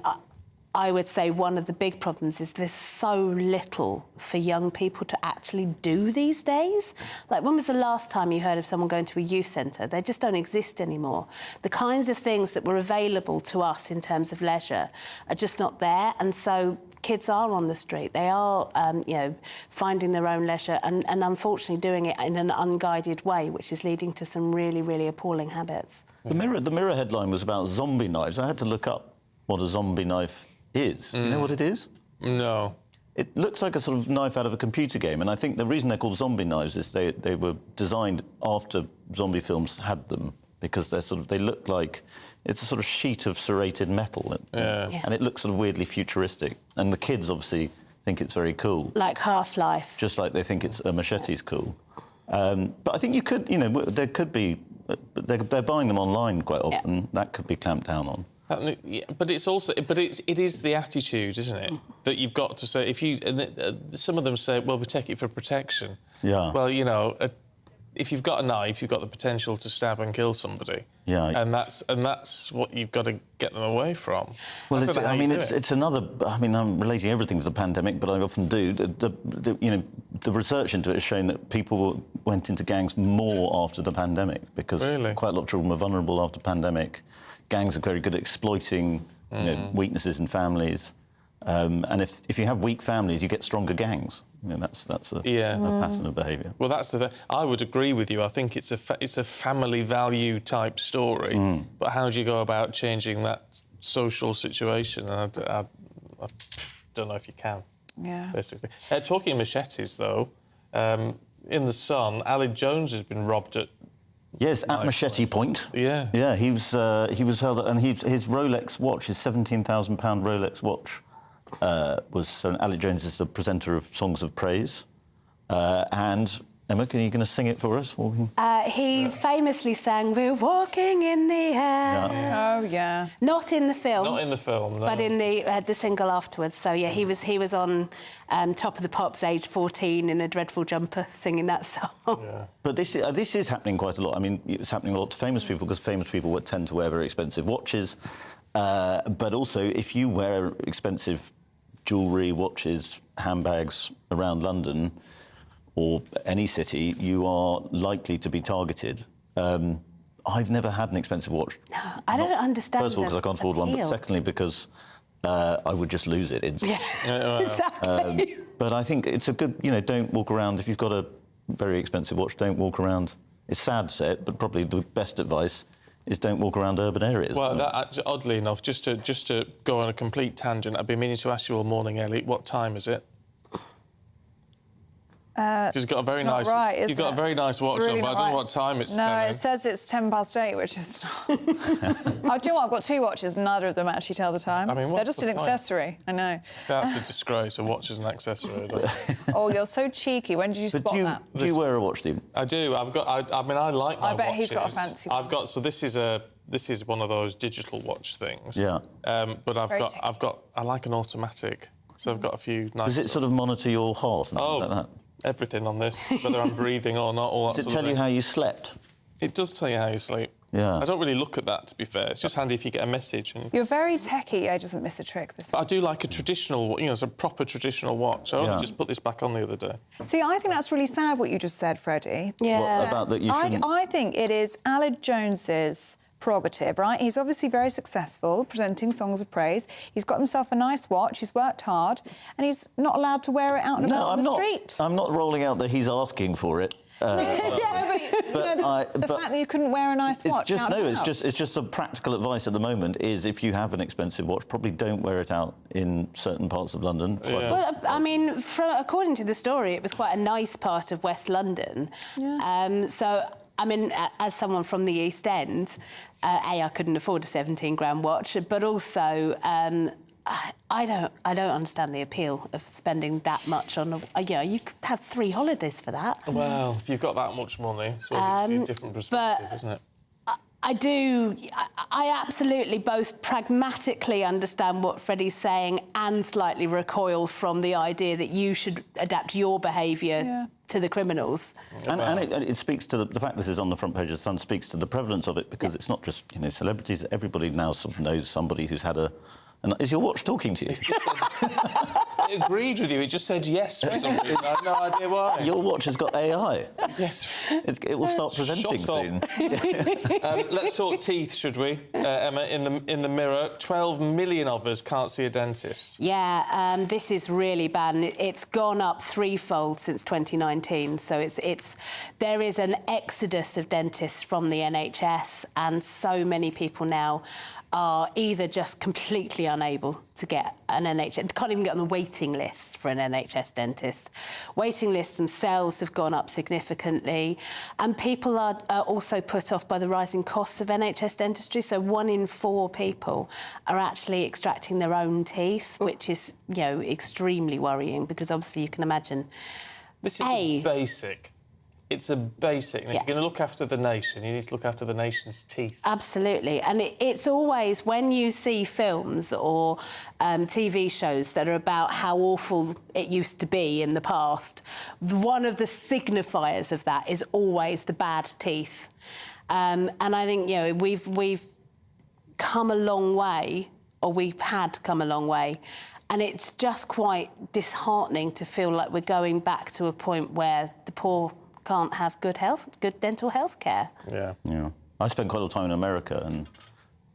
I would say one of the big problems is there's so little for young people to actually do these days. Like, when was the last time you heard of someone going to a youth centre? They just don't exist anymore. The kinds of things that were available to us in terms of leisure are just not there, and so kids are on the street. They are, finding their own leisure and unfortunately doing it in an unguided way, which is leading to some really, really appalling habits. The Mirror headline was about zombie knives. I had to look up what a zombie knife is. You know what it is? No. It looks like a sort of knife out of a computer game, and I think the reason they're called zombie knives is they were designed after zombie films had them, because they look like it's a sort of sheet of serrated metal, and it looks sort of weirdly futuristic. And the kids obviously think it's very cool, like Half-Life, just like they think a machete's cool. But I think you could, there could be, they're buying them online quite often. Yeah. That could be clamped down on. But it's also, it is the attitude, isn't it, that you've got to say. If you, some of them say, well, we take it for protection. Yeah. Well, if you've got a knife, you've got the potential to stab and kill somebody. Yeah. And that's what you've got to get them away from. Well, it's another. I mean, I'm relating everything to the pandemic, but I often do. The research into it has shown that people went into gangs more after the pandemic, because quite a lot of children were vulnerable after pandemic. Gangs are very good at exploiting weaknesses in families, and if you have weak families, you get stronger gangs. That's a pattern of behaviour. Well, that's the thing. I would agree with you. I think it's a family value type story. But how do you go about changing that social situation? I don't know if you can. Yeah. Basically, talking machetes though, in the Sun, Ellie Jones has been robbed at. Yes, at Machete Point. Yeah. Yeah, he was held, and his Rolex watch, his £17,000 Rolex watch, was. So Alec Jones is the presenter of Songs of Praise, and Emma, are you going to sing it for us? He famously sang "We're Walking in the Air." Yeah. Oh yeah. Not in the film. Not in the film, no. But in the single afterwards. So yeah, he was on Top of the Pops, age 14, in a dreadful jumper, singing that song. Yeah. But this is happening quite a lot. I mean, it's happening a lot to famous people, because famous people would tend to wear very expensive watches. But also, if you wear expensive jewellery, watches, handbags around London or any city, you are likely to be targeted. I've never had an expensive watch. No, I don't understand. First of all, because I can't afford one, but secondly, because I would just lose it instantly. Yeah, exactly. But I think it's a good, don't walk around, if you've got a very expensive watch, don't walk around. It's sad to say it, but probably the best advice is don't walk around urban areas. Well, oddly enough, just to go on a complete tangent, I've been meaning to ask you all morning, Ellie, what time is it? She's got a very nice. Right, you've got a very nice watch really on, but I don't know what time it's. No, it says it's 8:10, which is not. Oh, do you know what? I've got two watches, and neither of them actually tell the time. I mean, they're just the an accessory. I know. So that's a disgrace. A watch is an accessory. Oh, you're so cheeky. When did you spot that? Do you wear a watch, Stephen? I do. I like my watches. I bet he's got a fancy one. So this is a this is one of those digital watch things. Yeah. But I like an automatic, so I've got a few nice... Does it sort of monitor your heart and things like that? Everything on this, whether I'm breathing or not, all that Does it sort of tell you thing. how you slept? It does tell you how you sleep. Yeah. I don't really look at that, to be fair. It's just handy if you get a message. And You're very techie. I doesn't miss a trick this I do like a traditional, it's a proper traditional watch. I only just put this back on the other day. See, I think that's really sad what you just said, Freddie. Yeah. What, about that you shouldn't... I think it is Aled Jones's prerogative, right? He's obviously very successful, presenting songs of praise. He's got himself a nice watch, he's worked hard, and he's not allowed to wear it out and about on the street. I'm not rolling out that he's asking for it. The fact that you couldn't wear a nice watch out and about. It's just the practical advice at the moment is if you have an expensive watch, probably don't wear it out in certain parts of London. Well, I mean, according to the story, it was quite a nice part of West London. Yeah. So, I mean, as someone from the East End, I couldn't afford a 17-grand watch, but also I don't understand the appeal of spending that much on you could have 3 holidays for that. Well, if you've got that much money, it's a different perspective, isn't it? I absolutely both pragmatically understand what Freddie's saying and slightly recoil from the idea that you should adapt your behaviour to the criminals. And it speaks to the fact this is on the front page of the Sun speaks to the prevalence of it, because it's not just celebrities. Everybody now sort of knows somebody who's had a... Is your watch talking to you? It agreed with you. It just said yes for some reason. I have no idea why. Your watch has got AI. Yes. It will start presenting soon. Let's talk teeth, should we, Emma? In the mirror, 12 million of us can't see a dentist. Yeah, this is really bad, and it's gone up threefold since 2019. So there is an exodus of dentists from the NHS, and so many people now are either just completely unable to get an NHS, can't even get on the waiting list for an NHS dentist. Waiting lists themselves have gone up significantly, and people are also put off by the rising costs of NHS dentistry. So 1 in 4 people are actually extracting their own teeth, which is, extremely worrying, because obviously you can imagine... This is basic. It's a basic. If you're going to look after the nation, you need to look after the nation's teeth. Absolutely. And it's always, when you see films or TV shows that are about how awful it used to be in the past, one of the signifiers of that is always the bad teeth. And I think, we've come a long way, or we had come a long way, and it's just quite disheartening to feel like we're going back to a point where the poor can't have good dental health care. Yeah. I spent quite a lot of time in America, and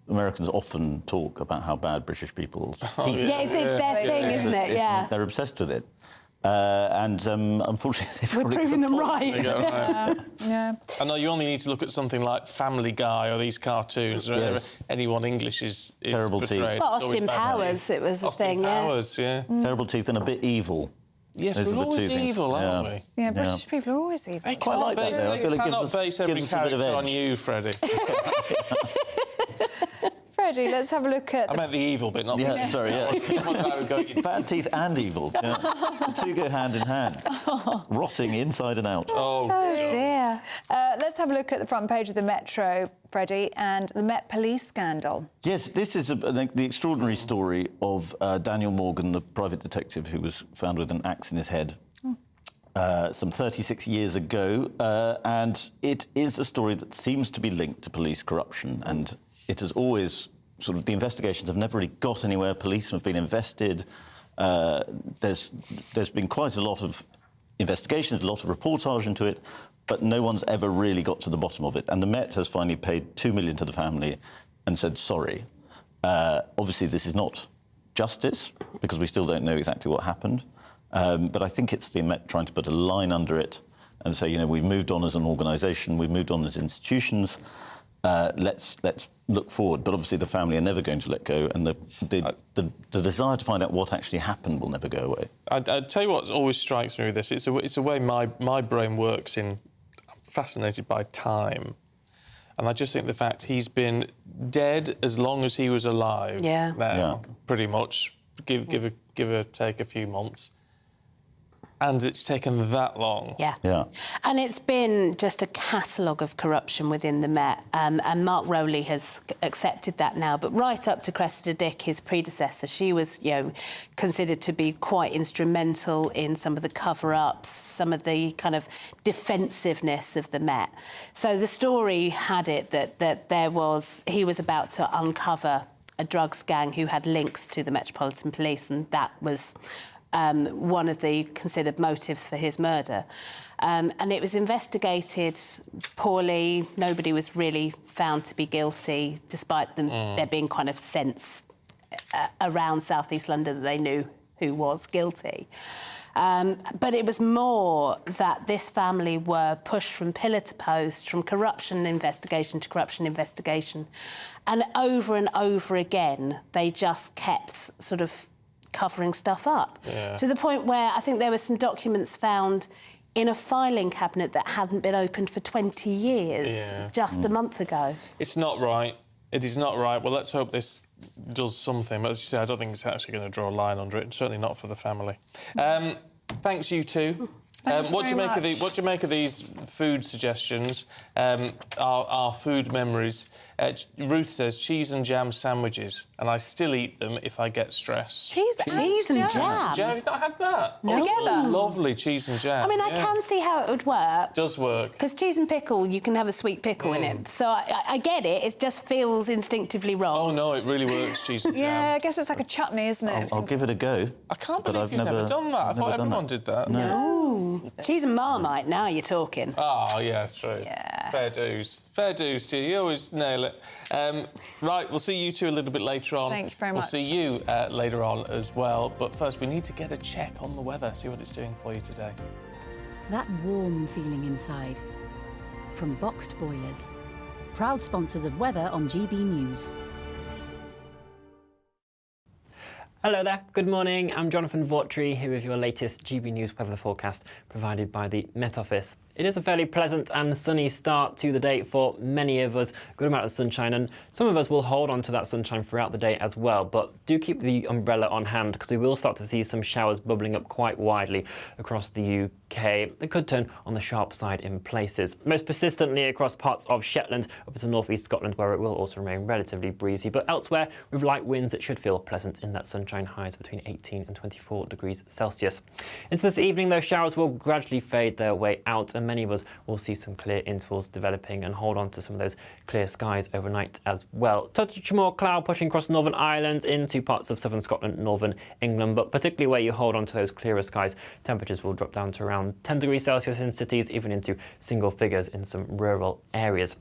Americans often talk about how bad British people's teeth it's their thing, isn't it? Yeah. They're obsessed with it. And unfortunately... We're proving them right. Yeah. I know you only need to look at something like Family Guy or these cartoons where anyone English is terrible portrayed. teeth. Well, Austin Powers, it was a thing, Powers, yeah. Terrible teeth and a bit evil. Yes, we're always evil, aren't we? Yeah, British people are always evil. I quite like that, though. I feel it cannot base every character on you, Freddie. Freddie, let's have a look at... I meant the evil bit, not the... Sorry, Bad teeth and evil. Yeah. The two go hand in hand. Rotting inside and out. Oh dear. Let's have a look at the front page of the Metro, Freddie, and the Met Police scandal. Yes, this is the extraordinary story of Daniel Morgan, the private detective who was found with an axe in his head some 36 years ago. And it is a story that seems to be linked to police corruption, and it has always... the investigations have never really got anywhere. Police have been invested. There's been quite a lot of investigations, a lot of reportage into it, but no one's ever really got to the bottom of it. And the Met has finally paid $2 million to the family and said sorry. Obviously, this is not justice, because we still don't know exactly what happened. But I think it's the Met trying to put a line under it and say, we've moved on as an organisation, we've moved on as institutions. Let's look forward. But obviously the family are never going to let go, and the desire to find out what actually happened will never go away. I'd tell you what always strikes me with this. It's a way my brain works in... I'm fascinated by time. And I just think the fact he's been dead as long as he was alive now, pretty much, give or take a few months. And it's taken that long. Yeah. And it's been just a catalogue of corruption within the Met, and Mark Rowley has accepted that now. But right up to Cressida Dick, his predecessor, she was, considered to be quite instrumental in some of the cover-ups, some of the kind of defensiveness of the Met. So the story had it that he was about to uncover a drugs gang who had links to the Metropolitan Police, and that was one of the considered motives for his murder. And it was investigated poorly. Nobody was really found to be guilty, despite there being kind of sense around South East London that they knew who was guilty. But it was more that this family were pushed from pillar to post, from corruption investigation to corruption investigation. And over again, they just kept sort of covering stuff up, to the point where I think there were some documents found in a filing cabinet that hadn't been opened for 20 years, just a month ago. It's not right. It is not right. Well, let's hope this does something. But as you say, I don't think it's actually going to draw a line under it, certainly not for the family. Thanks, you two. What do you make of these food suggestions? Our food memories. Ruth says cheese and jam sandwiches, and I still eat them if I get stressed. Cheese and jam? Have you not had that? No. Together? Lovely cheese and jam. I mean, I can see how it would work. Does work. Because cheese and pickle, you can have a sweet pickle in it. So I get it. It just feels instinctively wrong. Oh, no, it really works, cheese and jam. Yeah, I guess it's like a chutney, isn't it? I'll give it a go. I can't believe you've never done that. I thought everyone did that. No. Cheese and Marmite, now you're talking. Oh, yeah, true. Yeah. Fair dues. Fair dues to you. You always nail it. Right, we'll see you two a little bit later on. Thank you very much. We'll see you later on as well. But first, we need to get a check on the weather, see what it's doing for you today. That warm feeling inside. From Boxed Boilers. Proud sponsors of weather on GB News. Hello there, good morning. I'm Jonathan Vautry here with your latest GB News weather forecast provided by the Met Office. It is a fairly pleasant and sunny start to the day for many of us. Good amount of sunshine, and some of us will hold on to that sunshine throughout the day as well. But do keep the umbrella on hand, because we will start to see some showers bubbling up quite widely across the UK. They could turn on the sharp side in places. Most persistently across parts of Shetland up to north-east Scotland, where it will also remain relatively breezy. But elsewhere, with light winds, it should feel pleasant in that sunshine, highs between 18 and 24 degrees Celsius. Into this evening, those showers will gradually fade their way out, and many of us will see some clear intervals developing and hold on to some of those clear skies overnight as well. Touch more cloud pushing across Northern Ireland into parts of southern Scotland, northern England, but particularly where you hold on to those clearer skies, temperatures will drop down to around 10 degrees Celsius in cities, even into single figures in some rural areas.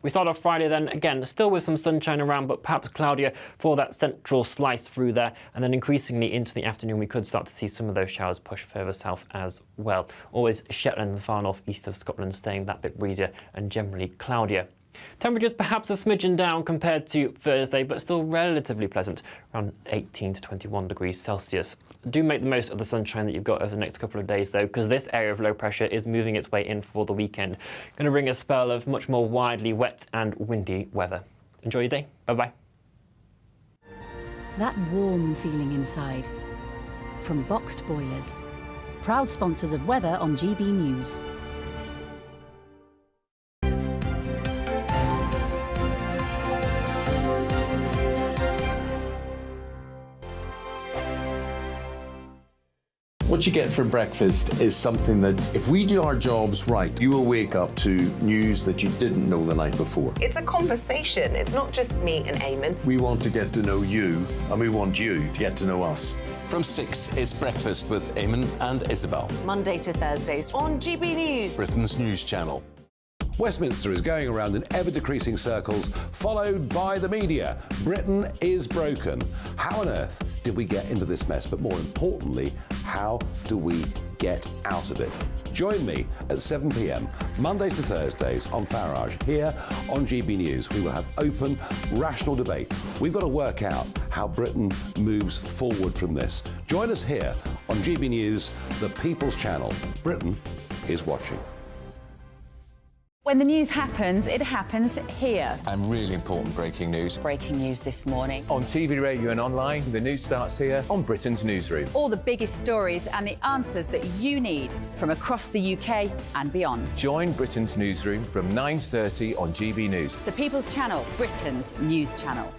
We start off Friday then, again, still with some sunshine around, but perhaps cloudier for that central slice through there. And then increasingly into the afternoon, we could start to see some of those showers push further south as well. Always Shetland and the far north east of Scotland staying that bit breezier and generally cloudier. Temperatures perhaps a smidgen down compared to Thursday, but still relatively pleasant, around 18 to 21 degrees Celsius. Do make the most of the sunshine that you've got over the next couple of days, though, because this area of low pressure is moving its way in for the weekend. Going to bring a spell of much more widely wet and windy weather. Enjoy your day. Bye-bye. That warm feeling inside. From Boxed Boilers. Proud sponsors of weather on GB News. What you get for breakfast is something that, if we do our jobs right, you will wake up to news that you didn't know the night before. It's a conversation. It's not just me and Eamon. We want to get to know you, and we want you to get to know us. From 6, it's Breakfast with Eamon and Isabel. Monday to Thursdays on GB News, Britain's news channel. Westminster is going around in ever-decreasing circles, followed by the media. Britain is broken. How on earth did we get into this mess? But more importantly, how do we get out of it? Join me at 7 p.m, Mondays to Thursdays on Farage, here on GB News. We will have open, rational debate. We've got to work out how Britain moves forward from this. Join us here on GB News, the People's Channel. Britain is watching. When the news happens, it happens here. And really important breaking news. Breaking news this morning. On TV, radio and online, the news starts here on Britain's Newsroom. All the biggest stories and the answers that you need from across the UK and beyond. Join Britain's Newsroom from 9:30 on GB News. The People's Channel, Britain's news channel.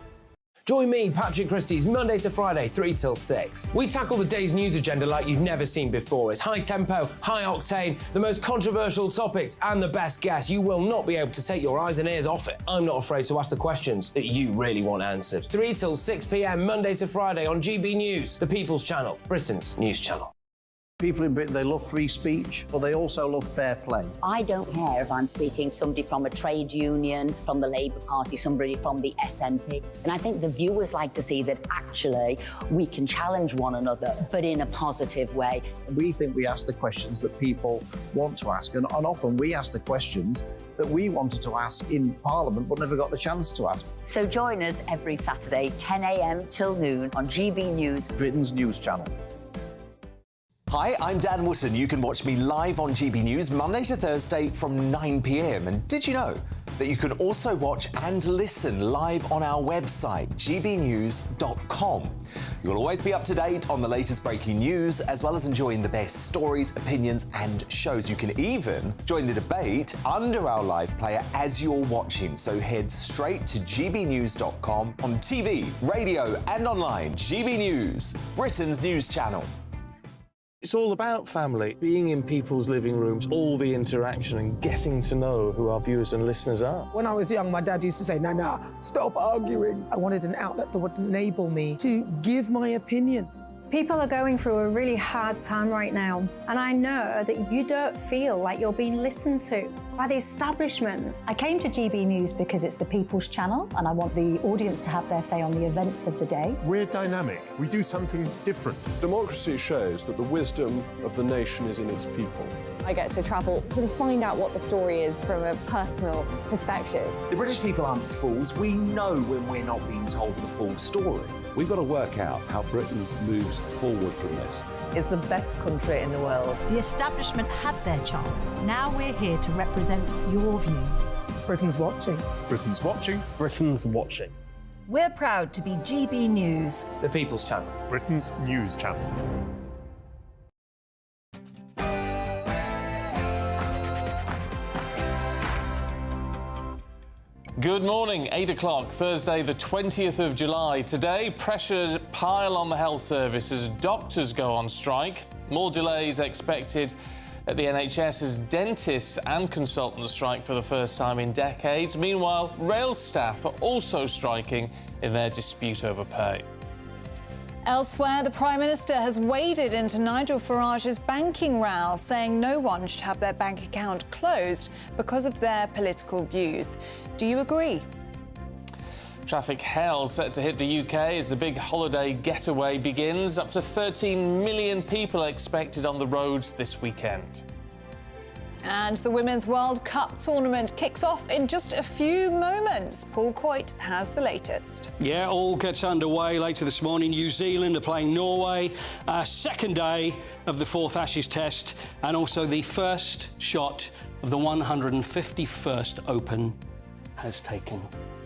Join me, Patrick Christie's, Monday to Friday, 3 till 6. We tackle the day's news agenda like you've never seen before. It's high tempo, high octane, the most controversial topics and the best guests. You will not be able to take your eyes and ears off it. I'm not afraid to ask the questions that you really want answered. 3 till 6 p.m, Monday to Friday on GB News, the People's Channel, Britain's news channel. People in Britain, they love free speech, but they also love fair play. I don't care if I'm speaking somebody from a trade union, from the Labour Party, somebody from the SNP. And I think the viewers like to see that actually we can challenge one another, but in a positive way. We think we ask the questions that people want to ask, and often we ask the questions that we wanted to ask in Parliament but never got the chance to ask. So join us every Saturday, 10 a.m. till noon on GB News, Britain's news channel. Hi, I'm Dan Wootton. You can watch me live on GB News Monday to Thursday from 9 p.m. And did you know that you can also watch and listen live on our website, gbnews.com? You'll always be up to date on the latest breaking news, as well as enjoying the best stories, opinions and shows. You can even join the debate under our live player as you're watching. So head straight to gbnews.com on TV, radio and online. GB News, Britain's news channel. It's all about family, being in people's living rooms, all the interaction and getting to know who our viewers and listeners are. When I was young, my dad used to say, "Nana, stop arguing." I wanted an outlet that would enable me to give my opinion. People are going through a really hard time right now, and I know that you don't feel like you're being listened to by the establishment. I came to GB News because it's the People's Channel, and I want the audience to have their say on the events of the day. We're dynamic. We do something different. Democracy shows that the wisdom of the nation is in its people. I get to travel to find out what the story is from a personal perspective. The British people aren't fools. We know when we're not being told the full story. We've got to work out how Britain moves forward from this. It's the best country in the world. The establishment had their chance. Now we're here to represent your views. Britain's watching. Britain's watching. Britain's watching. We're proud to be GB News, the People's Channel, Britain's news channel. Good morning, 8 o'clock, Thursday the 20th of July. Today, pressures pile on the health service as doctors go on strike. More delays expected at the NHS as dentists and consultants strike for the first time in decades. Meanwhile, rail staff are also striking in their dispute over pay. Elsewhere, the Prime Minister has waded into Nigel Farage's banking row, saying no one should have their bank account closed because of their political views. Do you agree? Traffic hell set to hit the UK as the big holiday getaway begins. Up to 13 million people expected on the roads this weekend. And the Women's World Cup tournament kicks off in just a few moments. Paul Coit has the latest. Yeah, all gets underway later this morning. New Zealand are playing Norway. Second day of the fourth Ashes test, and also the first shot of the 151st Open has taken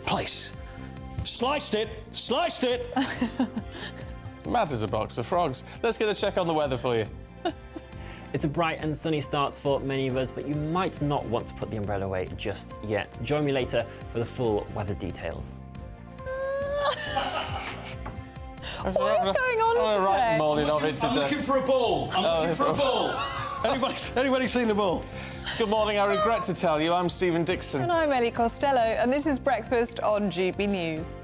place. Sliced it! Sliced it! Mad as a box of frogs. Let's get a check on the weather for you. It's a bright and sunny start for many of us, but you might not want to put the umbrella away just yet. Join me later for the full weather details. What is going on today? Right morning of it today. I'm looking for a ball. I'm looking for a ball. Anybody seen the ball? Good morning. I regret to tell you, I'm Stephen Dixon. And I'm Ellie Costello, and this is Breakfast on GB News.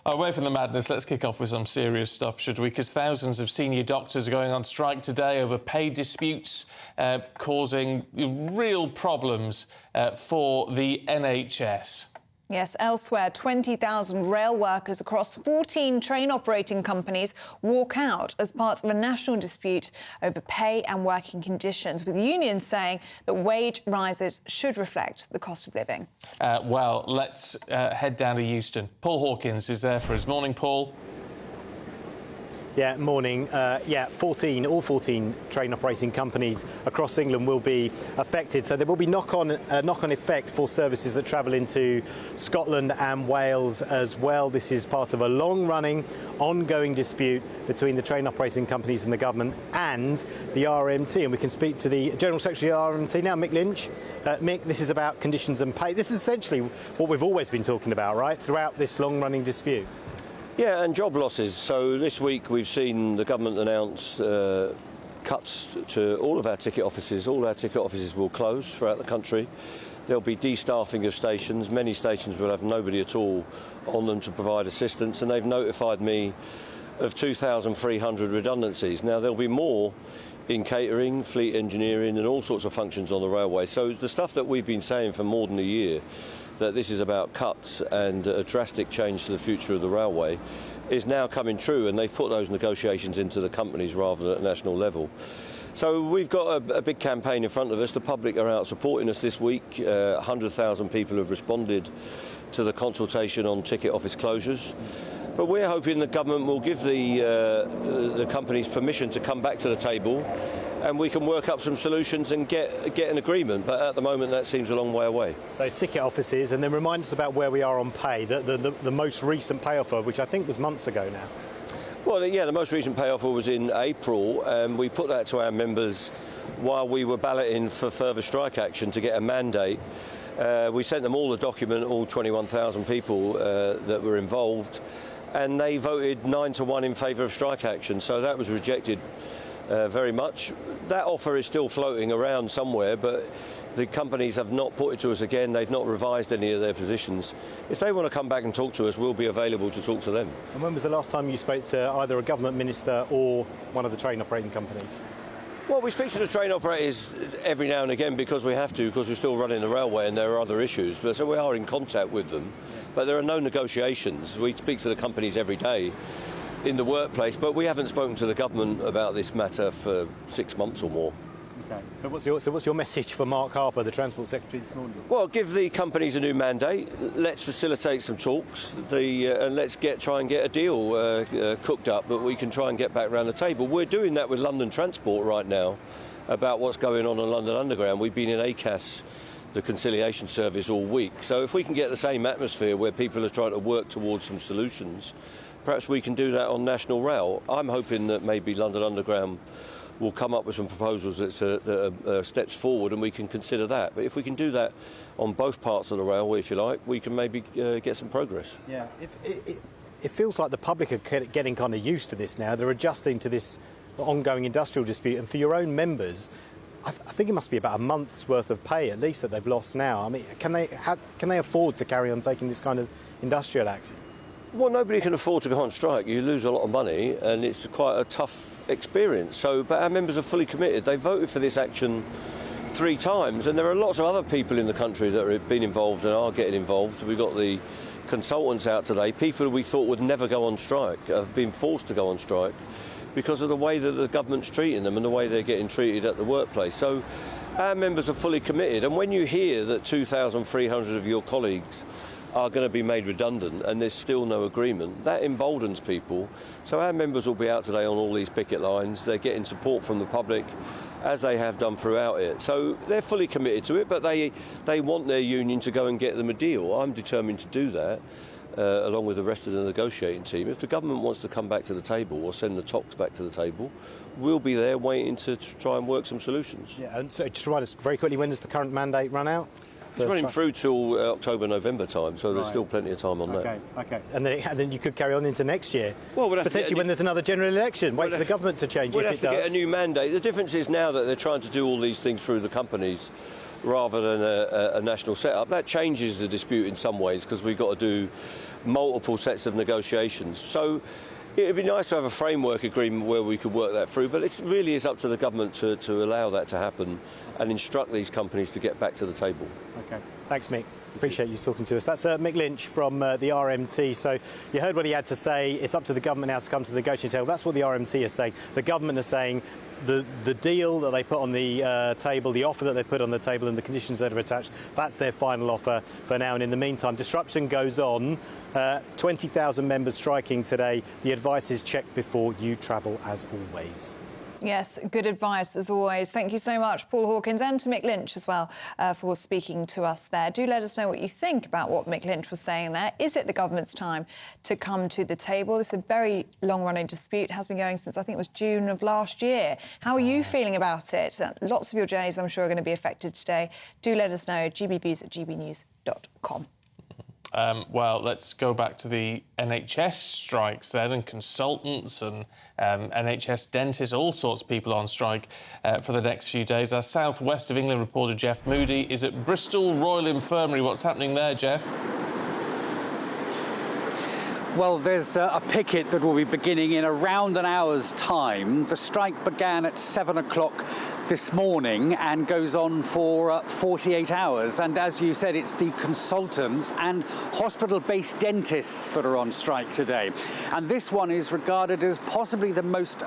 Away from the madness, let's kick off with some serious stuff, should we? Because thousands of senior doctors are going on strike today over pay disputes, causing real problems for the NHS. Yes, elsewhere, 20,000 rail workers across 14 train operating companies walk out as part of a national dispute over pay and working conditions, with unions saying that wage rises should reflect the cost of living. Well, let's head down to Euston. Paul Hawkins is there for us. Morning, Paul. Yeah, morning. All 14 train operating companies across England will be affected. So there will be knock-on effect for services that travel into Scotland and Wales as well. This is part of a long-running, ongoing dispute between the train operating companies and the government and the RMT. And we can speak to the General Secretary of the RMT now, Mick Lynch. Mick, this is about conditions and pay. This is essentially what we've always been talking about, right, throughout this long-running dispute. Yeah, and job losses. So this week we've seen the government announce cuts to all of our ticket offices. All our ticket offices will close throughout the country. There'll be de-staffing of stations. Many stations will have nobody at all on them to provide assistance, and they've notified me of 2,300 redundancies. Now, there'll be more in catering, fleet engineering and all sorts of functions on the railway. So the stuff that we've been saying for more than a year, that this is about cuts and a drastic change to the future of the railway, is now coming true, and they've put those negotiations into the companies rather than at national level. So we've got a big campaign in front of us. The public are out supporting us this week. 100,000 people have responded to the consultation on ticket office closures. But we're hoping the government will give the companies permission to come back to the table, and we can work up some solutions and get an agreement. But at the moment, that seems a long way away. So ticket offices, and then remind us about where we are on pay, the most recent pay offer, which I think was months ago now. Well, yeah, the most recent pay offer was in April, and we put that to our members while we were balloting for further strike action to get a mandate. We sent them all the document, all 21,000 people that were involved, and they voted 9-1 in favour of strike action. So that was rejected very much. That offer is still floating around somewhere, but the companies have not put it to us again. They've not revised any of their positions. If they want to come back and talk to us, we'll be available to talk to them. And when was the last time you spoke to either a government minister or one of the train operating companies? Well, we speak to the train operators every now and again because we have to, because we're still running the railway and there are other issues. But so we are in contact with them. But there are no negotiations. We speak to the companies every day in the workplace, but we haven't spoken to the government about this matter for 6 months or more. Okay. So what's your message for Mark Harper, the Transport Secretary, this morning? Well, give the companies a new mandate. Let's facilitate some talks, and let's try and get a deal cooked up that we can try and get back around the table. We're doing that with London Transport right now about what's going on London Underground. We've been in ACAS, the conciliation service, all week. So if we can get the same atmosphere where people are trying to work towards some solutions, perhaps we can do that on National Rail. I'm hoping that maybe London Underground will come up with some proposals that are steps forward, and we can consider that. But if we can do that on both parts of the railway, if you like, we can maybe get some progress. Yeah, it feels like the public are getting kind of used to this now. They're adjusting to this ongoing industrial dispute, and for your own members, I think it must be about a month's worth of pay at least that they've lost now. I mean, can they afford to carry on taking this kind of industrial action? Well, nobody can afford to go on strike. You lose a lot of money, and it's quite a tough experience. But our members are fully committed. They voted for this action 3 times, and there are lots of other people in the country that have been involved and are getting involved. We've got the consultants out today. People we thought would never go on strike have been forced to go on strike because of the way that the government's treating them and the way they're getting treated at the workplace. So our members are fully committed. And when you hear that 2,300 of your colleagues are going to be made redundant and there's still no agreement, that emboldens people. So our members will be out today on all these picket lines. They're getting support from the public, as they have done throughout it. So they're fully committed to it, but they want their union to go and get them a deal. I'm determined to do that, along with the rest of the negotiating team. If the government wants to come back to the table or send the talks back to the table, we'll be there waiting to try and work some solutions. Yeah, and so just remind us very quickly, when does the current mandate run out? It's running through till October, November time, so there's still plenty of time on that. Okay. And then you could carry on into next year. Well, we'll have potentially when there's another general election. Wait for the government to change we'll if have it to does. get a new mandate. The difference is now that they're trying to do all these things through the companies rather than a national setup. That changes the dispute in some ways because we've got to do multiple sets of negotiations. So it'd be nice to have a framework agreement where we could work that through, but it really is up to the government to allow that to happen and instruct these companies to get back to the table. Okay. Thanks, Mick. Appreciate you talking to us. That's Mick Lynch from the RMT. So you heard what he had to say. It's up to the government now to come to the negotiating table. That's what the RMT is saying. The government is saying the deal that they put on the table, the offer that they put on the table and the conditions that are attached, that's their final offer for now. And in the meantime, disruption goes on. 20,000 members striking today. The advice is check before you travel, as always. Yes, good advice as always. Thank you so much, Paul Hawkins, and to Mick Lynch as well for speaking to us there. Do let us know what you think about what Mick Lynch was saying there. Is it the government's time to come to the table? This is a very long-running dispute, has been going since I think it was June of last year. How are you feeling about it? Lots of your journeys, I'm sure, are going to be affected today. Do let us know, gbviews@gbnews.com. Well, let's go back to the NHS strikes then, and consultants and NHS dentists, all sorts of people on strike for the next few days. Our South West of England reporter Jeff Moody is at Bristol Royal Infirmary. What's happening there, Jeff? Well, there's a picket that will be beginning in around an hour's time. The strike began at 7 o'clock this morning and goes on for 48 hours. And as you said, it's the consultants and hospital-based dentists that are on strike today. And this one is regarded as possibly the most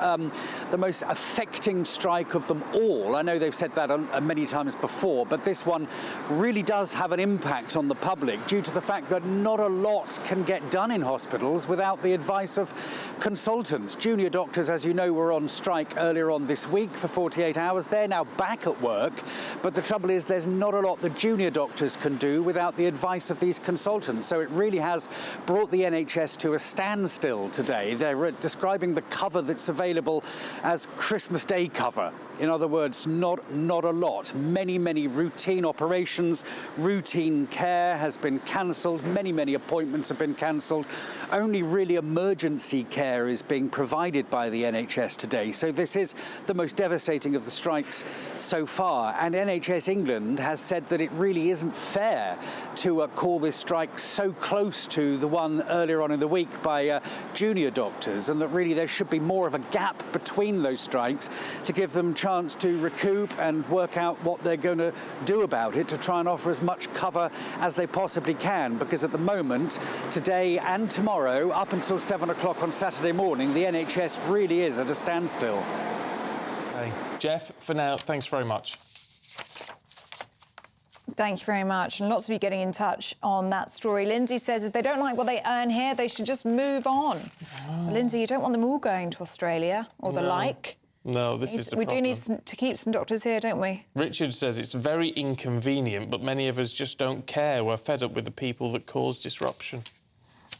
affecting strike of them all. I know they've said that many times before, but this one really does have an impact on the public due to the fact that not a lot can get done in hospitals without the advice of consultants. Junior doctors, as you know, were on strike earlier on this week for 48 hours. They're now back at work, but the trouble is there's not a lot the junior doctors can do without the advice of these consultants. So it really has brought the NHS to a standstill today. They're describing the cover that's available as Christmas Day cover. In other words, not a lot. Many routine operations, routine care has been cancelled. Many appointments have been cancelled. Only really emergency care is being provided by the NHS today. So this is the most devastating of the strikes so far. And NHS England has said that it really isn't fair to call this strike so close to the one earlier on in the week by junior doctors, and that really there should be more of a gap between those strikes to give them chance to recoup and work out what they're going to do about it, to try and offer as much cover as they possibly can, because at the moment, today and tomorrow, up until 7 o'clock on Saturday morning, the NHS really is at a standstill. Okay. Jeff, for now, thanks very much. Thank you very much. And lots of you getting in touch on that story. Lindsay says if they don't like what they earn here, they should just move on. Well, Lindsay, you don't want them all going to Australia or the like. No, this is the problem. We do need to keep some doctors here, don't we? Richard says it's very inconvenient, but many of us just don't care. We're fed up with the people that cause disruption.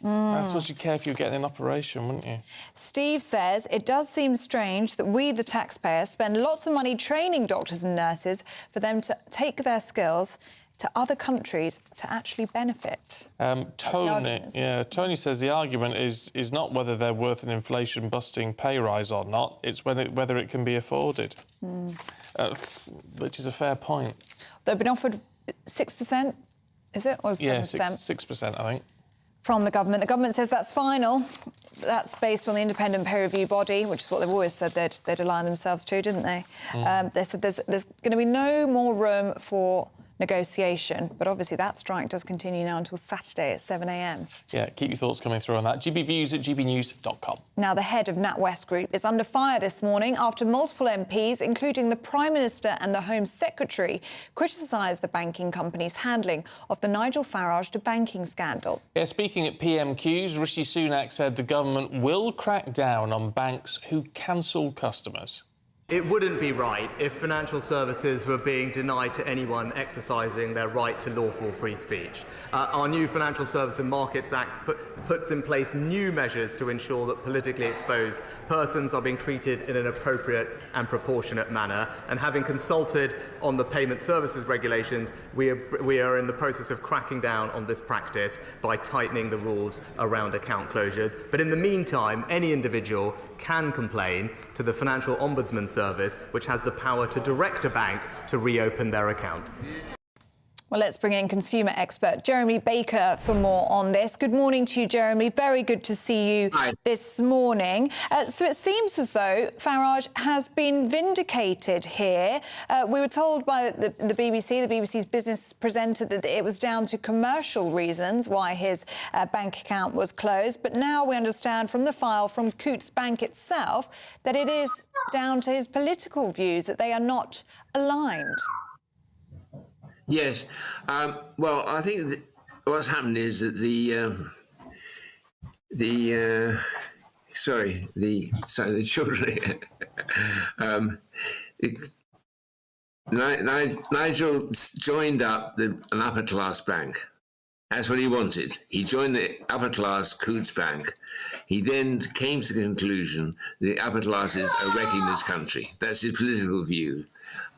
I suppose you'd care if you were getting an operation, wouldn't you? Steve says it does seem strange that we, the taxpayer, spend lots of money training doctors and nurses for them to take their skills to other countries to actually benefit. Tony says the argument is not whether they're worth an inflation-busting pay rise or not, it's whether it can be afforded, which is a fair point. They've been offered 6%, is it, or 7%? Yeah, 6%, I think. From the government. The government says that's final. That's based on the independent peer review body, which is what they've always said they'd align themselves to, didn't they? They said there's going to be no more room for negotiation, but obviously that strike does continue now until Saturday at 7 a.m. Yeah, keep your thoughts coming through on that. gbviews@gbnews.com. Now, the head of NatWest Group is under fire this morning after multiple MPs, including the Prime Minister and the Home Secretary, criticised the banking company's handling of the Nigel Farage banking scandal. Yeah, speaking at PMQs, Rishi Sunak said the government will crack down on banks who cancel customers. It wouldn't be right if financial services were being denied to anyone exercising their right to lawful free speech. Our new Financial Services and Markets Act puts in place new measures to ensure that politically exposed persons are being treated in an appropriate and proportionate manner. And having consulted on the payment services regulations, we are in the process of cracking down on this practice by tightening the rules around account closures. But in the meantime, any individual can complain to the Financial Ombudsman Service, which has the power to direct a bank to reopen their account. Well, let's bring in consumer expert Jeremy Baker for more on this. Good morning to you, Jeremy. Very good to see you this morning. So it seems as though Farage has been vindicated here. We were told by the BBC's business presenter, that it was down to commercial reasons why his bank account was closed. But now we understand from the file from Coutts Bank itself that it is down to his political views, that they are not aligned. Yes. Well, I think that what's happened is that the children. Nigel joined up an upper class bank. That's what he wanted. He joined the upper class Coutts Bank. He then came to the conclusion the upper classes are wrecking this country. That's his political view.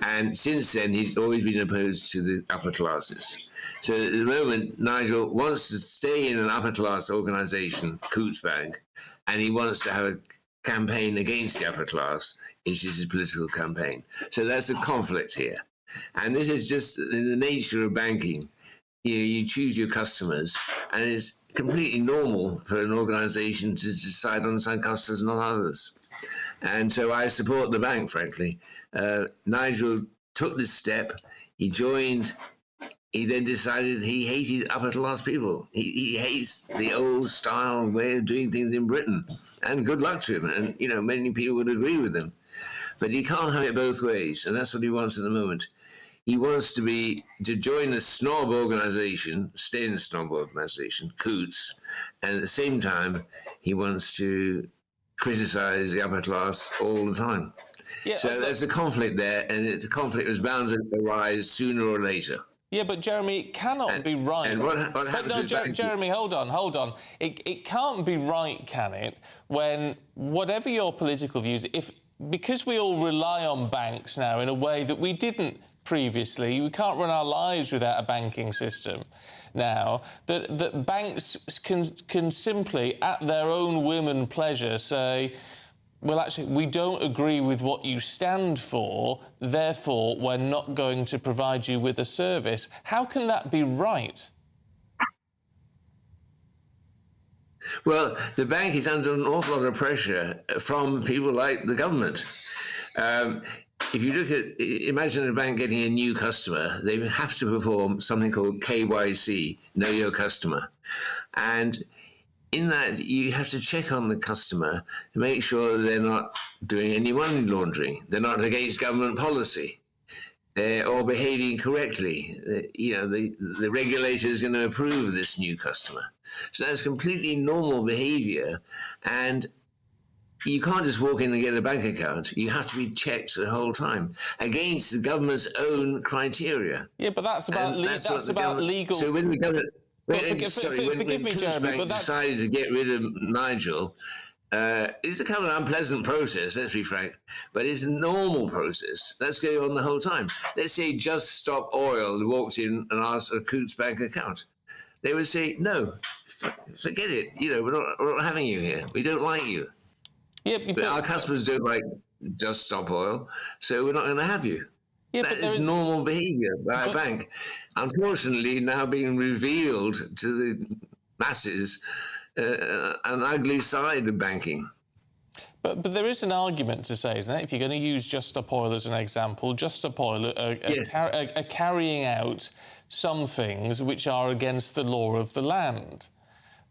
And since then, he's always been opposed to the upper classes. So at the moment, Nigel wants to stay in an upper class organisation, Coutts Bank, and he wants to have a campaign against the upper class, which is his political campaign. So that's the conflict here. And this is just in the nature of banking. You choose your customers, and it's completely normal for an organisation to decide on some customers, not others. And so I support the bank, frankly. Nigel took this step. He joined. He then decided he hated upper class people. He hates the old style way of doing things in Britain. And good luck to him. And, you know, many people would agree with him. But he can't have it both ways. And that's what he wants at the moment. He wants to join the snob organisation, stay in the snob organisation, Coutts, and at the same time, he wants to criticise the upper class all the time. Yeah, so there's a conflict there, and the conflict was bound to arise sooner or later. Yeah, but Jeremy, it cannot be right. And what happens with Jeremy, hold on. It can't be right, can it, when whatever your political views, because we all rely on banks now in a way that we didn't previously, we can't run our lives without a banking system now, that banks can simply, at their own whim and pleasure, say, well, actually, we don't agree with what you stand for, therefore, we're not going to provide you with a service. How can that be right? Well, the bank is under an awful lot of pressure from people like the government. If you look at, imagine a bank getting a new customer, they have to perform something called KYC, Know Your Customer. And in that, you have to check on the customer to make sure they're not doing any money laundering, they're not against government policy, or behaving correctly. The regulator is going to approve of this new customer. So that's completely normal behavior. And you can't just walk in and get a bank account. You have to be checked the whole time against the government's own criteria. Yeah, but that's about legal. So when the government, forgive me, Jeremy, but that's decided to get rid of Nigel, it's a kind of unpleasant process. Let's be frank, but it's a normal process that's going on the whole time. Let's say Just Stop Oil walked in and asked for a Coutts Bank account. They would say, no, forget it. We're not having you here. We don't like you. Yeah, but our customers don't like Just Stop Oil, so we're not going to have you. Yeah, that is normal behaviour by a bank. Unfortunately, now being revealed to the masses, an ugly side of banking. But there is an argument to say, isn't it? If you're going to use Just Stop Oil as an example, Just Stop Oil are carrying out some things which are against the law of the land.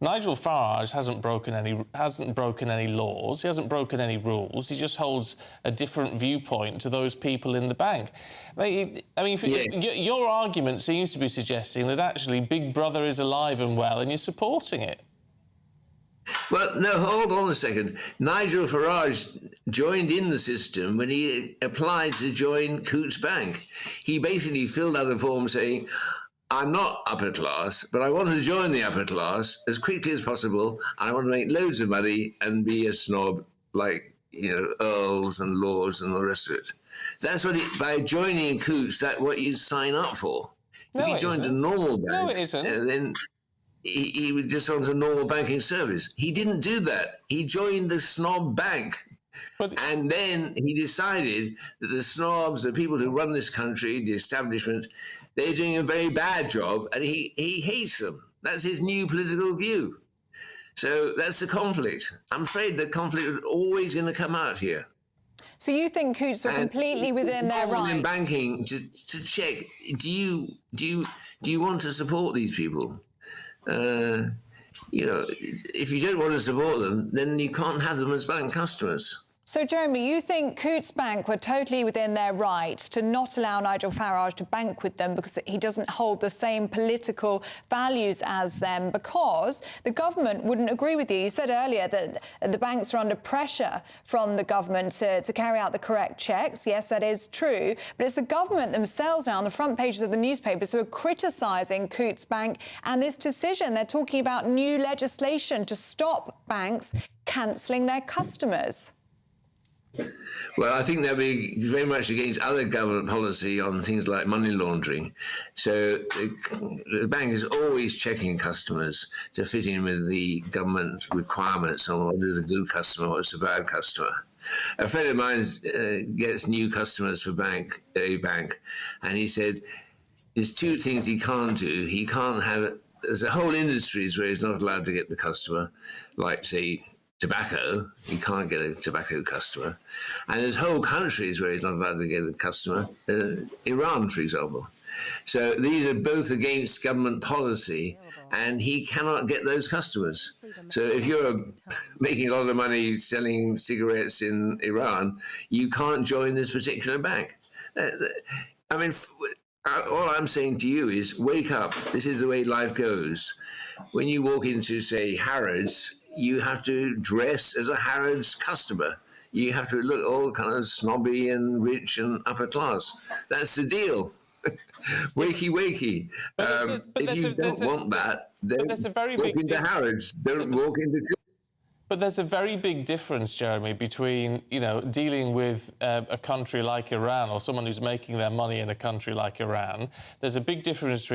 Nigel Farage hasn't broken any laws, he hasn't broken any rules, he just holds a different viewpoint to those people in the bank. Your argument seems to be suggesting that actually Big Brother is alive and well and you're supporting it. Well, no, hold on a second. Nigel Farage joined in the system when he applied to join Coutts Bank. He basically filled out a form saying, I'm not upper class, but I want to join the upper class as quickly as possible. I want to make loads of money and be a snob like, earls and lords and all the rest of it. That's what by joining Coutts, that's what you sign up for. No, if he joined a normal bank, no, it isn't. Then he would just want a normal banking service. He didn't do that. He joined the snob bank. And then he decided that the snobs, the people who run this country, the establishment, they're doing a very bad job, and he hates them. That's his new political view. So that's the conflict. I'm afraid the conflict is always going to come out here. So you think Coots were completely within their rights? In banking, to check, do you want to support these people? You know, if you don't want to support them, then you can't have them as bank customers. So, Jeremy, you think Coots Bank were totally within their right to not allow Nigel Farage to bank with them because he doesn't hold the same political values as them, because the government wouldn't agree with you. You said earlier that the banks are under pressure from the government to carry out the correct checks. Yes, that is true. But it's the government themselves now on the front pages of the newspapers who are criticising Coots Bank and this decision. They're talking about new legislation to stop banks cancelling their customers. Well, I think they'll be very much against other government policy on things like money laundering. So the bank is always checking customers to fit in with the government requirements on what is a good customer, what's a bad customer. A friend of mine gets new customers for a bank, and he said there's two things he can't do. He can't have, there's a whole industries where he's not allowed to get the customer, like, say, tobacco. He can't get a tobacco customer. And there's whole countries where he's not allowed to get a customer, Iran, for example. So these are both against government policy, and he cannot get those customers. So if you're making a lot of money selling cigarettes in Iran, you can't join this particular bank. I mean, all I'm saying to you is wake up. This is the way life goes. When you walk into, say, Harrods, you have to dress as a Harrods customer. You have to look all kind of snobby and rich and upper class. That's the deal. Wakey, wakey. If you don't want that, then walk into Harrods. Don't walk into... But there's a very big difference, Jeremy, between, you know, dealing with a country like Iran or someone who's making their money in a country like Iran. There's a big difference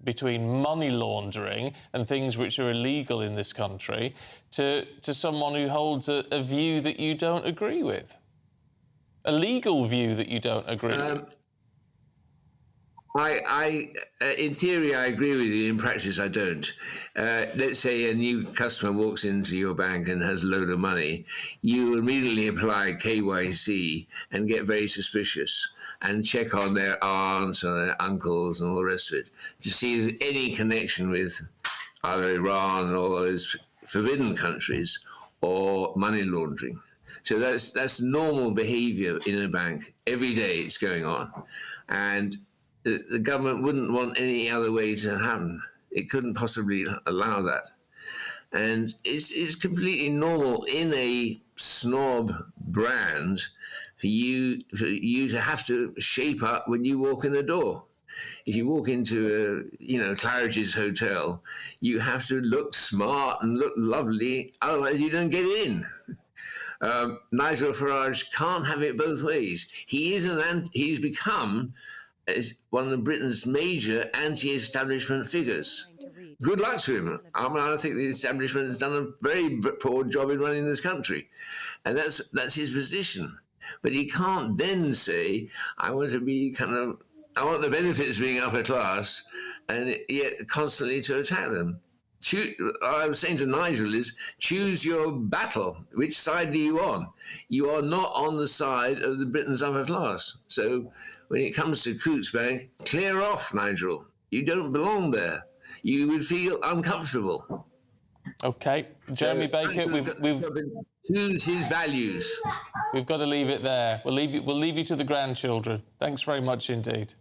between money laundering and things which are illegal in this country to someone who holds a view that you don't agree with, a legal view that you don't agree with. In theory, I agree with you. In practice, I don't. Let's say a new customer walks into your bank and has a load of money. You immediately apply KYC and get very suspicious and check on their aunts or their uncles and all the rest of it to see any connection with either Iran or those forbidden countries or money laundering. So that's normal behavior in a bank. Every day it's going on. And the government wouldn't want any other way to happen. It couldn't possibly allow that. And it's completely normal in a snob brand for you to have to shape up when you walk in the door. If you walk into Claridge's hotel, you have to look smart and look lovely, otherwise you don't get in. Nigel Farage can't have it both ways. He's become is one of Britain's major anti-establishment figures. Good luck to him. I mean, I think the establishment has done a very poor job in running this country, and that's his position. But he can't then say, I want the benefits being upper class, and yet constantly to attack them. What I was saying to Nigel is, choose your battle. Which side are you on? You are not on the side of the Britain's upper class. So when it comes to Coots Bank, clear off, Nigel. You don't belong there. You would feel uncomfortable. OK. Jeremy Baker, we've choose his values. We've got to leave it there. We'll leave you to the grandchildren. Thanks very much indeed.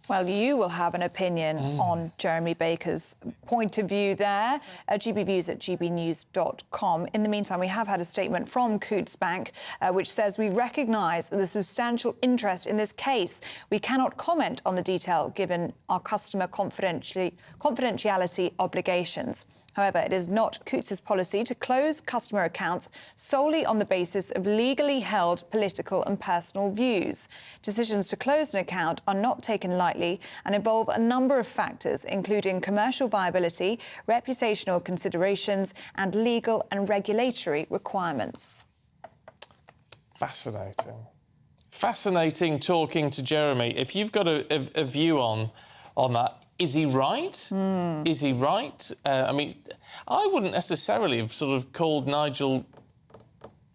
Well, you will have an opinion on Jeremy Baker's point of view there. gbviews@gbnews.com. In the meantime, we have had a statement from Coots Bank, which says we recognise the substantial interest in this case. We cannot comment on the detail given our customer confidentiality obligations. However, it is not Coots' policy to close customer accounts solely on the basis of legally held political and personal views. Decisions to close an account are not taken lightly and involve a number of factors, including commercial viability, reputational considerations, and legal and regulatory requirements. Fascinating. Fascinating talking to Jeremy. If you've got a view on that, is he right? Is he right? I mean, I wouldn't necessarily have sort of called Nigel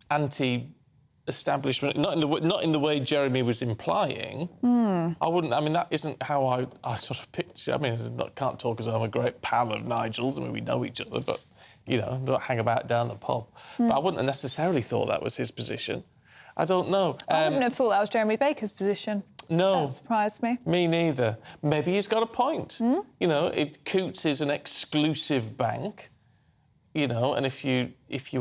anti-establishment, not in the way Jeremy was implying. I wouldn't. I mean, that isn't how I sort of picture. I mean, I can't talk as though I'm a great pal of Nigel's. I mean, we know each other, but you know, don't hang about down the pub. But I wouldn't have necessarily thought that was his position. I don't know. I wouldn't have thought that was Jeremy Baker's position. No. That surprised me. Me neither. Maybe he's got a point. You know, Coutts is an exclusive bank, you know, and if you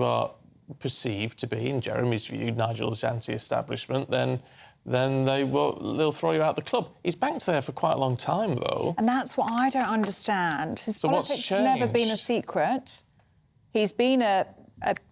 are perceived to be, in Jeremy's view, Nigel's anti-establishment, then they'll throw you out the club. He's banked there for quite a long time, though. And that's what I don't understand. His So what's politics have never been a changed? secret. He's been a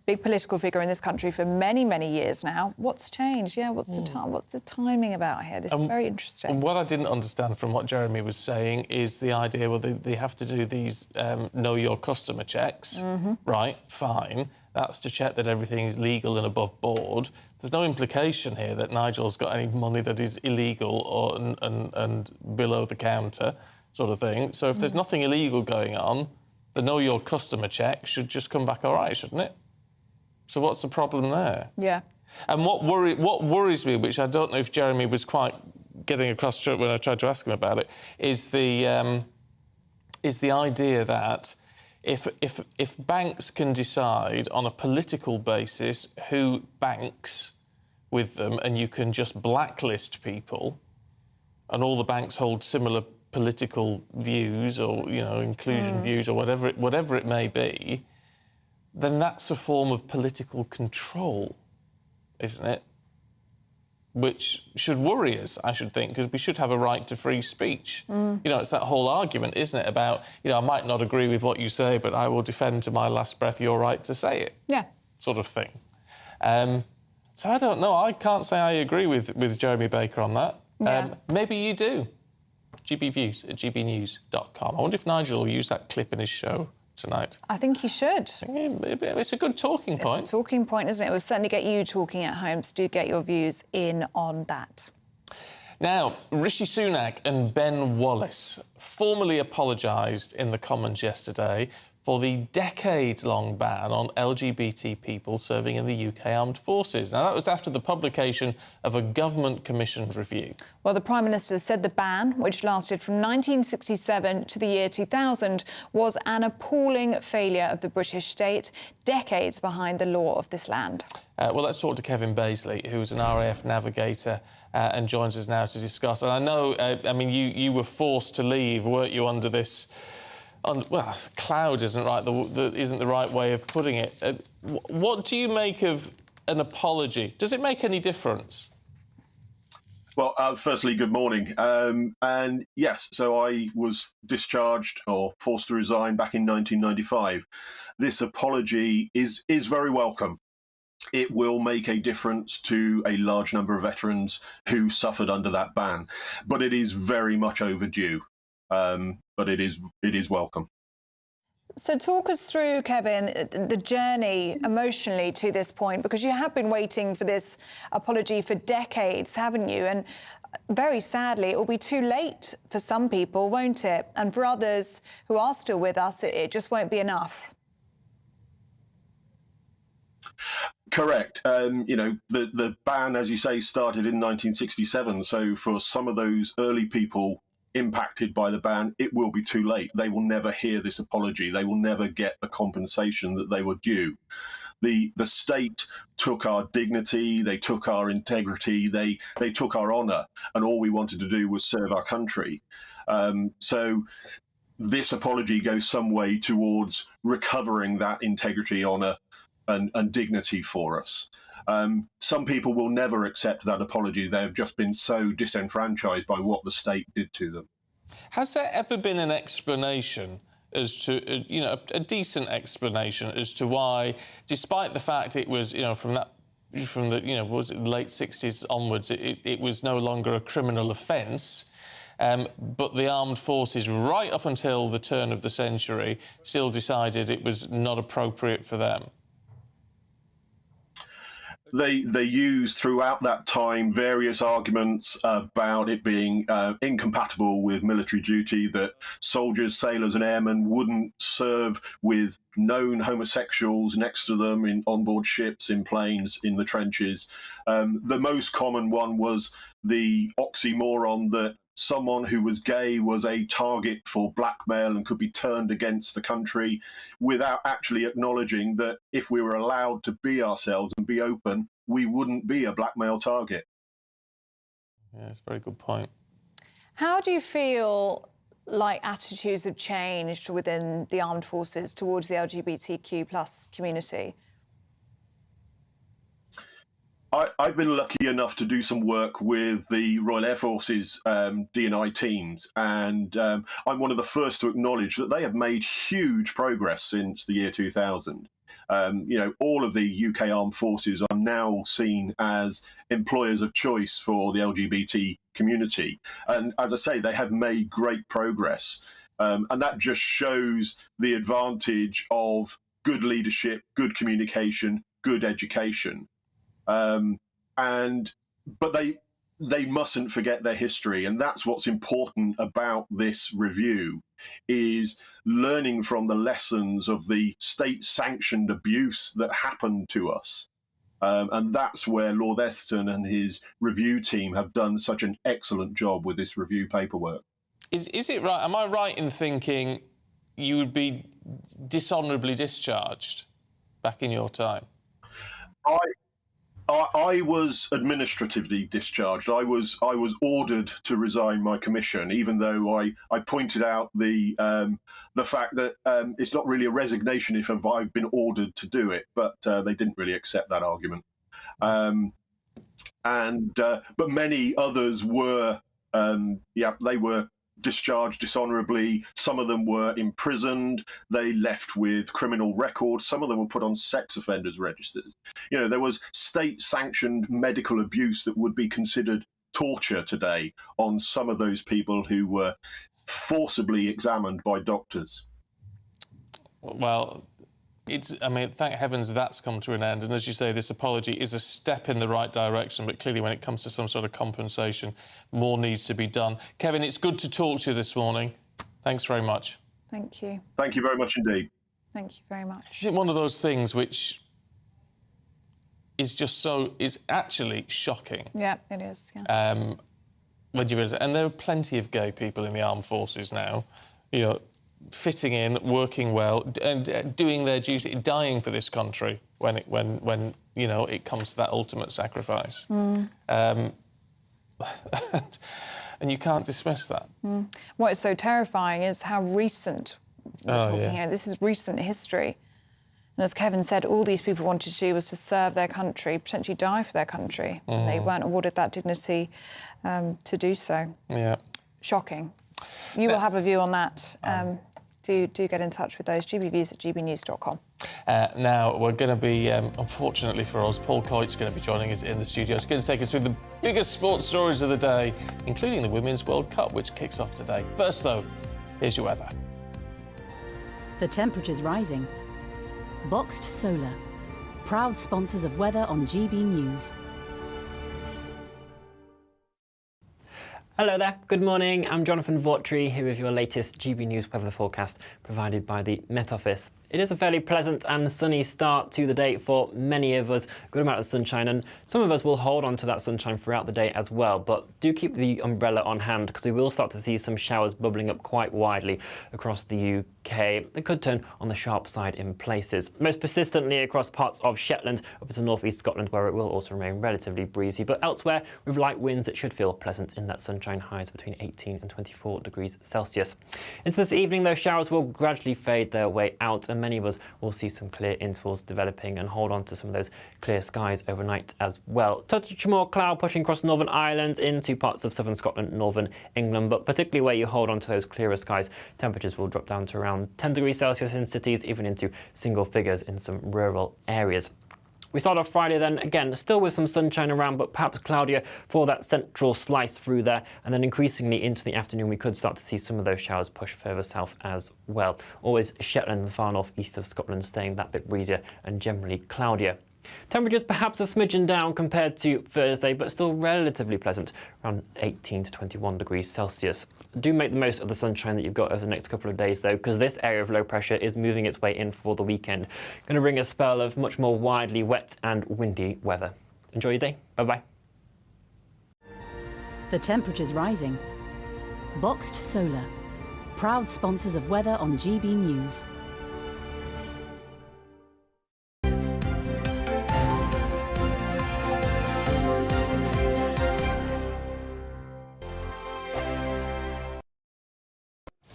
big political figure in this country for many, many years now. What's changed? Yeah, what's the timing about here? This is very interesting. And what I didn't understand from what Jeremy was saying is the idea, well, they have to do these know your customer checks, right? Fine. That's to check that everything is legal and above board. There's no implication here that Nigel's got any money that is illegal or and below the counter sort of thing. So if there's nothing illegal going on, the know your customer check should just come back all right, shouldn't it? So what's the problem there? Yeah. And what worries me, which I don't know if Jeremy was quite getting across to it when I tried to ask him about it, is the idea that if banks can decide on a political basis who banks with them, and you can just blacklist people, and all the banks hold similar political views or, you know, inclusion views or whatever it may be, then that's a form of political control, isn't it? Which should worry us, I should think, because we should have a right to free speech. You know, it's that whole argument, isn't it, about, you know, I might not agree with what you say, but I will defend to my last breath your right to say it. Yeah. Sort of thing. So I don't know. I can't say I agree with Jeremy Baker on that. Yeah. Maybe you do. gbviews@gbnews.com. I wonder if Nigel will use that clip in his show tonight. I think he should. It's a good talking point. It's a talking point, isn't it? It will certainly get you talking at home, so do get your views in on that. Now, Rishi Sunak and Ben Wallace formally apologised in the Commons yesterday for the decades-long ban on LGBT people serving in the UK Armed Forces. Now, that was after the publication of a government-commissioned review. Well, the Prime Minister said the ban, which lasted from 1967 to the year 2000, was an appalling failure of the British state, decades behind the law of this land. Well, let's talk to Kevin Baisley, who's an RAF navigator and joins us now to discuss. And I know, I mean, you were forced to leave, weren't you, under this... well, cloud isn't the right way of putting it. What do you make of an apology? Does it make any difference? Well, firstly, good morning. And yes, so I was discharged or forced to resign back in 1995. This apology is very welcome. It will make a difference to a large number of veterans who suffered under that ban, but it is very much overdue. But it is welcome. So talk us through, Kevin, the journey emotionally to this point, because you have been waiting for this apology for decades, haven't you? And very sadly, it will be too late for some people, won't it? And for others who are still with us, it just won't be enough. Correct. You know, the ban, as you say, started in 1967. So for some of those early people impacted by the ban, it will be too late. They will never hear this apology. They will never get the compensation that they were due. The state took our dignity, they took our integrity, they took our honour, and all we wanted to do was serve our country. So this apology goes some way towards recovering that integrity, honour, and dignity for us. Some people will never accept that apology. They have just been so disenfranchised by what the state did to them. Has there ever been an explanation as to, you know, a decent explanation as to why, despite the fact it was, you know, from the, you know, was it late 60s onwards, it was no longer a criminal offence, but the armed forces, right up until the turn of the century, still decided it was not appropriate for them? They used throughout that time various arguments about it being incompatible with military duty, that soldiers, sailors and airmen wouldn't serve with known homosexuals next to them on board ships, in planes, in the trenches. The most common one was the oxymoron that someone who was gay was a target for blackmail and could be turned against the country, without actually acknowledging that if we were allowed to be ourselves and be open, we wouldn't be a blackmail target. Yeah, it's a very good point. How do you feel like attitudes have changed within the armed forces towards the LGBTQ plus community? I've been lucky enough to do some work with the Royal Air Force's D&I teams, and I'm one of the first to acknowledge that they have made huge progress since the year 2000. All of the UK armed forces are now seen as employers of choice for the LGBT community. And as I say, they have made great progress. And that just shows the advantage of good leadership, good communication, good education. But they mustn't forget their history, and that's what's important about this review, is learning from the lessons of the state-sanctioned abuse that happened to us. And that's where Lord Etherton and his review team have done such an excellent job with this review paperwork. Is it right? Am I right in thinking you would be dishonourably discharged back in your time? I was administratively discharged. I was ordered to resign my commission, even though I pointed out the fact that it's not really a resignation if I've been ordered to do it, but they didn't really accept that argument. But many others were, they were discharged dishonourably. Some of them were imprisoned. They left with criminal records. Some of them were put on sex offenders registers. There was state-sanctioned medical abuse that would be considered torture today on some of those people who were forcibly examined by doctors. Well, thank heavens that's come to an end. And as you say, this apology is a step in the right direction. But clearly, when it comes to some sort of compensation, more needs to be done. Kevin, it's good to talk to you this morning. Thanks very much. Thank you. Thank you very much indeed. Thank you very much. One of those things which is actually shocking. Yeah, it is. Yeah. When you read it, and there are plenty of gay people in the armed forces now. Fitting in, working well, and doing their duty, dying for this country when it comes to that ultimate sacrifice. And you can't dismiss that. What is so terrifying is how recent we're talking here. This is recent history. And as Kevin said, all these people wanted to do was to serve their country, potentially die for their country. They weren't awarded that dignity to do so. Yeah. Shocking. You will have a view on that. Do get in touch with those. gbviews@gbnews.com. Now, we're going to be, unfortunately for us, Paul Coyte's going to be joining us in the studio. He's going to take us through the biggest sports stories of the day, including the Women's World Cup, which kicks off today. First, though, here's your weather. The temperature's rising. Boxed Solar, proud sponsors of weather on GB News. Hello there, good morning. I'm Jonathan Vaughtry here with your latest GB News weather forecast provided by the Met Office. It is a fairly pleasant and sunny start to the day for many of us. Good amount of sunshine, and some of us will hold on to that sunshine throughout the day as well. But do keep the umbrella on hand, because we will start to see some showers bubbling up quite widely across the UK. They could turn on the sharp side in places. Most persistently across parts of Shetland up to North East Scotland, where it will also remain relatively breezy. But elsewhere, with light winds, it should feel pleasant in that sunshine, highs between 18 and 24 degrees Celsius. Into this evening, those showers will gradually fade their way out, and many of us will see some clear intervals developing and hold on to some of those clear skies overnight as well. Touch more cloud pushing across Northern Ireland into parts of southern Scotland, northern England, but particularly where you hold on to those clearer skies, temperatures will drop down to around 10 degrees Celsius in cities, even into single figures in some rural areas. We start off Friday then, again, still with some sunshine around, but perhaps cloudier for that central slice through there. And then increasingly into the afternoon, we could start to see some of those showers push further south as well. Always Shetland and the far north east of Scotland staying that bit breezier and generally cloudier. Temperatures perhaps a smidgen down compared to Thursday, but still relatively pleasant, around 18 to 21 degrees Celsius. Do make the most of the sunshine that you've got over the next couple of days, though, because this area of low pressure is moving its way in for the weekend. Going to bring a spell of much more widely wet and windy weather. Enjoy your day. Bye-bye. The temperature's rising. Boxed Solar, proud sponsors of weather on GB News.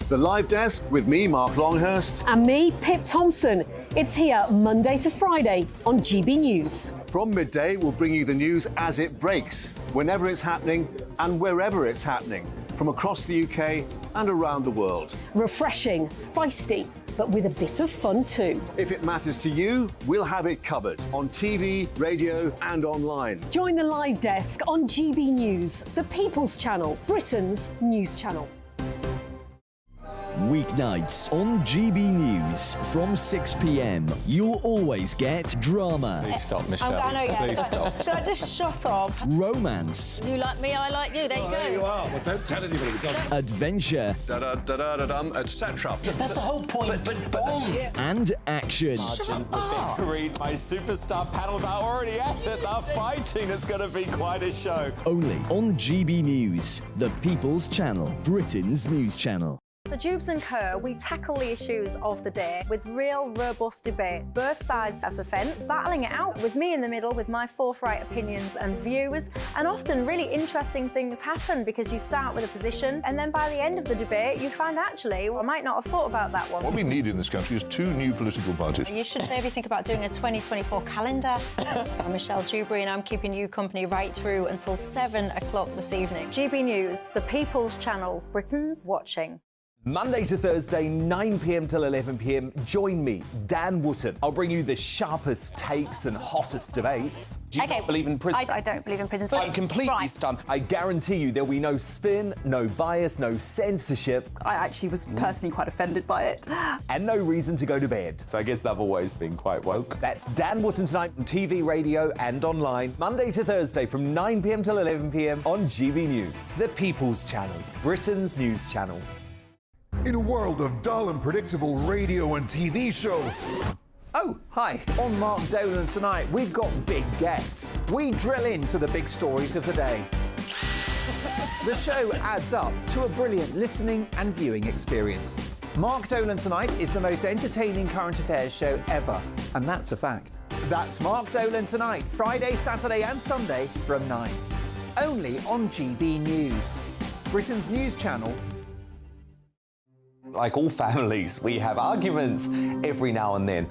The Live Desk with me, Mark Longhurst. And me, Pip Thompson. It's here Monday to Friday on GB News. From midday, we'll bring you the news as it breaks, whenever it's happening and wherever it's happening, from across the UK and around the world. Refreshing, feisty, but with a bit of fun too. If it matters to you, we'll have it covered on TV, radio and online. Join the Live Desk on GB News, the People's Channel, Britain's news channel. Weeknights on GB News from 6 p.m. You'll always get drama. Please stop, Michelle. I know, Please stop. Should I just shut up? Romance. You like me, I like you. There you go. There you are. Well, don't tell anybody. Adventure. Etc. That's the whole point. But And action. Sergeant, the big read, my superstar panel that already at it. They're fighting. It's going to be quite a show. Only on GB News, the People's Channel, Britain's news channel. So Jubes and Co, we tackle the issues of the day with real robust debate, both sides of the fence, battling it out with me in the middle with my forthright opinions and views. And often really interesting things happen because you start with a position and then by the end of the debate you find actually, well, I might not have thought about that one. What we need in this country is 2 new political parties. You should maybe think about doing a 2024 calendar. I'm Michelle Dewberry and I'm keeping you company right through until 7 o'clock this evening. GB News, the People's Channel, Britain's watching. Monday to Thursday, 9 p.m. till 11 p.m. Join me, Dan Wootton. I'll bring you the sharpest takes and hottest debates. Do you not believe in prisons? I don't believe in prisons. I'm completely stunned. I guarantee you there'll be no spin, no bias, no censorship. I actually was personally quite offended by it. And no reason to go to bed. So I guess they've always been quite woke. That's Dan Wootton tonight on TV, radio and online. Monday to Thursday from 9 p.m. till 11 p.m. on GB News. The People's Channel, Britain's news channel. In a world of dull and predictable radio and TV shows. Oh, hi. On Mark Dolan tonight, we've got big guests. We drill into the big stories of the day. The show adds up to a brilliant listening and viewing experience. Mark Dolan Tonight is the most entertaining current affairs show ever, and that's a fact. That's Mark Dolan Tonight, Friday, Saturday and Sunday from 9. Only on GB News, Britain's news channel. Like all families, we have arguments every now and then,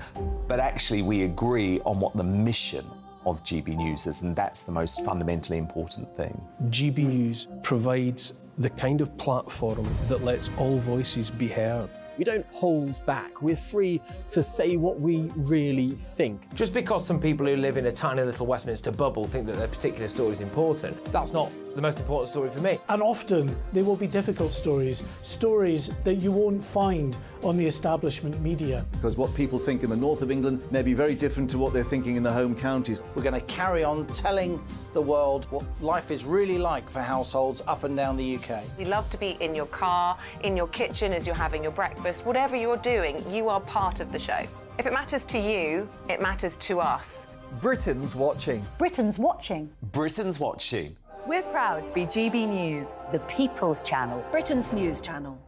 but actually we agree on what the mission of GB News is, and that's the most fundamentally important thing. GB News provides the kind of platform that lets all voices be heard. We don't hold back. We're free to say what we really think. Just because some people who live in a tiny little Westminster bubble think that their particular story is important, that's not the most important story for me. And often there will be difficult stories, stories that you won't find on the establishment media. Because what people think in the north of England may be very different to what they're thinking in the home counties. We're going to carry on telling the world what life is really like for households up and down the UK. We love to be in your car, in your kitchen as you're having your breakfast. Whatever you're doing, you are part of the show. If it matters to you, it matters to us. Britain's watching. Britain's watching. Britain's watching. We're proud to be GB News, the People's Channel, Britain's news channel.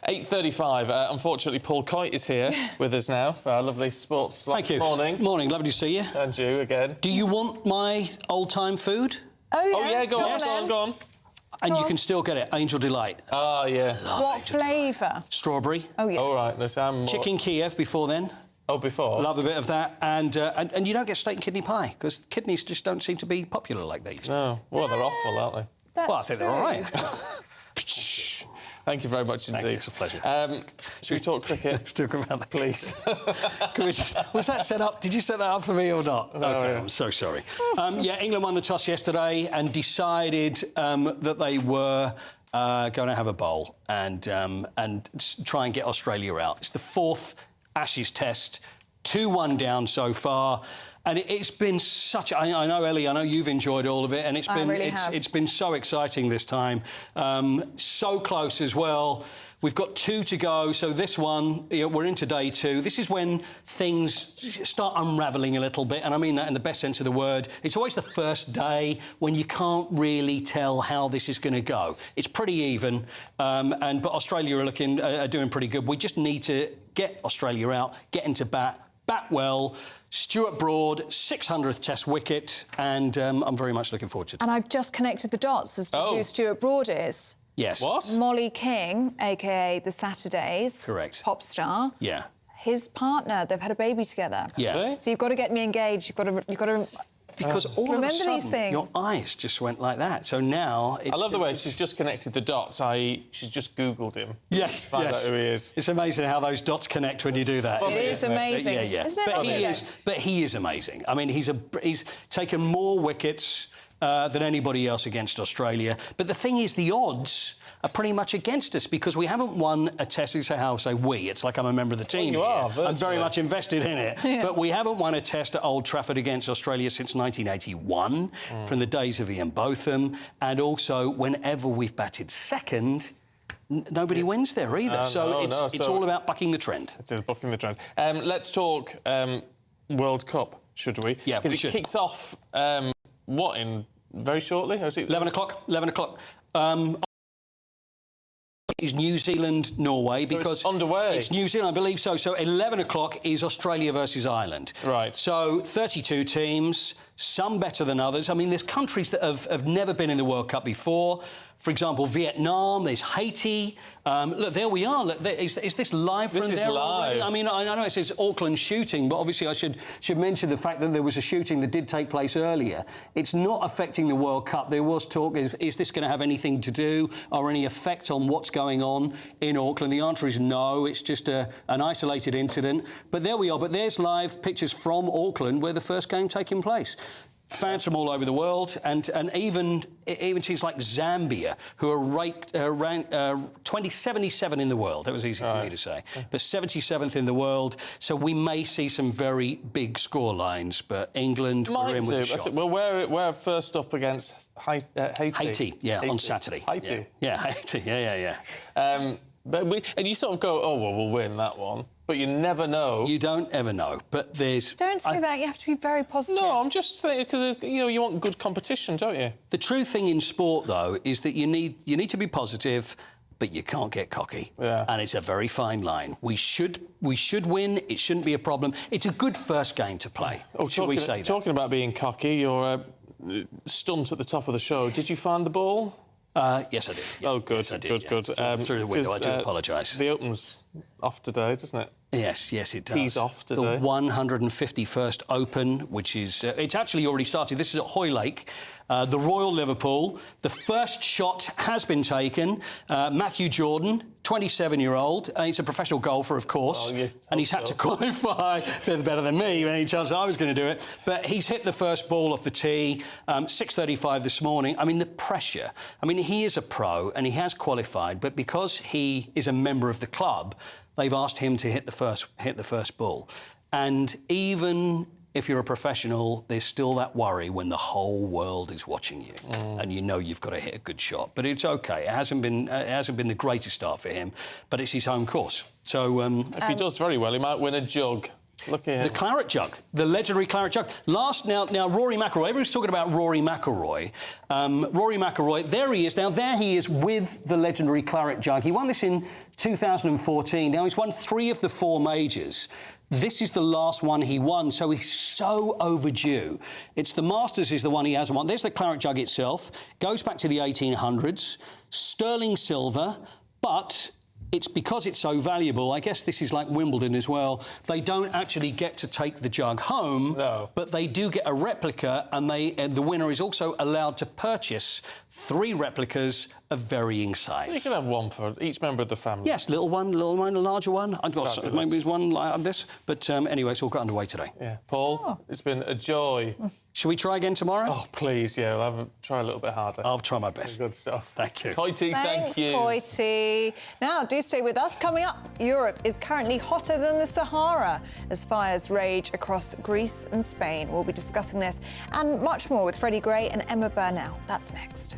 8:35. Unfortunately, Paul Coyte is here with us now for our lovely sports. Thank you. Morning. Morning. Lovely to see you. And you again. Do you want my old-time food? Oh, yeah. Go on. And you can still get it. Angel Delight. Oh, yeah. What flavour? Strawberry. Oh, yeah. All right. Let's have more. Chicken Kiev before then. Oh, before? Love a bit of that. And you don't get steak and kidney pie, because kidneys just don't seem to be popular like they used to. No. Well, they're awful, aren't they? That's well, I think they're all right. Thank you very much indeed. It's a pleasure. Should we talk cricket? Let's talk about that, please. Was that set up? Did you set that up for me or not? No, okay, yeah. I'm so sorry. Yeah, England won the toss yesterday and decided that they were going to have a bowl and try and get Australia out. It's the 4th Ashes Test, 2-1 down so far. And it's been such. I know, Ellie. I know you've enjoyed all of it, and it's been so exciting this time. So close as well. We've got 2 to go. So this one, we're into day 2. This is when things start unravelling a little bit, and I mean that in the best sense of the word. It's always the first day when you can't really tell how this is going to go. It's pretty even, but Australia are doing pretty good. We just need to get Australia out, get into bat well. Stuart Broad, 600th Test wicket, and I'm very much looking forward to it. And I've just connected the dots as to who Stuart Broad is. Yes. What? Molly King, a.k.a. The Saturdays. Correct. Pop star. Yeah. His partner, they've had a baby together. Yeah. Really? So you've got to get me engaged. You've got to because all remember of a sudden, these things. your eyes just went like that. So now it's... I love the way she's just connected the dots, i.e. she's just Googled him. Yes, Find out who he is. It's amazing how those dots connect when you do that. It is amazing. Yeah. Isn't it? But he is amazing. I mean, he's taken more wickets than anybody else against Australia. But the thing is, the odds are pretty much against us because we haven't won a Test. You say, how I say we? It's like I'm a member of the team. Well, you are, virtually. I'm very much invested in it. Yeah. But we haven't won a Test at Old Trafford against Australia since 1981, from the days of Ian Botham. And also, whenever we've batted second, nobody wins there either. It's all about bucking the trend. It is bucking the trend. Let's talk World Cup, should we? Yeah, because it kicks off, in very shortly? Or is it 11 o'clock. 11 o'clock. Is New Zealand, Norway, so because it's underway. It's New Zealand, I believe so. So 11 o'clock is Australia versus Ireland. Right. So 32 teams, some better than others. I mean, there's countries that have never been in the World Cup before. For example, Vietnam, there's Haiti. Look, there we are. Look, is this live from there? This is live. Already? I mean, I know it says Auckland shooting, but obviously I should mention the fact that there was a shooting that did take place earlier. It's not affecting the World Cup. There was talk, is this going to have anything to do or any effect on what's going on in Auckland? The answer is no. It's just an isolated incident. But there we are. But there's live pictures from Auckland where the first game taking place. Fans from all over the world, and even teams like Zambia, who are ranked 2077 in the world. That was easy for me to say, but 77th in the world. So we may see some very big score lines. But England, we're in with a shot. Well, we're first up against Haiti. Haiti, on Saturday. Haiti. Yeah, Haiti. Yeah. And you sort of go, oh well, we'll win that one. But you never know. You don't ever know. But there's... Don't say that. You have to be very positive. No, I'm just thinking, you want good competition, don't you? The true thing in sport, though, is that you need to be positive, but you can't get cocky. Yeah. And it's a very fine line. We should win. It shouldn't be a problem. It's a good first game to play. Should we say that? Talking about being cocky, you're stunt at the top of the show. Did you find the ball? Yes, I did. Yeah. Oh, good, yes, I did, good. Through the window, I do apologise. The Open's off today, doesn't it? Yes, it does. Tees off today. The 151st Open, which is... it's actually already started. This is at Hoylake, the Royal Liverpool. The first shot has been taken. Matthew Jordan, 27-year-old. He's a professional golfer, of course. And he's had to qualify. They're better than me, any chance I was going to do it. But he's hit the first ball off the tee, 6:35 this morning. I mean, the pressure. I mean, he is a pro and he has qualified, but because he is a member of the club, they've asked him to hit the first ball. And even if you're a professional, there's still that worry when the whole world is watching you, and you know you've got to hit a good shot. But it's OK. It hasn't been the greatest start for him, but it's his home course. So if he does very well, he might win a jug. Look at him. The claret jug, the legendary claret jug. Now Rory McIlroy. Everyone's talking about Rory McIlroy. Rory McIlroy. There he is. Now there he is with the legendary claret jug. He won this in 2014. Now he's won 3 of the 4 majors. This is the last one he won, so he's so overdue. It's the Masters is the one he hasn't won. There's the claret jug itself. Goes back to the 1800s. Sterling silver, but it's because it's so valuable. I guess this is like Wimbledon as well. They don't actually get to take the jug home, but they do get a replica, and the winner is also allowed to purchase 3 replicas of varying size. You can have one for each member of the family. Yes, little one, a larger one. I've got maybe there's one like this. But anyway, it's all got underway today. Yeah. Paul, it's been a joy. Shall we try again tomorrow? Oh, please, yeah. I'll try a little bit harder. I'll try my best. Good stuff. Thank you. Coity, thank you. Thanks, Coity. Now, do stay with us. Coming up, Europe is currently hotter than the Sahara as fires rage across Greece and Spain. We'll be discussing this and much more with Freddie Gray and Emma Burnell. That's next.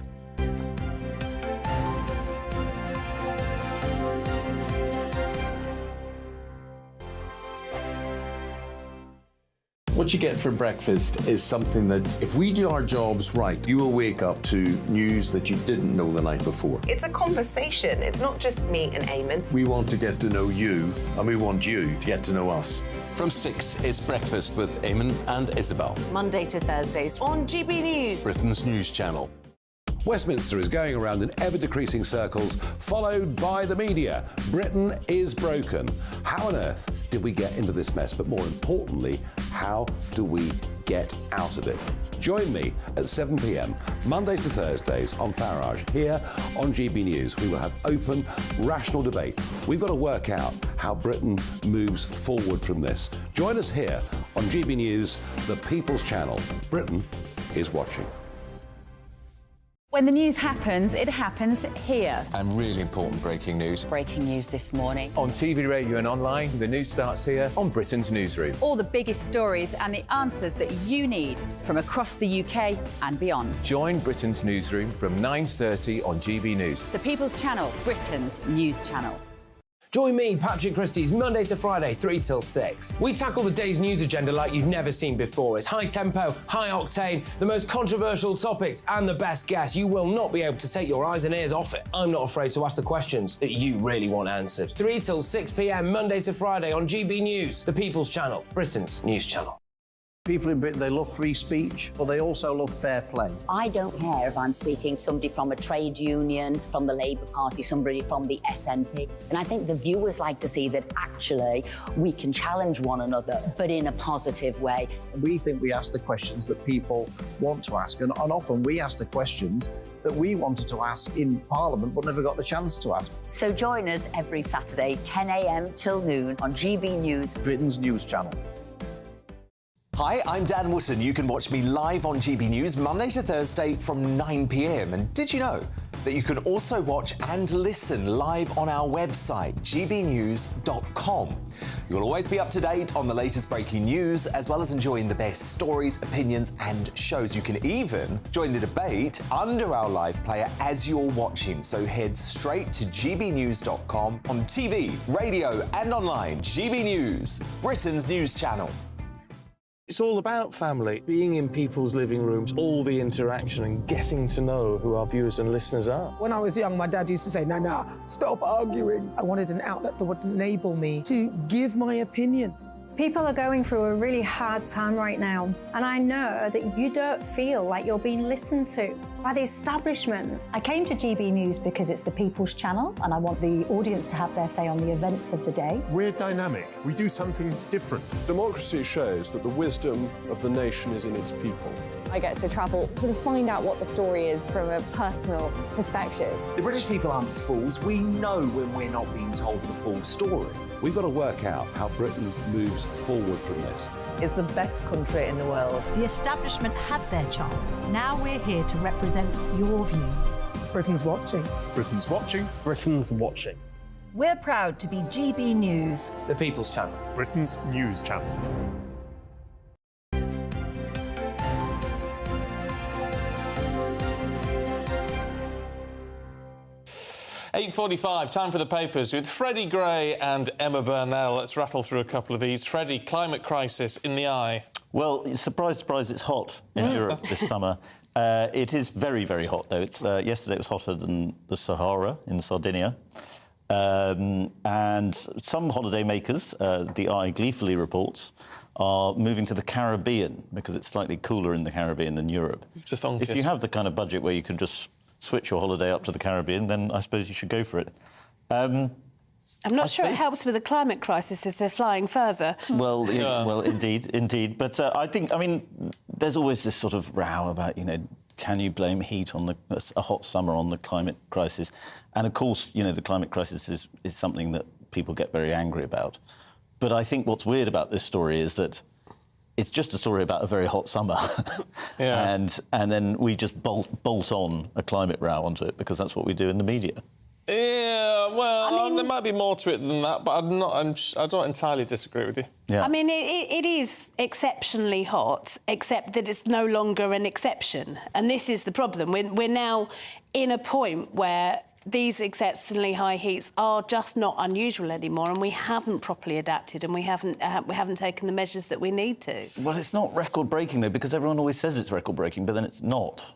What you get for breakfast is something that, if we do our jobs right, you will wake up to news that you didn't know the night before. It's a conversation. It's not just me and Eamon. We want to get to know you, and we want you to get to know us. From 6, it's Breakfast with Eamon and Isabel. Monday to Thursdays on GB News, Britain's news channel. Westminster is going around in ever-decreasing circles, followed by the media. Britain is broken. How on earth did we get into this mess? But more importantly, how do we get out of it? Join me at 7 p.m, Mondays to Thursdays on Farage, here on GB News. We will have open, rational debate. We've got to work out how Britain moves forward from this. Join us here on GB News, the People's Channel. Britain is watching. When the news happens, it happens here. And really important breaking news. Breaking news this morning. On TV, radio and online, the news starts here on Britain's Newsroom. All the biggest stories and the answers that you need from across the UK and beyond. Join Britain's Newsroom from 9:30 on GB News. The People's Channel, Britain's news channel. Join me, Patrick Christie's, Monday to Friday, 3 till 6. We tackle the day's news agenda like you've never seen before. It's high tempo, high octane, the most controversial topics, and the best guests. You will not be able to take your eyes and ears off it. I'm not afraid to ask the questions that you really want answered. 3 till 6 p.m, Monday to Friday on GB News, the People's Channel, Britain's news channel. People in Britain, they love free speech, but they also love fair play. I don't care if I'm speaking somebody from a trade union, from the Labour Party, somebody from the SNP. And I think the viewers like to see that actually we can challenge one another, but in a positive way. We think we ask the questions that people want to ask, and often we ask the questions that we wanted to ask in Parliament but never got the chance to ask. So join us every Saturday, 10 a.m. till noon on GB News, Britain's news channel. Hi, I'm Dan Wootton. You can watch me live on GB News Monday to Thursday from 9 p.m. And did you know that you can also watch and listen live on our website, gbnews.com? You'll always be up to date on the latest breaking news, as well as enjoying the best stories, opinions and shows. You can even join the debate under our live player as you're watching. So head straight to gbnews.com on TV, radio and online. GB News, Britain's news channel. It's all about family, being in people's living rooms, all the interaction and getting to know who our viewers and listeners are. When I was young, my dad used to say, no, stop arguing. I wanted an outlet that would enable me to give my opinion. People are going through a really hard time right now, and I know that you don't feel like you're being listened to by the establishment. I came to GB News because it's the People's Channel, and I want the audience to have their say on the events of the day. We're dynamic. We do something different. Democracy shows that the wisdom of the nation is in its people. I get to travel to find out what the story is from a personal perspective. The British people aren't fools. We know when we're not being told the full story. We've got to work out how Britain moves forward from this. Is the best country in the world. The establishment had their chance. Now we're here to represent your views. Britain's watching. Britain's watching. Britain's watching. We're proud to be GB News, The People's Channel, Britain's news channel. 8:45, time for the papers with Freddie Gray and Emma Burnell. Let's rattle through a couple of these. Freddie, climate crisis in the eye. Well, surprise, surprise, it's hot in Europe this summer. It is very, very hot, though. It's yesterday it was hotter than the Sahara in Sardinia. And some holiday makers, the Eye gleefully reports, are moving to the Caribbean because it's slightly cooler in the Caribbean than Europe. If you have the kind of budget where you can just switch your holiday up to the Caribbean, then I suppose you should go for it. I'm not sure it helps with the climate crisis if they're flying further. Well, well, indeed. But I mean, there's always this sort of row about, can you blame heat on a hot summer on the climate crisis? And of course, you know, the climate crisis is something that people get very angry about. But I think what's weird about this story is that it's just a story about a very hot summer. Yeah. And then we just bolt on a climate row onto it because that's what we do in the media. Yeah, well, there might be more to it than that, but I don't entirely disagree with you. Yeah. I mean, it is exceptionally hot, except that it's no longer an exception. And this is the problem. We're now in a point where these exceptionally high heats are just not unusual anymore, and we haven't properly adapted, and we haven't taken the measures that we need to. Well, it's not record-breaking, though, because everyone always says it's record-breaking, but then it's not.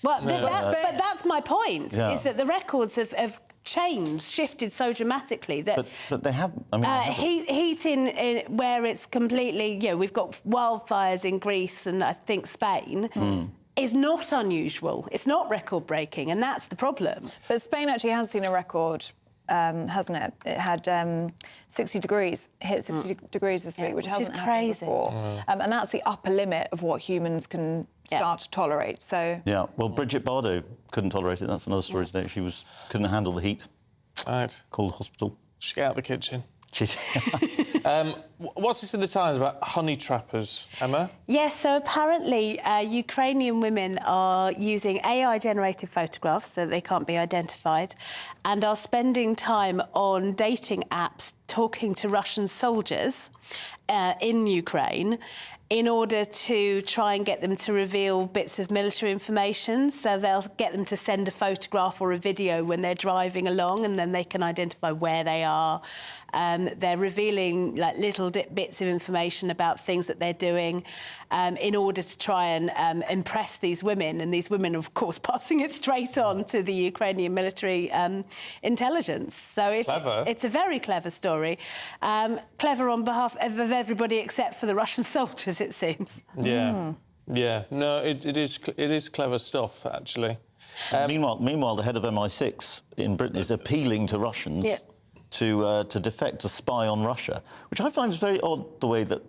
Well, but that's my point, Yeah. is that the records have changed, shifted so dramatically that... But they have... I mean, heat in where it's completely... You know, we've got wildfires in Greece and I think Spain... is not unusual. It's not record-breaking, and that's the problem. But Spain actually has seen a record, hasn't it? It had 60 degrees, hit 60 degrees this week, which hasn't happened before. And that's the upper limit of what humans can start to tolerate, so... Yeah, well, Bridget Bardot couldn't tolerate it. That's another story today. She couldn't handle the heat. Right. Called the hospital. She get out of the kitchen. What's this in the Times about honey trappers, Emma? Yes, so apparently Ukrainian women are using AI-generated photographs so they can't be identified and are spending time on dating apps talking to Russian soldiers in Ukraine in order to try and get them to reveal bits of military information. So they'll get them to send a photograph or a video when they're driving along, and then they can identify where they are. They're revealing like little bits of information about things that they're doing in order to try and impress these women. And these women, of course, passing it straight on to the Ukrainian military intelligence. So it's a very clever story. Clever on behalf of everybody except for the Russian soldiers, it seems. Yeah. Yeah. No, it is clever stuff, actually. Meanwhile, the head of MI6 in Britain is appealing to Russians to defect, to spy on Russia, which I find is very odd, the way that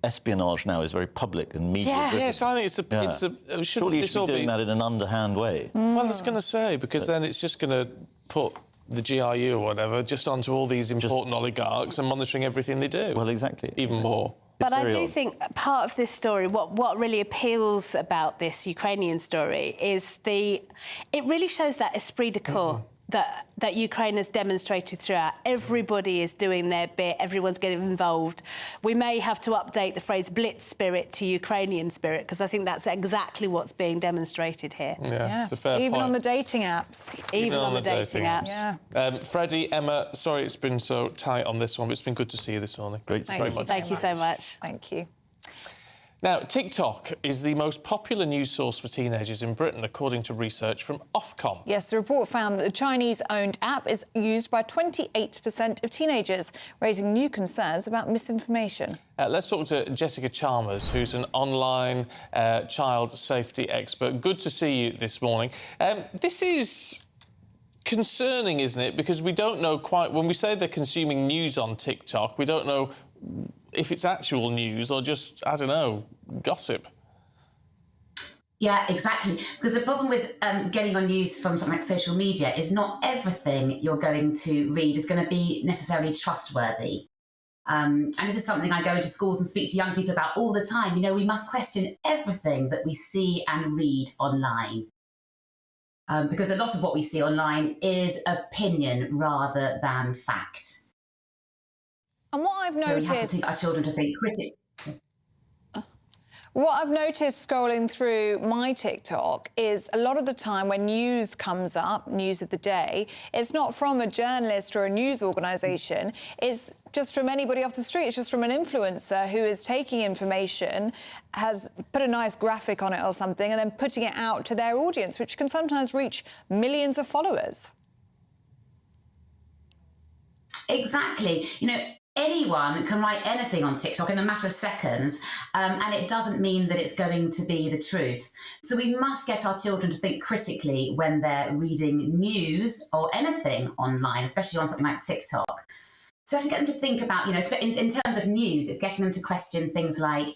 espionage now is very public and media. Yes, I think it's a surely you should be doing that in an underhand way. Well, I was going to say, because then it's just going to put the GRU or whatever just onto all these important oligarchs and monitoring everything they do. Well, exactly. Even more. But I do think part of this story, what really appeals about this Ukrainian story is it really shows that esprit de corps that Ukraine has demonstrated throughout. Everybody is doing their bit, everyone's getting involved. We may have to update the phrase blitz spirit to Ukrainian spirit, because I think that's exactly what's being demonstrated here. Yeah, it's a fair Even point. on the dating apps. Even on the dating apps. Yeah. Freddie, Emma, sorry it's been so tight on this one, but it's been good to see you this morning. Great. Thank you so much. Thank you. Now, TikTok is the most popular news source for teenagers in Britain, according to research from Ofcom. Yes, the report found that the Chinese-owned app is used by 28% of teenagers, raising new concerns about misinformation. Let's talk to Jessica Chalmers, who's an online child safety expert. Good to see you this morning. This is concerning, isn't it? Because we don't know quite... When we say they're consuming news on TikTok, we don't know if it's actual news or just, I don't know, gossip. Yeah, exactly. Because the problem with getting on news from something like social media is not everything you're going to read is going to be necessarily trustworthy. And this is something I go into schools and speak to young people about all the time. You know, we must question everything that we see and read online. Because a lot of what we see online is opinion rather than fact. And what I've noticed... So we have to teach our children to think critically. What I've noticed scrolling through my TikTok is a lot of the time when news comes up, news of the day, it's not from a journalist or a news organisation, it's just from anybody off the street, it's just from an influencer who is taking information, has put a nice graphic on it or something, and then putting it out to their audience, which can sometimes reach millions of followers. Exactly. You know, anyone can write anything on TikTok in a matter of seconds, and it doesn't mean that it's going to be the truth. So we must get our children to think critically when they're reading news or anything online, especially on something like TikTok. So I have to get them to think about, in terms of news, it's getting them to question things like,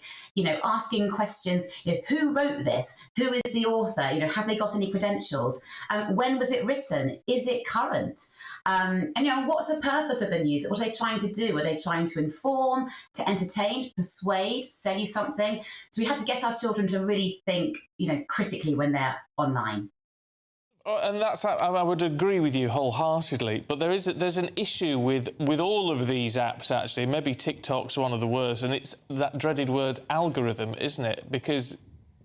asking questions, who wrote this? Who is the author? Have they got any credentials? When was it written? Is it current? And what's the purpose of the news? What are they trying to do? Are they trying to inform, to entertain, to persuade, sell you something? So we have to get our children to really think, critically when they're online. And I would agree with you wholeheartedly, but there's an issue with all of these apps, actually. Maybe TikTok's one of the worst, and it's that dreaded word algorithm, isn't it? Because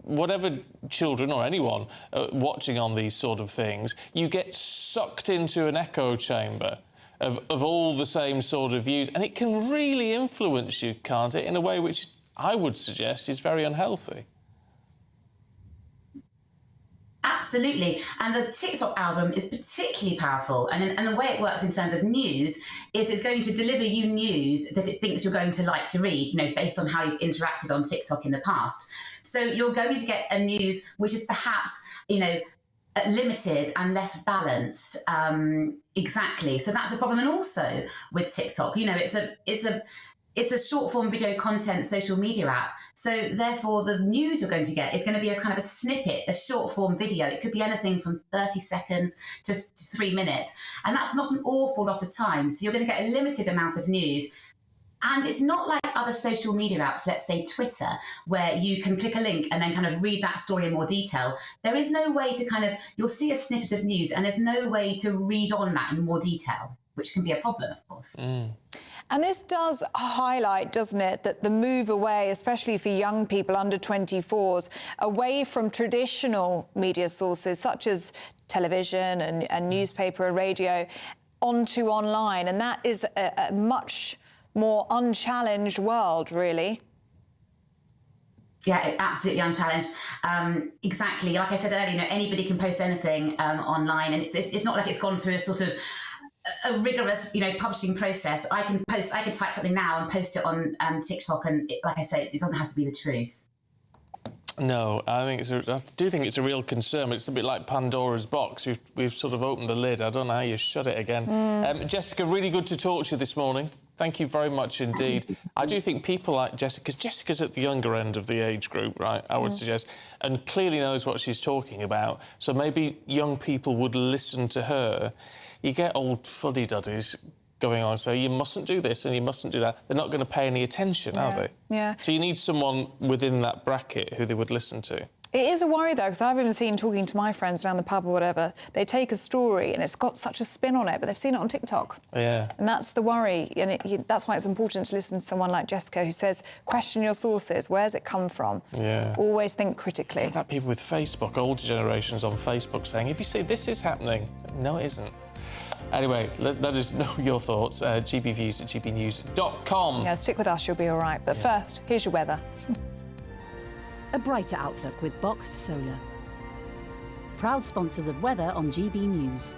whatever children or anyone watching on these sort of things, you get sucked into an echo chamber of all the same sort of views, and it can really influence you, can't it, in a way which I would suggest is very unhealthy. Absolutely. And the TikTok algorithm is particularly powerful. And the way it works in terms of news is it's going to deliver you news that it thinks you're going to like to read, based on how you've interacted on TikTok in the past. So you're going to get a news which is perhaps, limited and less balanced. Exactly. So that's a problem. And also with TikTok, it's a short form video content social media app. So therefore the news you're going to get is going to be a kind of a snippet, a short form video. It could be anything from 30 seconds to 3 minutes. And that's not an awful lot of time. So you're going to get a limited amount of news. And it's not like other social media apps, let's say Twitter, where you can click a link and then kind of read that story in more detail. There is no way to you'll see a snippet of news and there's no way to read on that in more detail, which can be a problem, of course. And this does highlight, doesn't it, that the move away, especially for young people under 24s, away from traditional media sources such as television and newspaper and radio onto online. And that is a much more unchallenged world, really. Yeah, it's absolutely unchallenged. Exactly. Like I said earlier, anybody can post anything online, and it's not like it's gone through a sort of a rigorous, publishing process. I can type something now and post it on TikTok, and like I say, it doesn't have to be the truth. No, I do think it's a real concern. It's a bit like Pandora's box. We've sort of opened the lid. I don't know how you shut it again. Jessica, really good to talk to you this morning. Thank you very much indeed. I do think people like Jessica, because Jessica's at the younger end of the age group, right, I would suggest, and clearly knows what she's talking about, so maybe young people would listen to her. You get old fuddy-duddies going on and say, you mustn't do this and you mustn't do that. They're not going to pay any attention, are they? Yeah. So you need someone within that bracket who they would listen to. It is a worry, though, because I've even seen, talking to my friends down the pub or whatever, they take a story and it's got such a spin on it, but they've seen it on TikTok. Yeah. And that's the worry. And that's why it's important to listen to someone like Jessica who says, question your sources. Where's it come from? Yeah. Always think critically. What about people with Facebook, older generations on Facebook saying, if you see this is happening, no, it isn't. Anyway, let us know your thoughts. gbviews@gbnews.com. Yeah, stick with us, you'll be all right. But first, here's your weather. A brighter outlook with Boxed Solar. Proud sponsors of weather on GB News.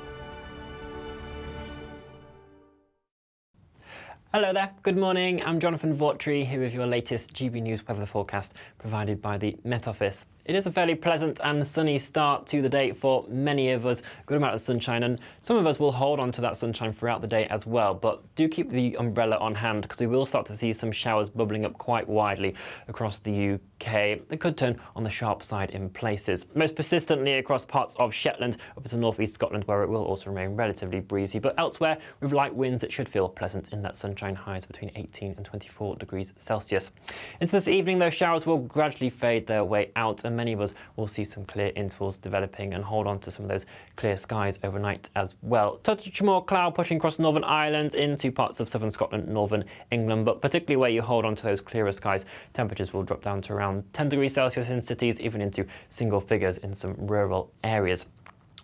Hello there, good morning. I'm Jonathan Vautry here with your latest GB News weather forecast provided by the Met Office. It is a fairly pleasant and sunny start to the day for many of us. Good amount of sunshine, and some of us will hold on to that sunshine throughout the day as well. But do keep the umbrella on hand, because we will start to see some showers bubbling up quite widely across the UK. They could turn on the sharp side in places. Most persistently across parts of Shetland up to North East Scotland, where it will also remain relatively breezy. But elsewhere, with light winds, it should feel pleasant in that sunshine, highs between 18 and 24 degrees Celsius. Into this evening, those showers will gradually fade their way out, and many of us will see some clear intervals developing and hold on to some of those clear skies overnight as well. Touch more cloud pushing across Northern Ireland into parts of southern Scotland, northern England, but particularly where you hold on to those clearer skies, temperatures will drop down to around 10 degrees Celsius in cities, even into single figures in some rural areas.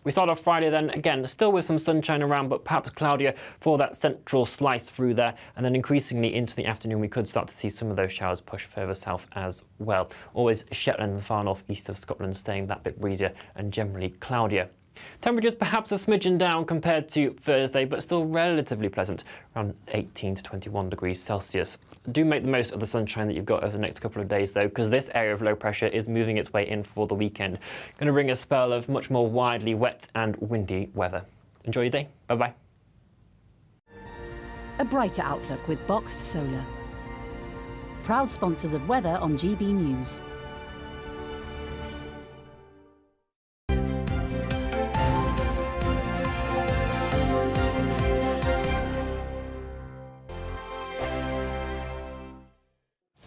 We start off Friday then, again, still with some sunshine around, but perhaps cloudier for that central slice through there. And then increasingly into the afternoon, we could start to see some of those showers push further south as well. Always Shetland and the far north east of Scotland staying that bit breezier and generally cloudier. Temperatures perhaps a smidgen down compared to Thursday, but still relatively pleasant, around 18 to 21 degrees Celsius. Do make the most of the sunshine that you've got over the next couple of days, though, because this area of low pressure is moving its way in for the weekend. Going to bring a spell of much more widely wet and windy weather. Enjoy your day. Bye-bye. A brighter outlook with Boxed Solar. Proud sponsors of weather on GB News.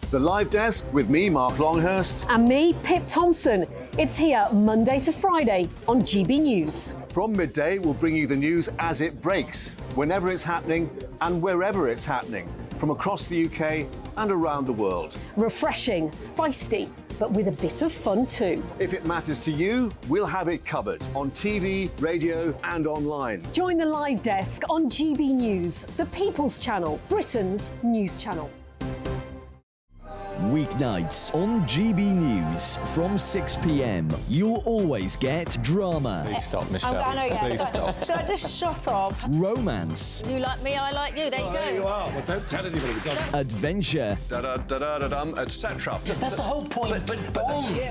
The Live Desk with me, Mark Longhurst. And me, Pip Thompson. It's here Monday to Friday on GB News. From midday, we'll bring you the news as it breaks, whenever it's happening and wherever it's happening, from across the UK and around the world. Refreshing, feisty, but with a bit of fun too. If it matters to you, we'll have it covered on TV, radio and online. Join the Live Desk on GB News, the People's Channel, Britain's news channel. Weeknights on GB News from 6 p.m. You'll always get drama. Please stop, Michelle. I know, yeah. Please stop. Should I just shut up? Romance. You like me, I like you. There you go. There you are. Well, don't tell anybody. Adventure. Etc. That's the whole point.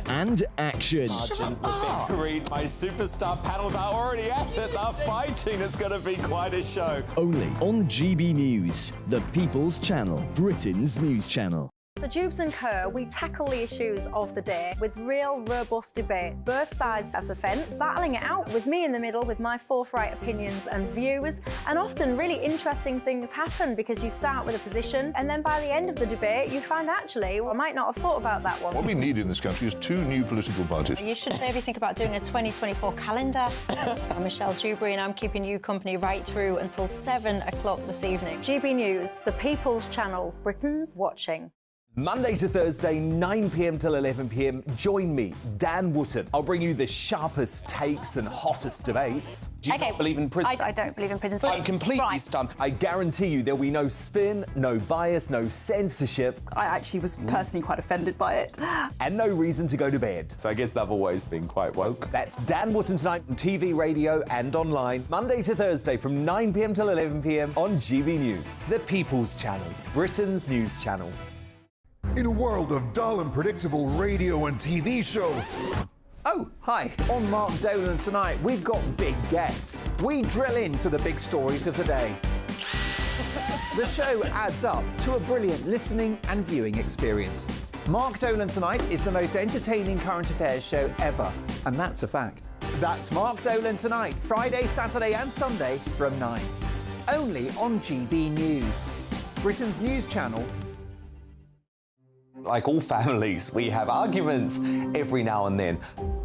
And action. Sergeant, the big green, my superstar panel that are already at it. They're fighting. It's going to be quite a show. Only on GB News, the People's Channel, Britain's news channel. So Jubes and Kerr, we tackle the issues of the day with real robust debate, both sides of the fence, battling it out with me in the middle with my forthright opinions and views, and often really interesting things happen because you start with a position and then by the end of the debate you find actually, well, I might not have thought about that one. What we need in this country is 2 new political parties. You should maybe think about doing a 2024 calendar. I'm Michelle Dewberry and I'm keeping you company right through until 7 o'clock this evening. GB News, the People's Channel, Britain's watching. Monday to Thursday, 9 p.m. till 11 p.m. Join me, Dan Wootton. I'll bring you the sharpest takes and hottest debates. Do you not believe in prisons? I don't believe in prisons. I'm completely stunned. I guarantee you there'll be no spin, no bias, no censorship. I actually was personally quite offended by it. And no reason to go to bed. So I guess they've always been quite woke. That's Dan Wootton tonight on TV, radio and online. Monday to Thursday from 9 p.m. till 11 p.m. on GB News. The People's Channel, Britain's news channel. In a world of dull and predictable radio and TV shows. Oh, hi. On Mark Dolan tonight, we've got big guests. We drill into the big stories of the day. The show adds up to a brilliant listening and viewing experience. Mark Dolan Tonight is the most entertaining current affairs show ever, and that's a fact. That's Mark Dolan Tonight, Friday, Saturday and Sunday from 9. Only on GB News, Britain's news channel. Like all families, we have arguments every now and then,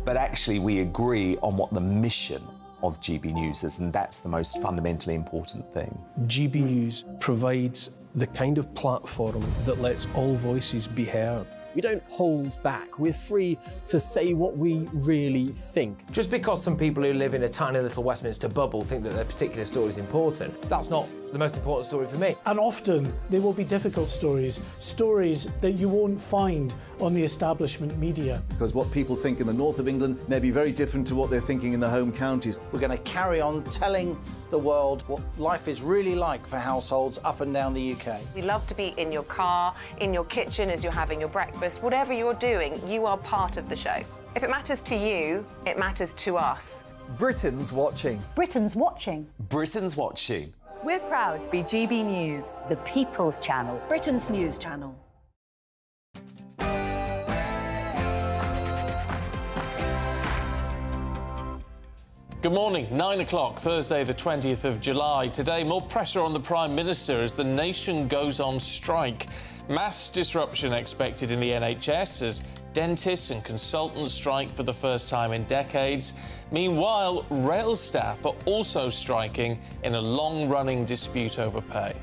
but actually we agree on what the mission of GB News is, and that's the most fundamentally important thing. GB News provides the kind of platform that lets all voices be heard. We don't hold back. We're free to say what we really think. Just because some people who live in a tiny little Westminster bubble think that their particular story is important, that's not the most important story for me. And often there will be difficult stories, stories that you won't find on the establishment media. Because what people think in the north of England may be very different to what they're thinking in their home counties. We're going to carry on telling the world what life is really like for households up and down the UK. We love to be in your car, in your kitchen as you're having your breakfast. Whatever you're doing, you are part of the show. If it matters to you, it matters to us. Britain's watching. Britain's watching. Britain's watching. We're proud to be GB News, the People's Channel, Britain's news channel. Good morning, 9 o'clock, Thursday the 20th of July. Today, more pressure on the Prime Minister as the nation goes on strike. Mass disruption expected in the NHS as dentists and consultants strike for the first time in decades. Meanwhile, rail staff are also striking in a long-running dispute over pay.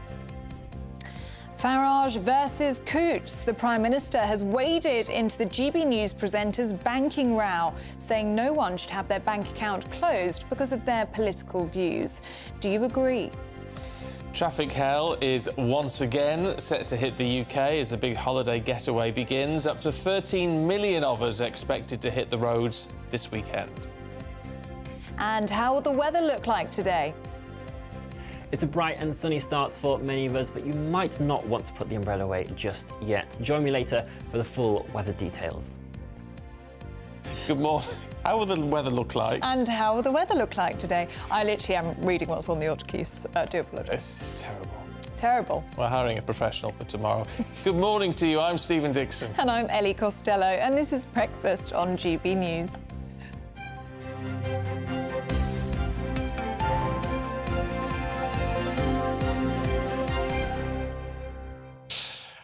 Farage versus Coots. The Prime Minister has waded into the GB News presenter's banking row, saying no one should have their bank account closed because of their political views. Do you agree? Traffic hell is once again set to hit the UK as the big holiday getaway begins. Up to 13 million of us expected to hit the roads this weekend. And how will the weather look like today? It's a bright and sunny start for many of us, but you might not want to put the umbrella away just yet. Join me later for the full weather details. Good morning. How will the weather look like? And how will the weather look like today? I literally am reading what's on the autocues. Do apologise. This is terrible. terrible. We're hiring a professional for tomorrow. Good morning to you. I'm Stephen Dixon. And I'm Ellie Costello, and this is Breakfast on GB News.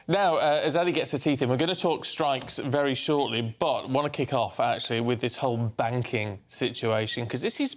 Now, as Ellie gets her teeth in, we're going to talk strikes very shortly, but want to kick off, actually, with this whole banking situation, because this is,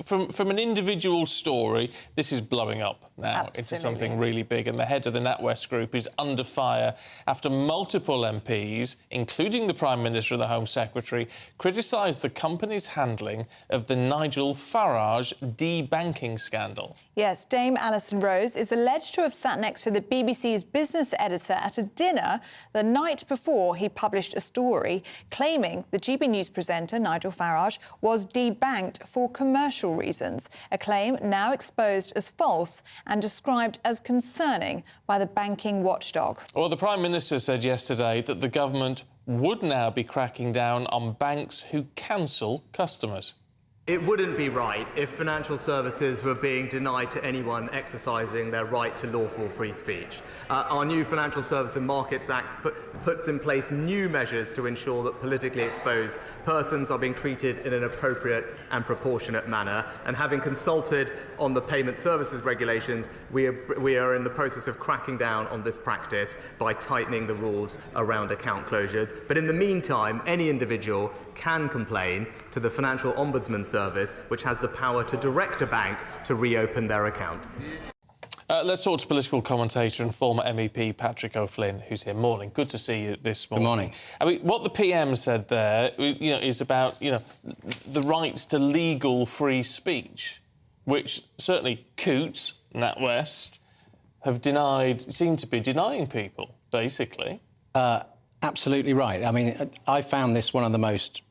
from an individual story, this is blowing up now into something really big, and the head of the NatWest Group is under fire after multiple MPs, including the Prime Minister and the Home Secretary, criticised the company's handling of the Nigel Farage debanking scandal. Yes, Dame Alison Rose is alleged to have sat next to the BBC's business editor at a dinner the night before he published a story claiming the GB News presenter, Nigel Farage, was debanked for commercial reasons, a claim now exposed as false and described as concerning by the banking watchdog. Well, the Prime Minister said yesterday that the government would now be cracking down on banks who cancel customers. It wouldn't be right if financial services were being denied to anyone exercising their right to lawful free speech. Our new Financial Services and Markets Act puts in place new measures to ensure that politically exposed persons are being treated in an appropriate and proportionate manner. And having consulted on the payment services regulations, we are in the process of cracking down on this practice by tightening the rules around account closures. But in the meantime, any individual can complain to the Financial Ombudsman Service, which has the power to direct a bank to reopen their account. Let's talk to political commentator and former MEP Patrick O'Flynn, who's here. Morning. Good to see you this morning. Good morning. I mean, what the PM said there, is about, the rights to legal free speech, which certainly Coots, NatWest, seem to be denying people, basically. Absolutely right. I mean, I found this one of the most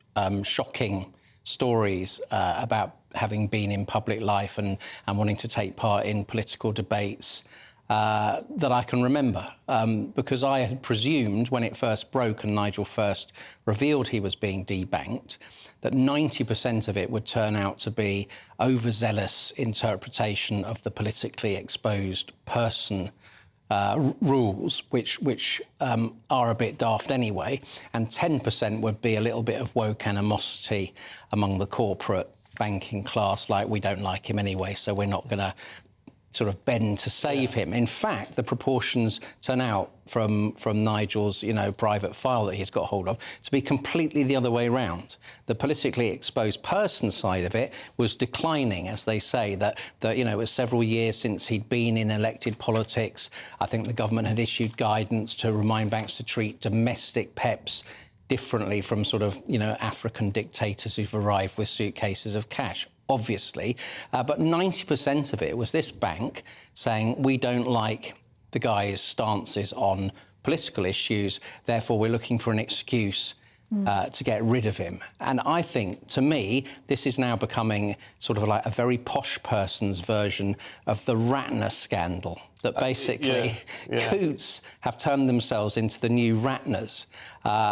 shocking stories about having been in public life and wanting to take part in political debates that I can remember, because I had presumed when it first broke and Nigel first revealed he was being debanked, that 90% of it would turn out to be overzealous interpretation of the politically exposed person rules, which are a bit daft anyway, and 10% would be a little bit of woke animosity among the corporate banking class, like we don't like him anyway, so we're not going to sort of bend to save him. In fact, the proportions turn out from Nigel's, private file that he's got hold of to be completely the other way around. The politically exposed person side of it was declining, as they say, that it was several years since he'd been in elected politics. I think the government had issued guidance to remind banks to treat domestic PEPs differently from sort of, African dictators who've arrived with suitcases of cash. Obviously, but 90% of it was this bank saying, we don't like the guy's stances on political issues, therefore we're looking for an excuse to get rid of him. And I think, to me, this is now becoming sort of like a very posh person's version of the Ratner scandal, that basically Coots have turned themselves into the new Ratners,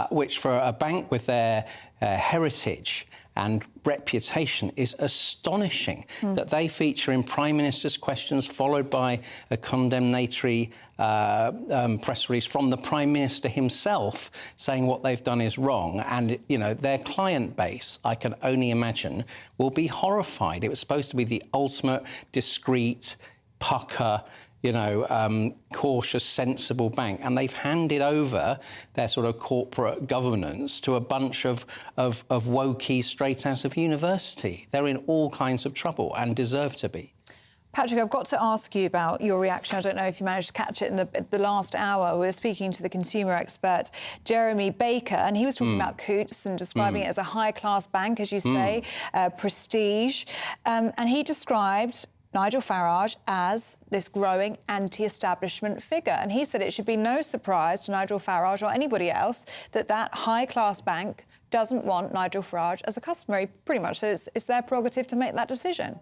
which for a bank with their heritage and reputation is astonishing that they feature in Prime Minister's questions, followed by a condemnatory press release from the Prime Minister himself saying what they've done is wrong. And, their client base, I can only imagine, will be horrified. It was supposed to be the ultimate discreet, pucker, cautious, sensible bank. And they've handed over their sort of corporate governance to a bunch of wokies straight out of university. They're in all kinds of trouble and deserve to be. Patrick, I've got to ask you about your reaction. I don't know if you managed to catch it in the last hour. We were speaking to the consumer expert, Jeremy Baker, and he was talking about Coots and describing it as a high-class bank, as you say, prestige. And he described Nigel Farage as this growing anti-establishment figure. And he said it should be no surprise to Nigel Farage or anybody else that high-class bank doesn't want Nigel Farage as a customer. He pretty much said it's their prerogative to make that decision.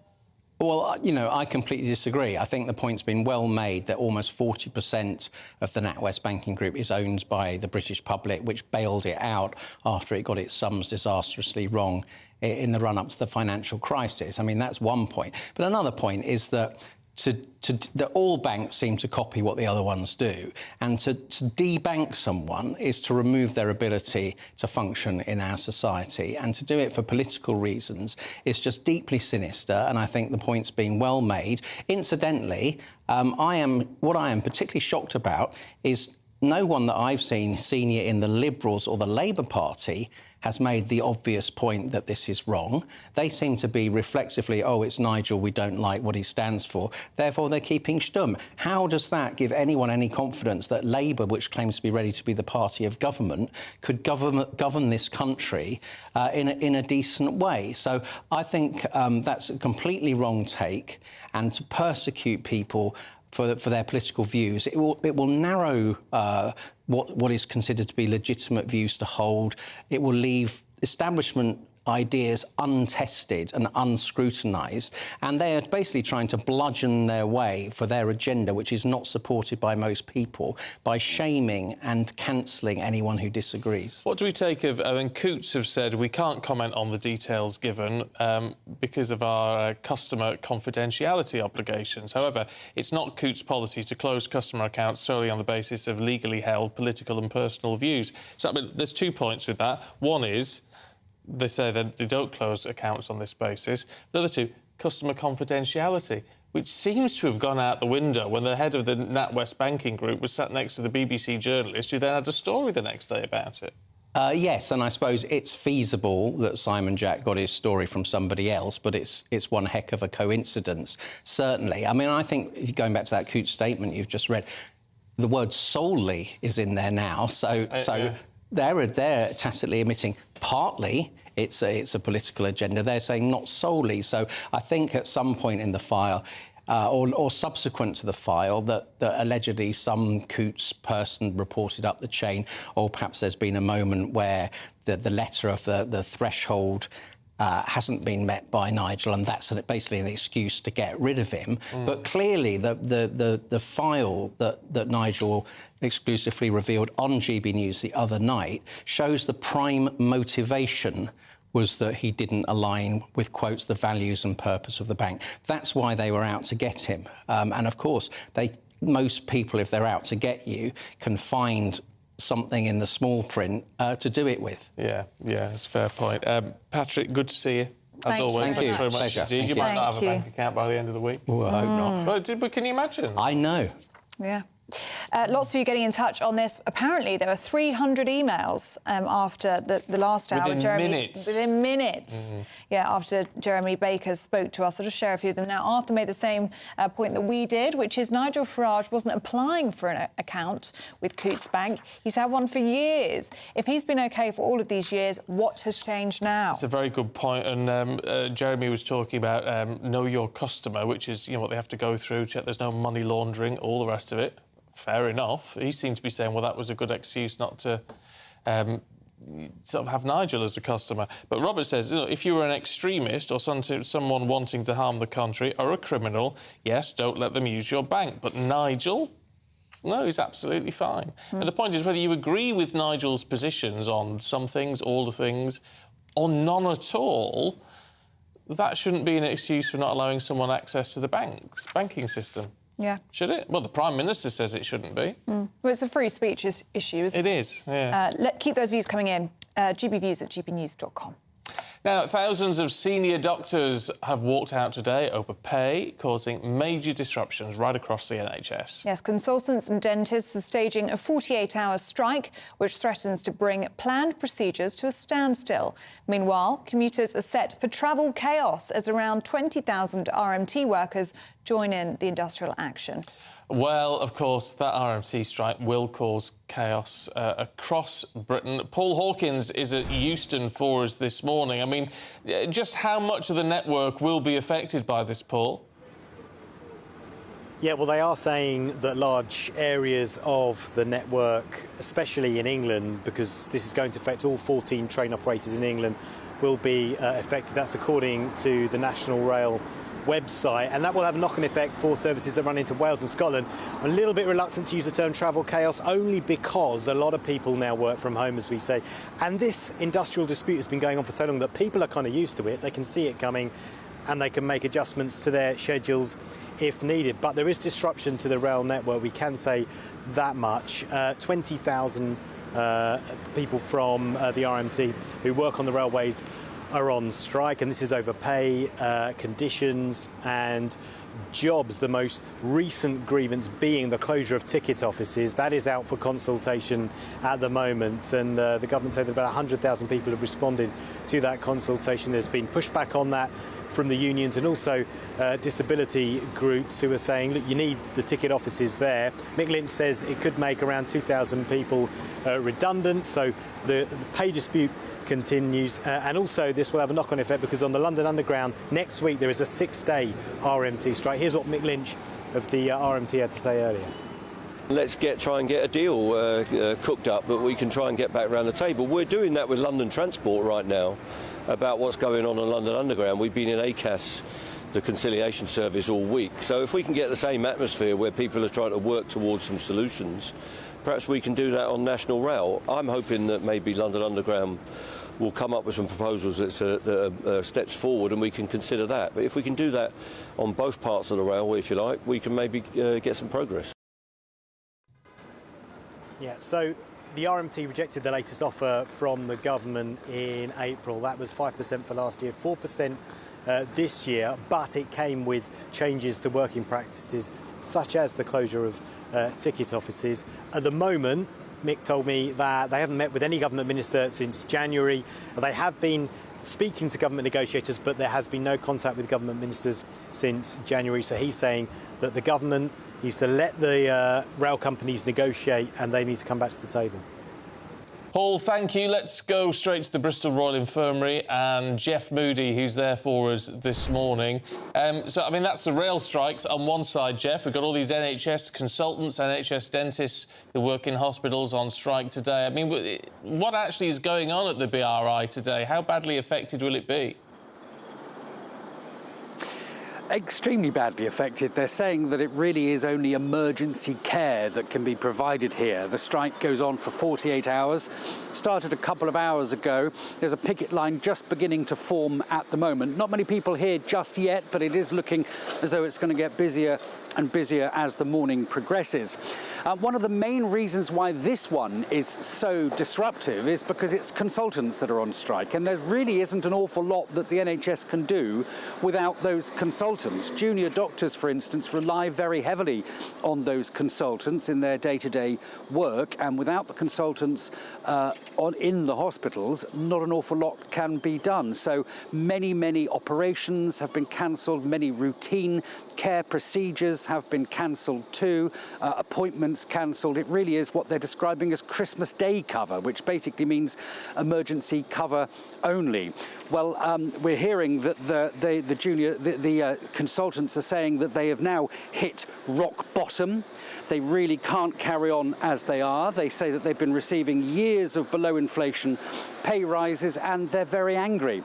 Well, I completely disagree. I think the point's been well made that almost 40% of the NatWest banking group is owned by the British public, which bailed it out after it got its sums disastrously wrong in the run-up to the financial crisis. I mean, that's one point. But another point is that that all banks seem to copy what the other ones do, and to debank someone is to remove their ability to function in our society, and to do it for political reasons is just deeply sinister, and I think the point's been well made. Incidentally, what I am particularly shocked about is no one that I've seen senior in the Liberals or the Labour Party has made the obvious point that this is wrong. They seem to be reflexively, oh, it's Nigel, we don't like what he stands for, therefore they're keeping stum. How does that give anyone any confidence that Labour, which claims to be ready to be the party of government, could govern this country in a decent way? So I think that's a completely wrong take, and to persecute people for their political views, it will narrow what is considered to be legitimate views to hold. It will leave establishment ideas untested and unscrutinised, and they are basically trying to bludgeon their way for their agenda, which is not supported by most people, by shaming and cancelling anyone who disagrees. What do we take of... I mean, Coots have said we can't comment on the details given because of our customer confidentiality obligations. However, it's not Coots' policy to close customer accounts solely on the basis of legally held political and personal views. So, I mean, there's 2 points with that. One is, they say that they don't close accounts on this basis. The other two, customer confidentiality, which seems to have gone out the window when the head of the NatWest banking group was sat next to the BBC journalist who then had a story the next day about it. Yes, and I suppose it's feasible that Simon Jack got his story from somebody else, but it's one heck of a coincidence, certainly. I mean, I think, going back to that Coots statement you've just read, the word solely is in there now, so they're tacitly admitting partly it's a political agenda. They're saying not solely. So I think at some point in the file, or subsequent to the file, that allegedly some Coots person reported up the chain, or perhaps there's been a moment where the letter of the threshold hasn't been met by Nigel, and that's basically an excuse to get rid of him. But clearly, the file that Nigel exclusively revealed on GB News the other night shows the prime motivation was that he didn't align with, quotes, the values and purpose of the bank. That's why they were out to get him. And of course, most people, if they're out to get you, can find something in the small print to do it with. Yeah, that's a fair point. Patrick, good to see you. As always, thanks very much. Pleasure. Indeed. You might not have a bank account by the end of the week. Well, I hope not. But can you imagine? I know. Yeah. Lots of you getting in touch on this. Apparently, there were 300 emails after the last hour. Within minutes. Yeah, after Jeremy Baker spoke to us. I'll just share a few of them now. Arthur made the same point that we did, which is Nigel Farage wasn't applying for an account with Coots Bank. He's had one for years. If he's been OK for all of these years, what has changed now? It's a very good point. And Jeremy was talking about know your customer, which is what they have to go through, check there's no money laundering, all the rest of it. Fair enough. He seemed to be saying, well, that was a good excuse not to sort of have Nigel as a customer. But Robert says, if you were an extremist or someone wanting to harm the country or a criminal, yes, don't let them use your bank. But Nigel? No, he's absolutely fine. And the point is whether you agree with Nigel's positions on some things, all the things, or none at all, that shouldn't be an excuse for not allowing someone access to the banking system. Yeah. Should it? Well, the Prime Minister says it shouldn't be. Well, it's a free speech issue, isn't it? It is, yeah. Keep those views coming in. gbviews@gbnews.com. Now, thousands of senior doctors have walked out today over pay, causing major disruptions right across the NHS. Yes, consultants and dentists are staging a 48-hour strike, which threatens to bring planned procedures to a standstill. Meanwhile, commuters are set for travel chaos as around 20,000 RMT workers join in the industrial action. Well, of course, that RMT strike will cause chaos across Britain. Paul Hawkins is at Euston for us this morning. I mean, just how much of the network will be affected by this, Paul? Yeah, well, they are saying that large areas of the network, especially in England, because this is going to affect all 14 train operators in England, will be affected. That's according to the National Rail website, and that will have a knock-on effect for services that run into Wales and Scotland. I'm a little bit reluctant to use the term travel chaos, only because a lot of people now work from home, as we say, and this industrial dispute has been going on for so long that people are kind of used to it. They can see it coming. and they can make adjustments to their schedules if needed. But there is disruption to the rail network, we can say that much. 20,000 people from the RMT who work on the railways are on strike, and this is over pay, conditions and jobs. The most recent grievance being the closure of ticket offices. That is out for consultation at the moment, and the government said that about 100,000 people have responded to that consultation. There's been pushback on that from the unions and also disability groups who are saying, look, you need the ticket offices there. Mick Lynch says it could make around 2,000 people redundant, so the pay dispute continues, and also this will have a knock-on effect because on the London Underground next week there is a 6-day RMT strike. Here's what Mick Lynch of the RMT had to say earlier. Let's try and get a deal cooked up that we can try and get back around the table. We're doing that with London Transport right now about what's going on London Underground. We've been in ACAS, the conciliation service, all week. So if we can get the same atmosphere where people are trying to work towards some solutions, perhaps we can do that on National Rail. I'm hoping that maybe London Underground will come up with some proposals that are steps forward, and we can consider that. But if we can do that on both parts of the railway, if you like, we can maybe get some progress. Yeah, so the RMT rejected the latest offer from the government in April. That was 5% for last year, 4% this year, but it came with changes to working practices, such as the closure of ticket offices. At the moment, Mick told me that they haven't met with any government minister since January. They have been speaking to government negotiators, but there has been no contact with government ministers since January. So he's saying that the government needs to let the rail companies negotiate and they need to come back to the table. Paul, thank you. Let's go straight to the Bristol Royal Infirmary and Jeff Moody, who's there for us this morning. So, I mean, that's the rail strikes on one side, Jeff. We've got all these NHS consultants, NHS dentists who work in hospitals on strike today. I mean, what actually is going on at the BRI today? How badly affected will it be? Extremely badly affected. They're saying that it really is only emergency care that can be provided here. The strike goes on for 48 hours. Started a couple of hours ago. There's a picket line just beginning to form at the moment. Not many people here just yet, but it is looking as though it's going to get busier and busier as the morning progresses. One of the main reasons why this one is so disruptive is because it's consultants that are on strike, and there really isn't an awful lot that the NHS can do without those consultants. Junior doctors, for instance, rely very heavily on those consultants in their day-to-day work, and without the consultants in the hospitals, not an awful lot can be done. So many operations have been cancelled, many routine care procedures have been cancelled too, appointments cancelled. It really is what they're describing as Christmas Day cover, which basically means emergency cover only. Well, we're hearing that the consultants are saying that they have now hit rock bottom. They really can't carry on as they are. They say that they've been receiving years of below inflation pay rises, and they're very angry.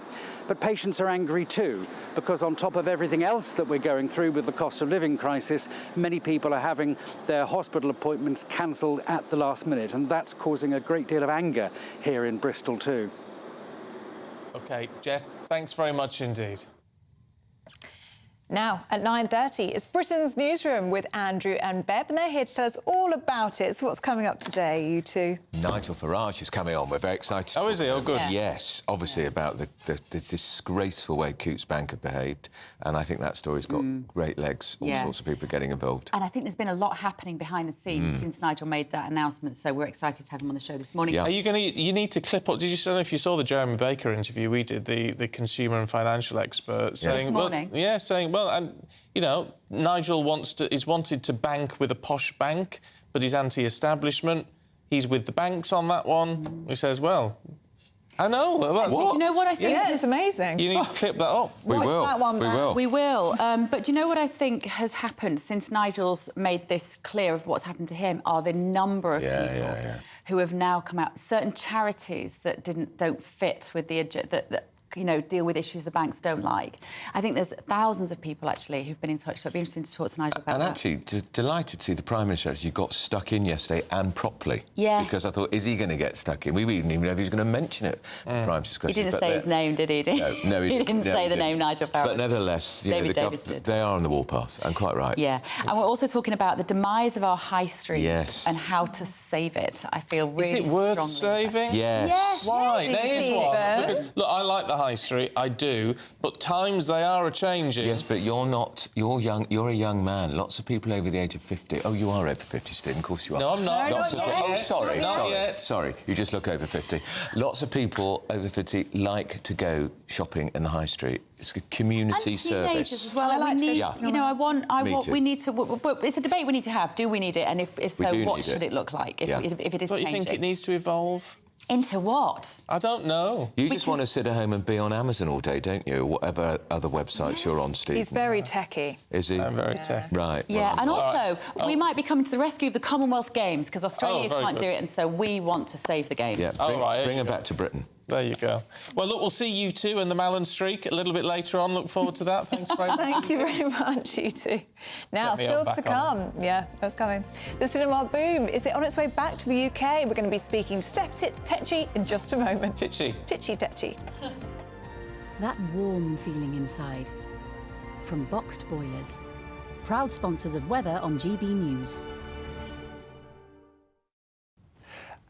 But patients are angry too, because on top of everything else that we're going through with the cost of living crisis, many people are having their hospital appointments cancelled at the last minute, and that's causing a great deal of anger here in Bristol too. OK, Jeff, thanks very much indeed. Now, at 9:30, it's Britain's Newsroom with Andrew and Beb, and they're here to tell us all about it. So what's coming up today, you two? Nigel Farage is coming on. We're very excited. Oh, is he? Oh, good. Yeah. Yes, obviously about the disgraceful way Coutts Bank have behaved, and I think that story's got great legs. All sorts of people are getting involved. And I think there's been a lot happening behind the scenes since Nigel made that announcement, so we're excited to have him on the show this morning. Yeah. Are you going to... You need to clip up... I don't know if you saw the Jeremy Baker interview we did, the consumer and financial expert, saying... This morning. Well, yeah, saying, well, and, you know, Nigel is wanted to bank with a posh bank, but he's anti-establishment. He's with the banks on that one. He says, well... I know. That's Do you know what I think? Yeah, it's amazing. You need to clip that up. We will. That one back. We will. But do you know what I think has happened since Nigel's made this clear of what's happened to him are the number of people who have now come out. Certain charities that don't fit with the deal with issues the banks don't like. I think there's thousands of people, actually, who've been in touch, so it'd be interesting to talk to Nigel about and that. actually, delighted to see the Prime Minister actually got stuck in yesterday, and properly. Yeah. Because I thought, is he going to get stuck in? We didn't even know if he was going to mention it. Prime Minister's He question. didn't say his name, did he? No, he didn't say the name Nigel Farage. But nevertheless, David Davis did. they are on the warpath, and quite right. Yeah, and we're also talking about the demise of our high streets Yes. and how to save it. I feel really Is it worth strongly saving? Yes. Why? Yes, There is Stephen. one. Because, look, I like the high street, I do, but times they are a-changing. Yes, but you're not. You're young. You're a young man. Lots of people over the age of 50. Oh, you are over 50, Stephen. Of course you are. No, I'm not. Lots Not of yet. Oh, sorry. Not sorry. yet. Sorry. You just look over 50. Lots of people over 50 like to go shopping in the high street. It's a community and teenagers service. as well. I like we to need, Yeah. you know, Me too. we need to. But it's a debate we need to have. Do we need it? And if so, We do what need should it. it look like? If, Yeah. if it is Don't you changing. think it needs to evolve? Into what? I don't know. You just want to sit at home and be on Amazon all day, don't you? Or whatever other websites you're on, Steve. He's very techie. Is he? I'm very techy. Right. Yeah, well, and All also right. we might be coming to the rescue of the Commonwealth Games because Australia very can't good. do it, and so we want to save the games. Yeah. All right, Bring here her you back to Britain. There you go. Well, look, we'll see you two and the Malin Streak a little bit later on. Look forward to that. Thanks very much. Thank you very much, you two. Now, Get me still on back to on. come. Yeah, that's coming. The cinema boom. Is it on its way back to the UK? We're going to be speaking to Steph Tetchy in just a moment. Titchy. Tetchy. That warm feeling inside. From Boxed Boilers. Proud sponsors of weather on GB News.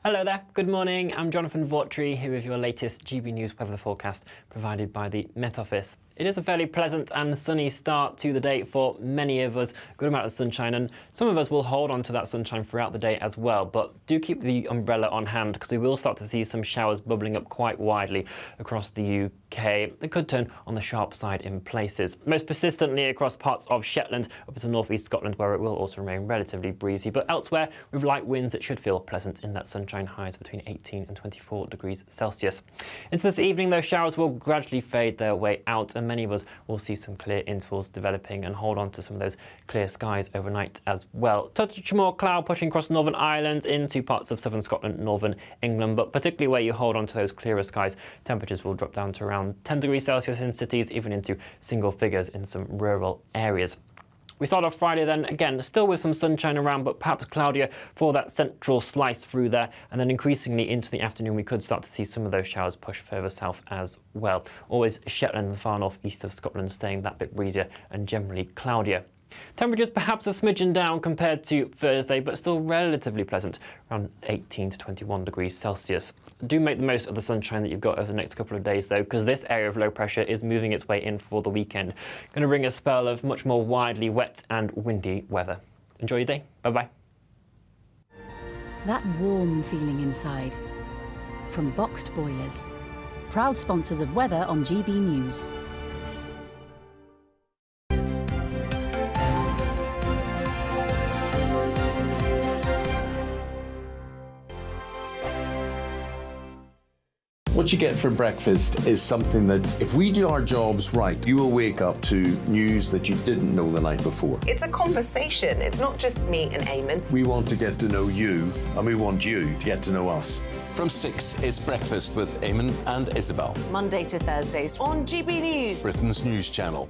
Hello there, good morning. I'm Jonathan Vautry here with your latest GB News weather forecast provided by the Met Office. It is a fairly pleasant and sunny start to the day for many of us. Good amount of sunshine, and some of us will hold on to that sunshine throughout the day as well. But do keep the umbrella on hand because we will start to see some showers bubbling up quite widely across the UK. They could turn on the sharp side in places. Most persistently across parts of Shetland up to North East Scotland, where it will also remain relatively breezy. But elsewhere, with light winds, it should feel pleasant in that sunshine, highs between 18 and 24 degrees Celsius. Into this evening, those showers will gradually fade their way out, and many of us will see some clear intervals developing and hold on to some of those clear skies overnight as well. Touch more cloud pushing across Northern Ireland into parts of southern Scotland, northern England, but particularly where you hold on to those clearer skies, temperatures will drop down to around 10 degrees Celsius in cities, even into single figures in some rural areas. We start off Friday then, again, still with some sunshine around, but perhaps cloudier for that central slice through there. And then increasingly into the afternoon, we could start to see some of those showers push further south as well. Always Shetland and the far north east of Scotland staying that bit breezier and generally cloudier. Temperatures perhaps a smidgen down compared to Thursday, but still relatively pleasant, around 18 to 21 degrees Celsius. Do make the most of the sunshine that you've got over the next couple of days, though, because this area of low pressure is moving its way in for the weekend. Going to bring a spell of much more widely wet and windy weather. Enjoy your day. Bye-bye. That warm feeling inside. From Boxed Boilers. Proud sponsors of weather on GB News. What you get for breakfast is something that, if we do our jobs right, you will wake up to news that you didn't know the night before. It's a conversation. It's not just me and Eamon. We want to get to know you, and we want you to get to know us. From 6 is Breakfast with Eamon and Isabel. Monday to Thursdays on GB News. Britain's news channel.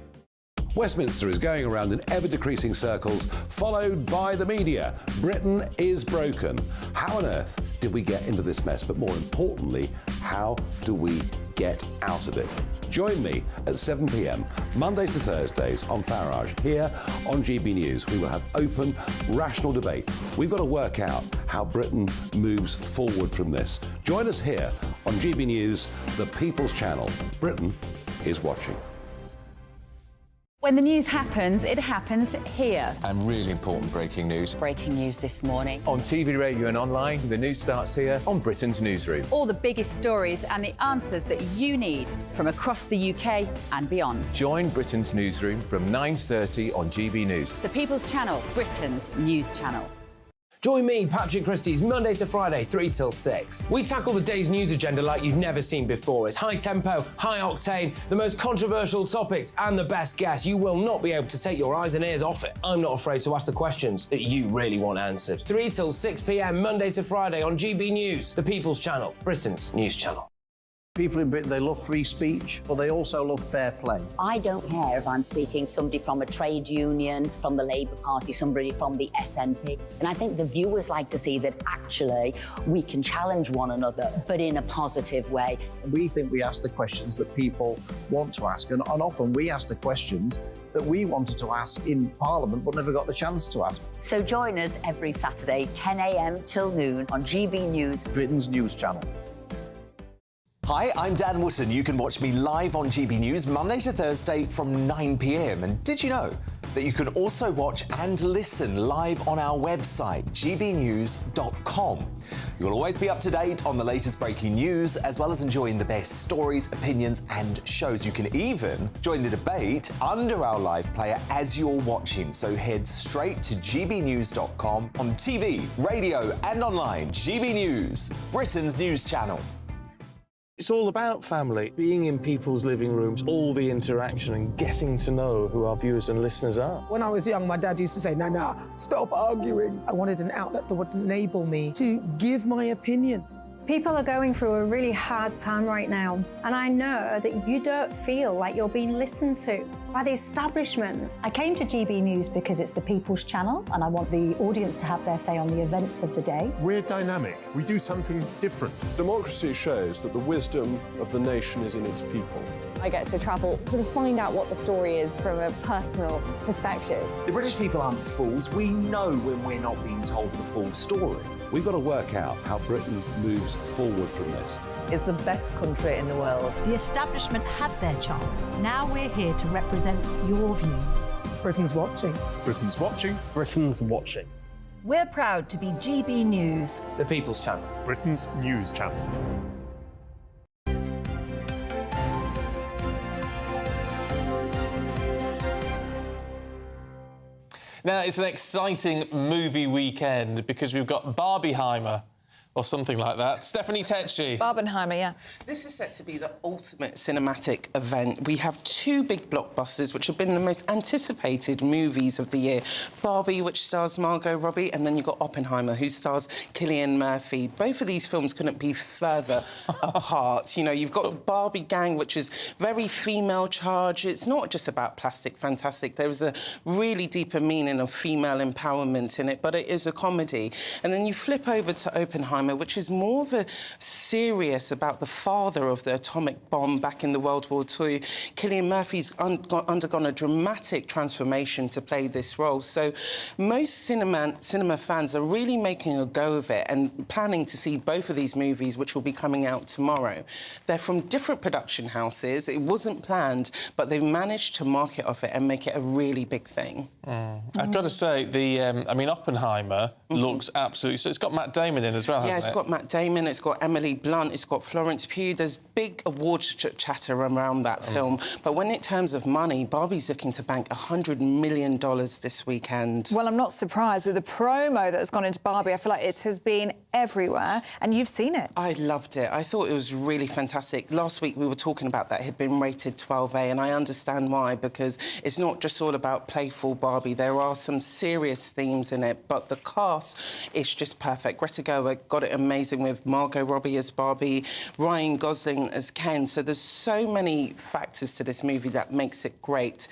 Westminster is going around in ever-decreasing circles, followed by the media. Britain is broken. How on earth did we get into this mess? But more importantly, how do we get out of it? Join me at 7 p.m, Mondays to Thursdays on Farage, here on GB News. We will have open, rational debate. We've got to work out how Britain moves forward from this. Join us here on GB News, the People's Channel. Britain is watching. When the news happens, it happens here. And really important breaking news. Breaking news this morning. On TV, radio and online, the news starts here on Britain's Newsroom. All the biggest stories and the answers that you need from across the UK and beyond. Join Britain's Newsroom from 9:30 on GB News. The People's Channel, Britain's news channel. Join me, Patrick Christie's Monday to Friday, 3 till 6. We tackle the day's news agenda like you've never seen before. It's high tempo, high octane, the most controversial topics and the best guests. You will not be able to take your eyes and ears off it. I'm not afraid to ask the questions that you really want answered. 3 till 6 p.m, Monday to Friday on GB News, the People's Channel, Britain's news channel. People in Britain, they love free speech, but they also love fair play. I don't care if I'm speaking somebody from a trade union, from the Labour Party, somebody from the SNP. And I think the viewers like to see that actually we can challenge one another, but in a positive way. We think we ask the questions that people want to ask, and often we ask the questions that we wanted to ask in Parliament but never got the chance to ask. So join us every Saturday, 10 a.m. till noon on GB News, Britain's news channel. Hi, I'm Dan Wootton. You can watch me live on GB News Monday to Thursday from 9 p.m. And did you know that you can also watch and listen live on our website, gbnews.com? You'll always be up to date on the latest breaking news, as well as enjoying the best stories, opinions and shows. You can even join the debate under our live player as you're watching. So head straight to gbnews.com on TV, radio and online. GB News, Britain's news channel. It's all about family, being in people's living rooms, all the interaction and getting to know who our viewers and listeners are. When I was young, my dad used to say, "Nah, stop arguing." I wanted an outlet that would enable me to give my opinion. People are going through a really hard time right now, and I know that you don't feel like you're being listened to by the establishment. I came to GB News because it's the people's channel, and I want the audience to have their say on the events of the day. We're dynamic. We do something different. Democracy shows that the wisdom of the nation is in its people. I get to travel to find out what the story is from a personal perspective. The British people aren't fools. We know when we're not being told the full story. We've got to work out how Britain moves forward from this. It's the best country in the world. The establishment had their chance. Now we're here to represent your views. Britain's watching. Britain's watching. Britain's watching. We're proud to be GB News, The People's Channel. Britain's news channel. Now, it's an exciting movie weekend because we've got Barbieheimer, or something like that. Stephanie Tetchy. Barbenheimer, yeah. This is set to be the ultimate cinematic event. We have two big blockbusters which have been the most anticipated movies of the year. Barbie, which stars Margot Robbie, and then you've got Oppenheimer, who stars Cillian Murphy. Both of these films couldn't be further apart. You know, you've got the Barbie gang, which is very female charged. It's not just about plastic fantastic. There is a really deeper meaning of female empowerment in it, but it is a comedy. And then you flip over to Oppenheimer, which is more of a serious about the father of the atomic bomb back in the World War II. Cillian Murphy's undergone a dramatic transformation to play this role. So most cinema fans are really making a go of it and planning to see both of these movies, which will be coming out tomorrow. They're from different production houses. It wasn't planned, but they've managed to market off it and make it a really big thing. I've got to say, I mean, Oppenheimer looks absolutely... So it's got Matt Damon in as well, hasn't it? Yeah, it's got Matt Damon, it's got Emily Blunt, it's got Florence Pugh. There's big awards chatter around that film. But when in terms of money, Barbie's looking to bank $100 million this weekend. Well, I'm not surprised with the promo that has gone into Barbie. I feel like it has been everywhere, and you've seen it. I loved it. I thought it was really fantastic. Last week we were talking about that. It had been rated 12A, and I understand why, because it's not just all about playful Barbie. There are some serious themes in it, but the cast is just perfect. Greta Gerwig got it amazing with Margot Robbie as Barbie, Ryan Gosling as Ken. So there's so many factors to this movie that makes it great.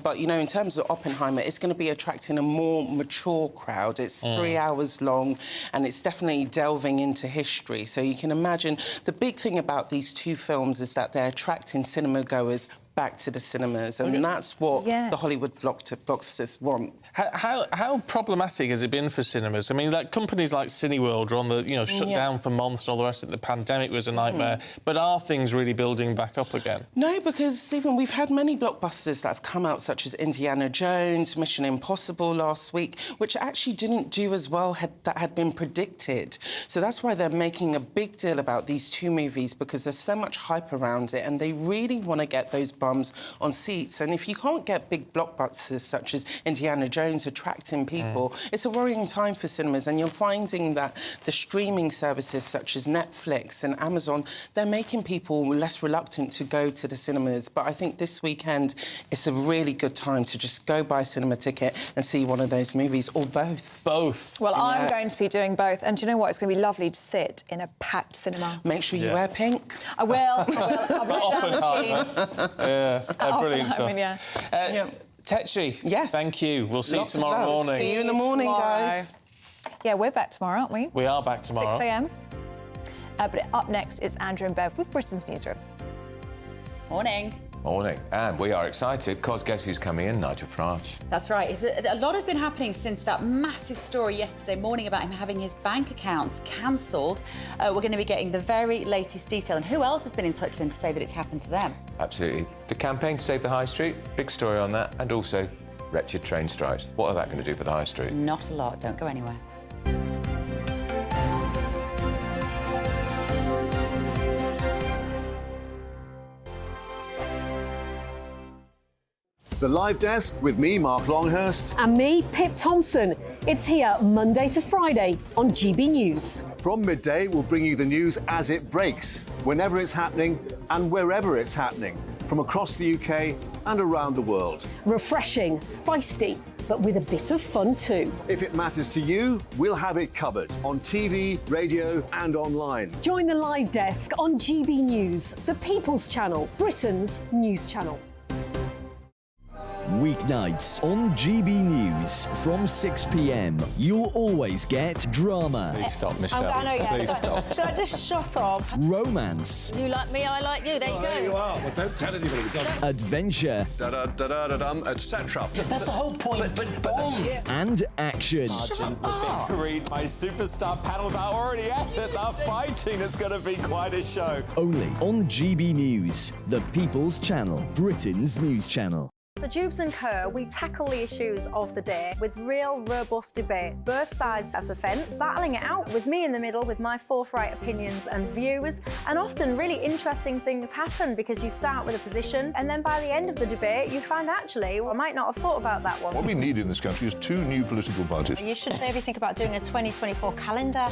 But, you know, in terms of Oppenheimer, it's going to be attracting a more mature crowd. It's 3 hours long, and it's definitely delving into history. So you can imagine the big thing about these two films is that they're attracting cinema goers back to the cinemas, and that's what the Hollywood blockbusters want. How problematic has it been for cinemas? I mean, like companies like Cineworld are on the, shut down for months and all the rest of it. The pandemic was a nightmare. But are things really building back up again? No, because, Stephen, we've had many blockbusters that have come out, such as Indiana Jones, Mission Impossible last week, which actually didn't do as well that had been predicted. So that's why they're making a big deal about these two movies, because there's so much hype around it, and they really want to get those bums on seats. And if you can't get big blockbusters such as Indiana Jones attracting people, it's a worrying time for cinemas. And you're finding that the streaming services such as Netflix and Amazon, they're making people less reluctant to go to the cinemas. But I think this weekend, it's a really good time to just go buy a cinema ticket and see one of those movies, or both. Both. Well, I'm going to be doing both. And do you know what? It's going to be lovely to sit in a packed cinema. Make sure you wear pink. I will. I'll write down the team. Yeah, brilliant stuff. Yeah. Tetchy, yes. Thank you. We'll see Lots you of tomorrow love. morning. See you in the morning, guys. Yeah, we're back tomorrow, aren't we? We are back tomorrow. 6 a.m. But up next is Andrew and Bev with Britain's Newsroom. Morning. Morning. And we are excited because guess who's coming in? Nigel Farage. That's right. A lot has been happening since that massive story yesterday morning about him having his bank accounts cancelled. We're going to be getting the very latest detail. And who else has been in touch with him to say that it's happened to them? Absolutely. The campaign to save the high street, big story on that, and also wretched train strikes. What are that going to do for the high street? Not a lot. Don't go anywhere. The Live Desk with me, Mark Longhurst. And me, Pip Thompson. It's here Monday to Friday on GB News. From midday, we'll bring you the news as it breaks, whenever it's happening and wherever it's happening, from across the UK and around the world. Refreshing, feisty, but with a bit of fun too. If it matters to you, we'll have it covered on TV, radio and online. Join the Live Desk on GB News, the People's Channel, Britain's news channel. Weeknights on GB News from 6 p.m. You'll always get drama. Please stop, Michelle. I know, yeah. Please stop. Should I just shut up? Romance. You like me, I like you. There you go. There you are. Well, don't tell anybody. Adventure. Etc. That's the whole point. But And action. Read my superstar panel that already at it. They're fighting. It's going to be quite a show. Only on GB News, the People's Channel, Britain's news channel. So Jubes and Co, we tackle the issues of the day with real robust debate, both sides of the fence, battling it out with me in the middle with my forthright opinions and views. And often really interesting things happen because you start with a position and then by the end of the debate you find actually, well, I might not have thought about that one. What we need in this country is 2 new political parties. You should maybe think about doing a 2024 calendar.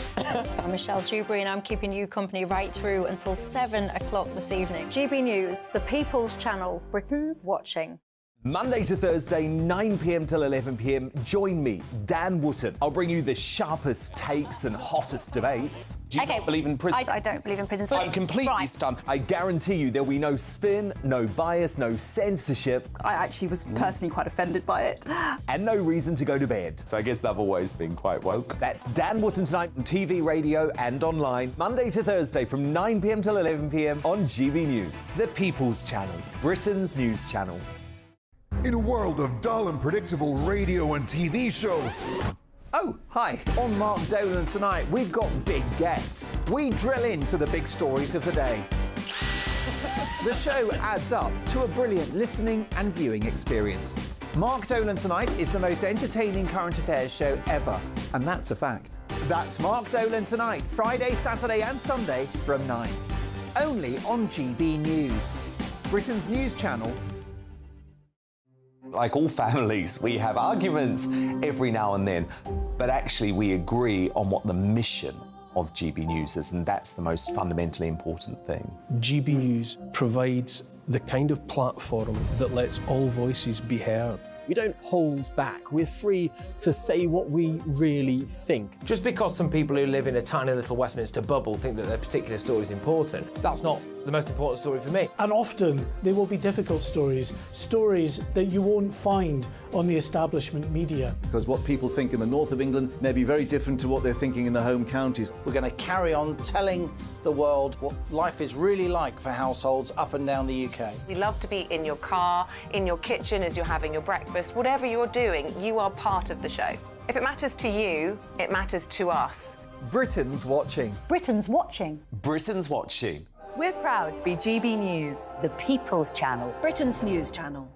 I'm Michelle Dewberry and I'm keeping you company right through until 7 o'clock this evening. GB News, the People's Channel, Britain's watching. Monday to Thursday, 9 p.m. till 11 p.m. Join me, Dan Wootton. I'll bring you the sharpest takes and hottest debates. Do you not believe in prisons? I don't believe in prisons. I'm completely stunned. I guarantee you there'll be no spin, no bias, no censorship. I actually was personally quite offended by it. And no reason to go to bed. So I guess they've always been quite woke. That's Dan Wootton tonight on TV, radio and online. Monday to Thursday from 9 p.m. till 11 p.m. on GB News. The People's Channel, Britain's news channel. In a world of dull and predictable radio and TV shows. Oh, hi. On Mark Dolan tonight, we've got big guests. We drill into the big stories of the day. The show adds up to a brilliant listening and viewing experience. Mark Dolan Tonight is the most entertaining current affairs show ever, and that's a fact. That's Mark Dolan Tonight, Friday, Saturday and Sunday from 9. Only on GB News, Britain's news channel. Like all families, we have arguments every now and then, but actually we agree on what the mission of GB News is, and that's the most fundamentally important thing. GB News provides the kind of platform that lets all voices be heard. We don't hold back. We're free to say what we really think. Just because some people who live in a tiny little Westminster bubble think that their particular story is important, that's not the most important story for me. And often there will be difficult stories, stories that you won't find on the establishment media. Because what people think in the north of England may be very different to what they're thinking in the home counties. We're going to carry on telling the world what life is really like for households up and down the UK. We love to be in your car, in your kitchen as you're having your breakfast. Whatever you're doing, you are part of the show. If it matters to you, it matters to us. Britain's watching. Britain's watching. Britain's watching. We're proud to be GB News, the People's Channel, Britain's news channel.